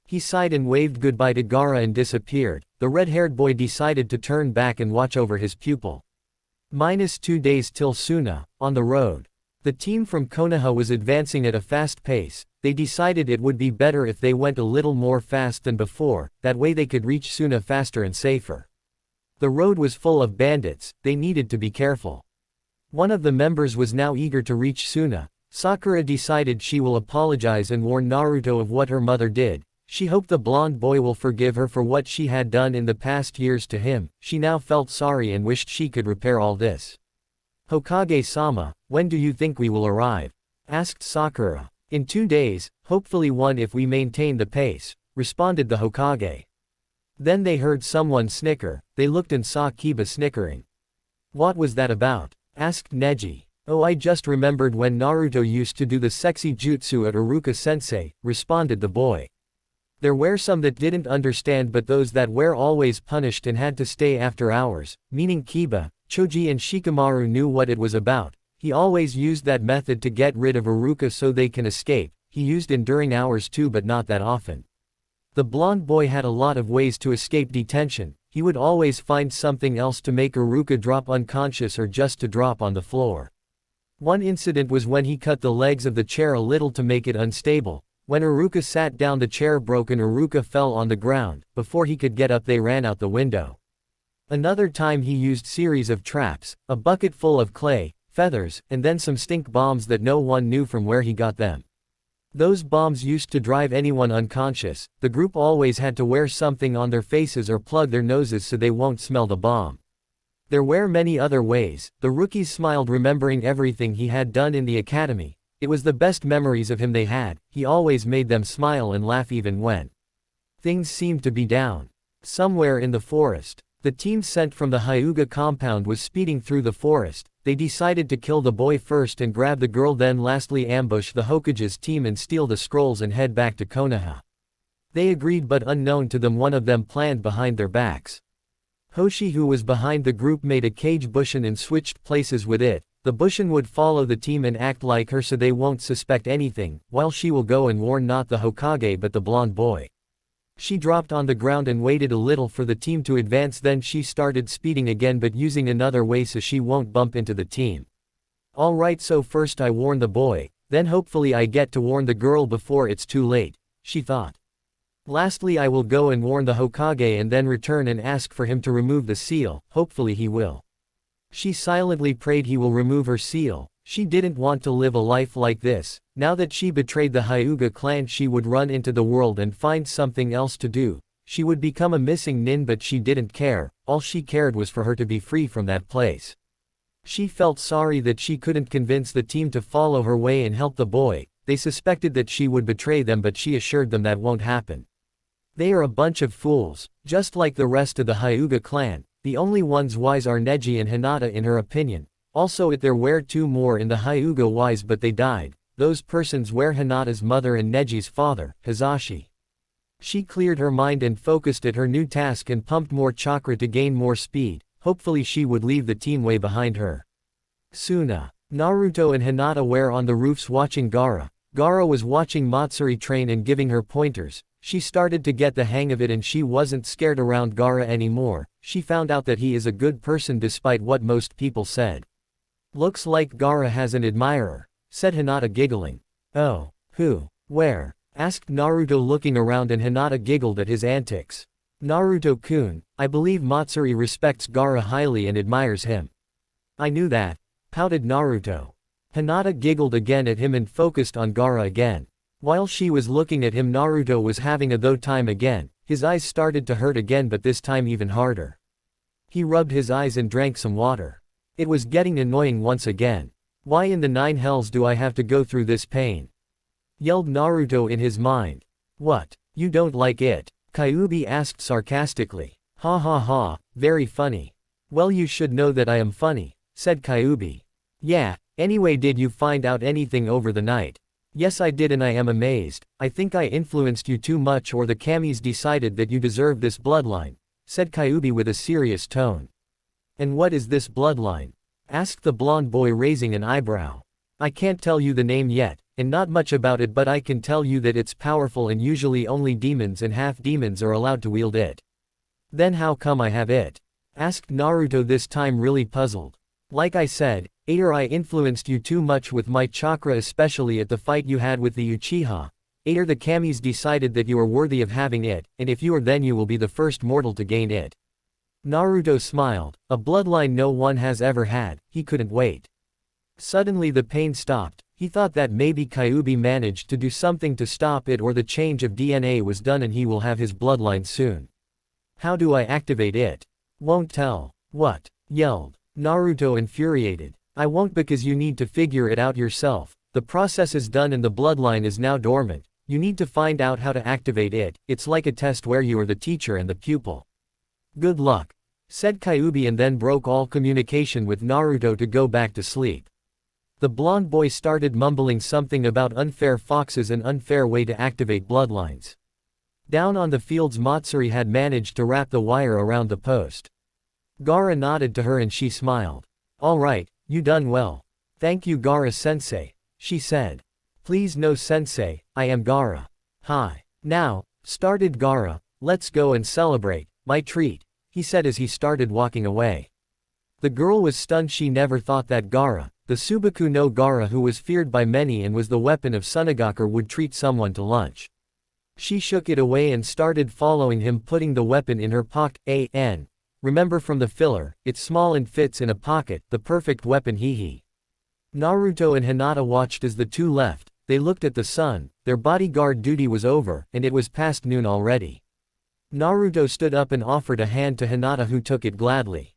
He sighed and waved goodbye to Gaara and disappeared. The red-haired boy decided to turn back and watch over his pupil. -2 days till Suna, on the road. The team from Konoha was advancing at a fast pace. They decided it would be better if they went a little more fast than before, that way they could reach Suna faster and safer. The road was full of bandits, they needed to be careful. One of the members was now eager to reach Suna. Sakura decided she will apologize and warn Naruto of what her mother did. She hoped the blonde boy will forgive her for what she had done in the past years to him. She now felt sorry and wished she could repair all this. Hokage-sama, when do you think we will arrive? Asked Sakura. In 2 days, hopefully one if we maintain the pace, responded the Hokage. Then they heard someone snicker. They looked and saw Kiba snickering. What was that about? Asked Neji. Oh, I just remembered when Naruto used to do the sexy jutsu at Iruka-sensei, responded the boy. There were some that didn't understand but those that were always punished and had to stay after hours, meaning Kiba, Choji and Shikamaru knew what it was about. He always used that method to get rid of Iruka so they can escape. He used enduring hours too but not that often. The blonde boy had a lot of ways to escape detention. He would always find something else to make Iruka drop unconscious or just to drop on the floor. One incident was when he cut the legs of the chair a little to make it unstable. When Iruka sat down the chair broke and Iruka fell on the ground. Before he could get up they ran out the window. Another time he used series of traps, a bucket full of clay, feathers, and then some stink bombs that no one knew from where he got them. Those bombs used to drive anyone unconscious. The group always had to wear something on their faces or plug their noses so they won't smell the bomb. There were many other ways. The rookies smiled remembering everything he had done in the academy. It was the best memories of him they had. He always made them smile and laugh even when things seemed to be down. Somewhere in the forest, the team sent from the Hyuga compound was speeding through the forest. They decided to kill the boy first and grab the girl, then lastly ambush the Hokage's team and steal the scrolls and head back to Konoha. They agreed but unknown to them one of them planned behind their backs. Hoshi, who was behind the group, made a cage bushin and switched places with it. The bushin would follow the team and act like her so they won't suspect anything, while she will go and warn not the Hokage but the blonde boy. She dropped on the ground and waited a little for the team to advance, then she started speeding again but using another way so she won't bump into the team. Alright, so first I warn the boy, then hopefully I get to warn the girl before it's too late, she thought. Lastly I will go and warn the Hokage and then return and ask for him to remove the seal, hopefully he will. She silently prayed he will remove her seal. She didn't want to live a life like this. Now that she betrayed the Hyuga clan, she would run into the world and find something else to do. She would become a missing nin, but she didn't care. All she cared was for her to be free from that place. She felt sorry that she couldn't convince the team to follow her way and help the boy. They suspected that she would betray them, but she assured them that won't happen. They are a bunch of fools, just like the rest of the Hyuga clan. The only ones wise are Neji and Hinata in her opinion. Also there were two more in the Hyuga wise, but they died. Those persons were Hinata's mother and Neji's father, Hizashi. She cleared her mind and focused at her new task and pumped more chakra to gain more speed. Hopefully she would leave the team way behind her. Suna, Naruto and Hinata were on the roofs watching Gaara. Gaara was watching Matsuri train and giving her pointers. She started to get the hang of it and she wasn't scared around Gaara anymore. She found out that he is a good person despite what most people said. Looks like Gaara has an admirer, said Hinata giggling. Oh, who? Where? Asked Naruto looking around, and Hinata giggled at his antics. Naruto-kun, I believe Matsuri respects Gaara highly and admires him. I knew that, pouted Naruto. Hinata giggled again at him and focused on Gaara again. While she was looking at him, Naruto was having a though time again. His eyes started to hurt again, but this time even harder. He rubbed his eyes and drank some water. It was getting annoying once again. Why in the nine hells do I have to go through this pain? Yelled Naruto in his mind. What, you don't like it? Kyuubi asked sarcastically. Ha ha ha, very funny. Well, you should know that I am funny, said Kyuubi. Yeah, anyway, did you find out anything over the night? Yes I did, and I am amazed. I think I influenced you too much, or the Kamis decided that you deserve this bloodline, said Kyuubi with a serious tone. And what is this bloodline? Asked the blonde boy, raising an eyebrow. I can't tell you the name yet, and not much about it, but I can tell you that it's powerful and usually only demons and half-demons are allowed to wield it. Then how come I have it? Asked Naruto, this time really puzzled. Like I said, Ader, I influenced you too much with my chakra, especially at the fight you had with the Uchiha. Ader, the Kamis decided that you are worthy of having it, and if you are, then you will be the first mortal to gain it. Naruto smiled. A bloodline no one has ever had. He couldn't wait. Suddenly the pain stopped. He thought that maybe Kyuubi managed to do something to stop it, or the change of DNA was done and he will have his bloodline soon. How do I activate it? Won't tell. What? Yelled Naruto, infuriated. I won't, because you need to figure it out yourself. The process is done and the bloodline is now dormant. You need to find out how to activate it. It's like a test where you are the teacher and the pupil. Good luck, said Kyuubi, and then broke all communication with Naruto to go back to sleep. The blonde boy started mumbling something about unfair foxes and unfair way to activate bloodlines. Down on the fields, Matsuri had managed to wrap the wire around the post. Gaara nodded to her and she smiled. All right, you done well. Thank you, Gaara-sensei, she said. Please no, sensei, I am Gaara. Hi. Now, started Gaara, let's go and celebrate. My treat, he said as he started walking away. The girl was stunned. She never thought that Gaara, the Subaku no Gaara who was feared by many and was the weapon of Sunagaku, would treat someone to lunch. She shook it away and started following him, putting the weapon in her pocket. Remember from the filler, it's small and fits in a pocket, the perfect weapon, hee. Naruto and Hinata watched as the two left. They looked at the sun. Their bodyguard duty was over, and it was past noon already. Naruto stood up and offered a hand to Hinata, who took it gladly.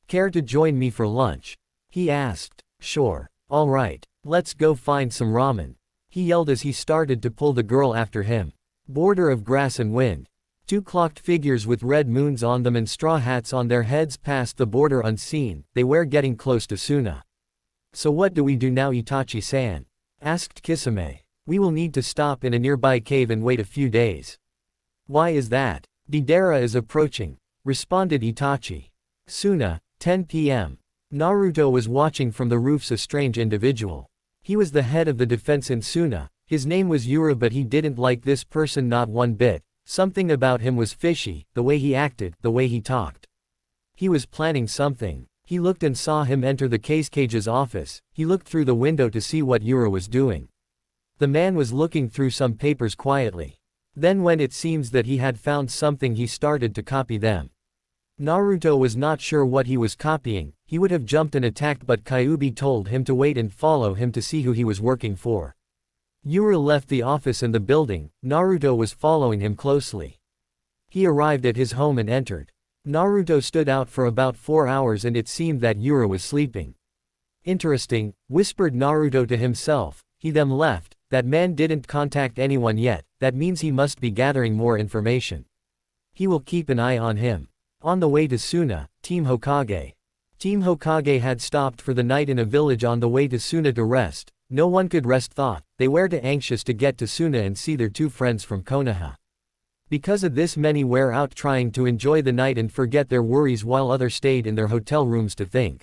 Care to join me for lunch? He asked. Sure. All right. Let's go find some ramen, he yelled as he started to pull the girl after him. Border of grass and wind. Two clocked figures with red moons on them and straw hats on their heads passed the border unseen. They were getting close to Suna. So what do we do now, Itachi-san? Asked Kisame. We will need to stop in a nearby cave and wait a few days. Why is that? Deidara is approaching, responded Itachi. Suna, 10 p.m. Naruto was watching from the roofs a strange individual. He was the head of the defense in Suna. His name was Yura, but he didn't like this person not one bit. Something about him was fishy, the way he acted, the way he talked. He was planning something. He looked and saw him enter the Cage's office. He looked through the window to see what Yura was doing. The man was looking through some papers quietly. Then when it seems that he had found something, he started to copy them. Naruto was not sure what he was copying. He would have jumped and attacked, but Kyuubi told him to wait and follow him to see who he was working for. Yura left the office and the building. Naruto was following him closely. He arrived at his home and entered. Naruto stood out for about 4 hours and it seemed that Yura was sleeping. Interesting, whispered Naruto to himself. He then left. That man didn't contact anyone yet, that means he must be gathering more information. He will keep an eye on him. On the way to Suna, Team Hokage. Team Hokage had stopped for the night in a village on the way to Suna to rest. No one could rest, thought. They were too anxious to get to Suna and see their 2 friends from Konoha. Because of this, many were out trying to enjoy the night and forget their worries, while others stayed in their hotel rooms to think.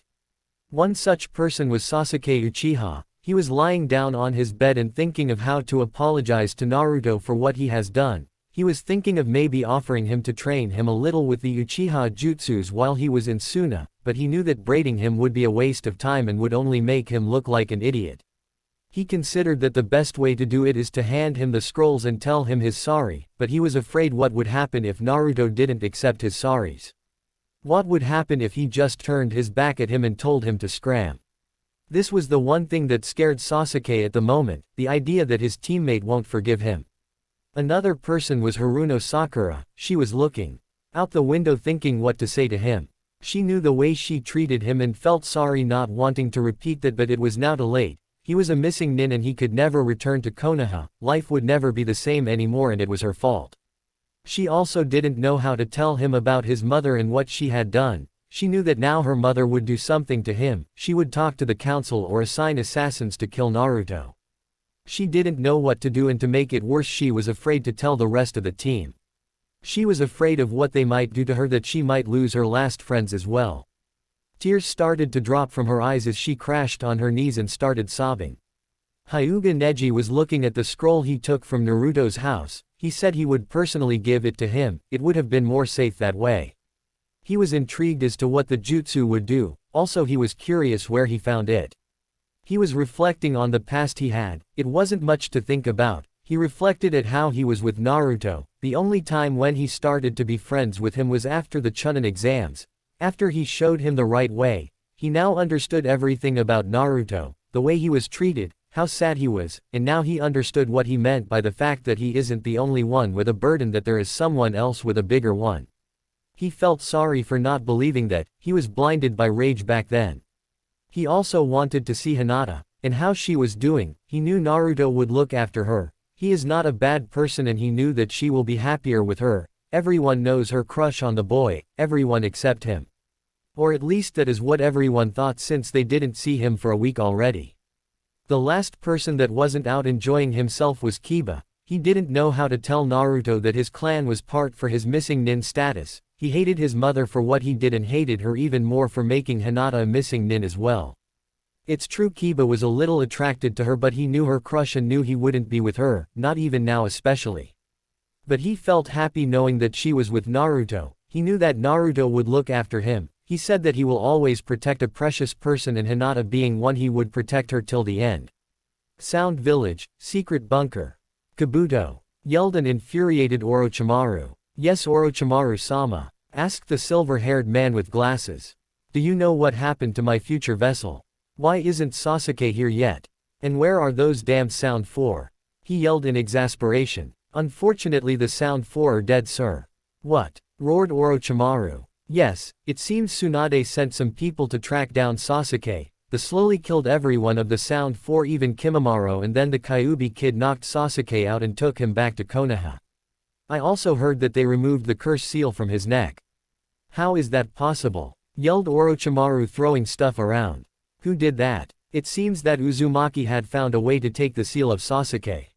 One such person was Sasuke Uchiha. He was lying down on his bed and thinking of how to apologize to Naruto for what he has done. He was thinking of maybe offering him to train him a little with the Uchiha jutsus while he was in Suna, but he knew that braiding him would be a waste of time and would only make him look like an idiot. He considered that the best way to do it is to hand him the scrolls and tell him his sorry, but he was afraid what would happen if Naruto didn't accept his sorries. What would happen if he just turned his back at him and told him to scram? This was the one thing that scared Sasuke at the moment, the idea that his teammate won't forgive him. Another person was Haruno Sakura. She was looking out the window thinking what to say to him. She knew the way she treated him and felt sorry not wanting to repeat that, but it was now too late. He was a missing nin and he could never return to Konoha. Life would never be the same anymore and it was her fault. She also didn't know how to tell him about his mother and what she had done. She knew that now her mother would do something to him. She would talk to the council or assign assassins to kill Naruto. She didn't know what to do, and to make it worse she was afraid to tell the rest of the team. She was afraid of what they might do to her, that she might lose her last friends as well. Tears started to drop from her eyes as she crashed on her knees and started sobbing. Hyuga Neji was looking at the scroll he took from Naruto's house. He said he would personally give it to him, it would have been more safe that way. He was intrigued as to what the jutsu would do, also he was curious where he found it. He was reflecting on the past he had. It wasn't much to think about. He reflected at how he was with Naruto. The only time when he started to be friends with him was after the Chunin exams. After he showed him the right way, he now understood everything about Naruto, the way he was treated, how sad he was, and now he understood what he meant by the fact that he isn't the only one with a burden, that there is someone else with a bigger one. He felt sorry for not believing that. He was blinded by rage back then. He also wanted to see Hinata, and how she was doing. He knew Naruto would look after her. He is not a bad person and he knew that she will be happier with her. Everyone knows her crush on the boy, everyone except him. Or at least that is what everyone thought, since they didn't see him for a week already. The last person that wasn't out enjoying himself was Kiba. He didn't know how to tell Naruto that his clan was part for his missing nin status. He hated his mother for what he did and hated her even more for making Hinata a missing nin as well. It's true Kiba was a little attracted to her, but he knew her crush and knew he wouldn't be with her, not even now especially. But he felt happy knowing that she was with Naruto. He knew that Naruto would look after him. He said that he will always protect a precious person, and Hinata being one, he would protect her till the end. Sound Village, Secret Bunker. Kabuto, yelled an infuriated Orochimaru. Yes, Orochimaru-sama, asked the silver-haired man with glasses. Do you know what happened to my future vessel? Why isn't Sasuke here yet? And where are those damned Sound 4? He yelled in exasperation. Unfortunately the Sound 4 are dead, sir. What? Roared Orochimaru. Yes, it seems Tsunade sent some people to track down Sasuke. They slowly killed everyone of the Sound 4, even Kimimaro, and then the Kyuubi kid knocked Sasuke out and took him back to Konoha. I also heard that they removed the curse seal from his neck. How is that possible? Yelled Orochimaru, throwing stuff around. Who did that? It seems that Uzumaki had found a way to take the seal of Sasuke.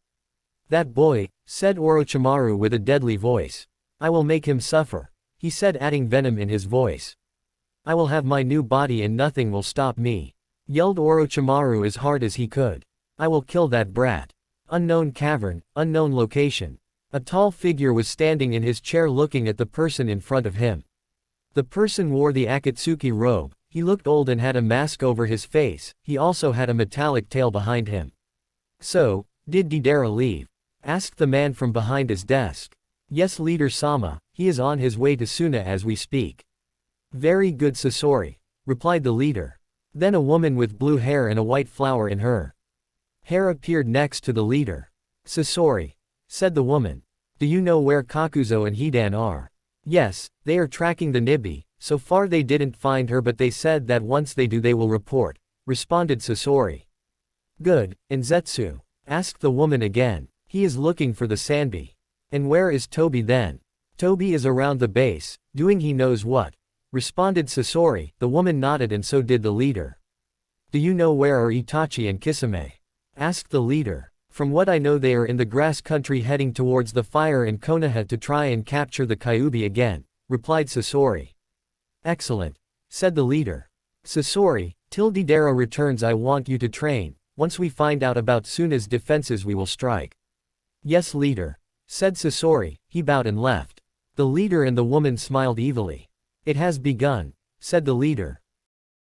That boy, said Orochimaru with a deadly voice. I will make him suffer, he said, adding venom in his voice. I will have my new body and nothing will stop me, yelled Orochimaru as hard as he could. I will kill that brat. Unknown cavern, unknown location. A tall figure was standing in his chair looking at the person in front of him. The person wore the Akatsuki robe, he looked old and had a mask over his face, he also had a metallic tail behind him. So, did Deidara leave? Asked the man from behind his desk. Yes, Leader Sama, he is on his way to Suna as we speak. Very good, Sasori, replied the leader. Then a woman with blue hair and a white flower in her hair appeared next to the leader. Sasori, said the woman. Do you know where Kakuzo and Hidan are? Yes, they are tracking the Nibi, so far they didn't find her but they said that once they do they will report, responded Sasori. Good, and Zetsu? Asked the woman again. He is looking for the Sanbi. And where is Tobi then? Tobi is around the base, doing he knows what, responded Sasori. The woman nodded and so did the leader. Do you know where are Itachi and Kisame? Asked the leader. From what I know they are in the grass country heading towards the fire in Konoha to try and capture the Kyuubi again, replied Sasori. Excellent, said the leader. Sasori, till Deidara returns I want you to train, once we find out about Suna's defenses we will strike. Yes, leader, said Sasori. He bowed and left. The leader and the woman smiled evilly. It has begun, said the leader.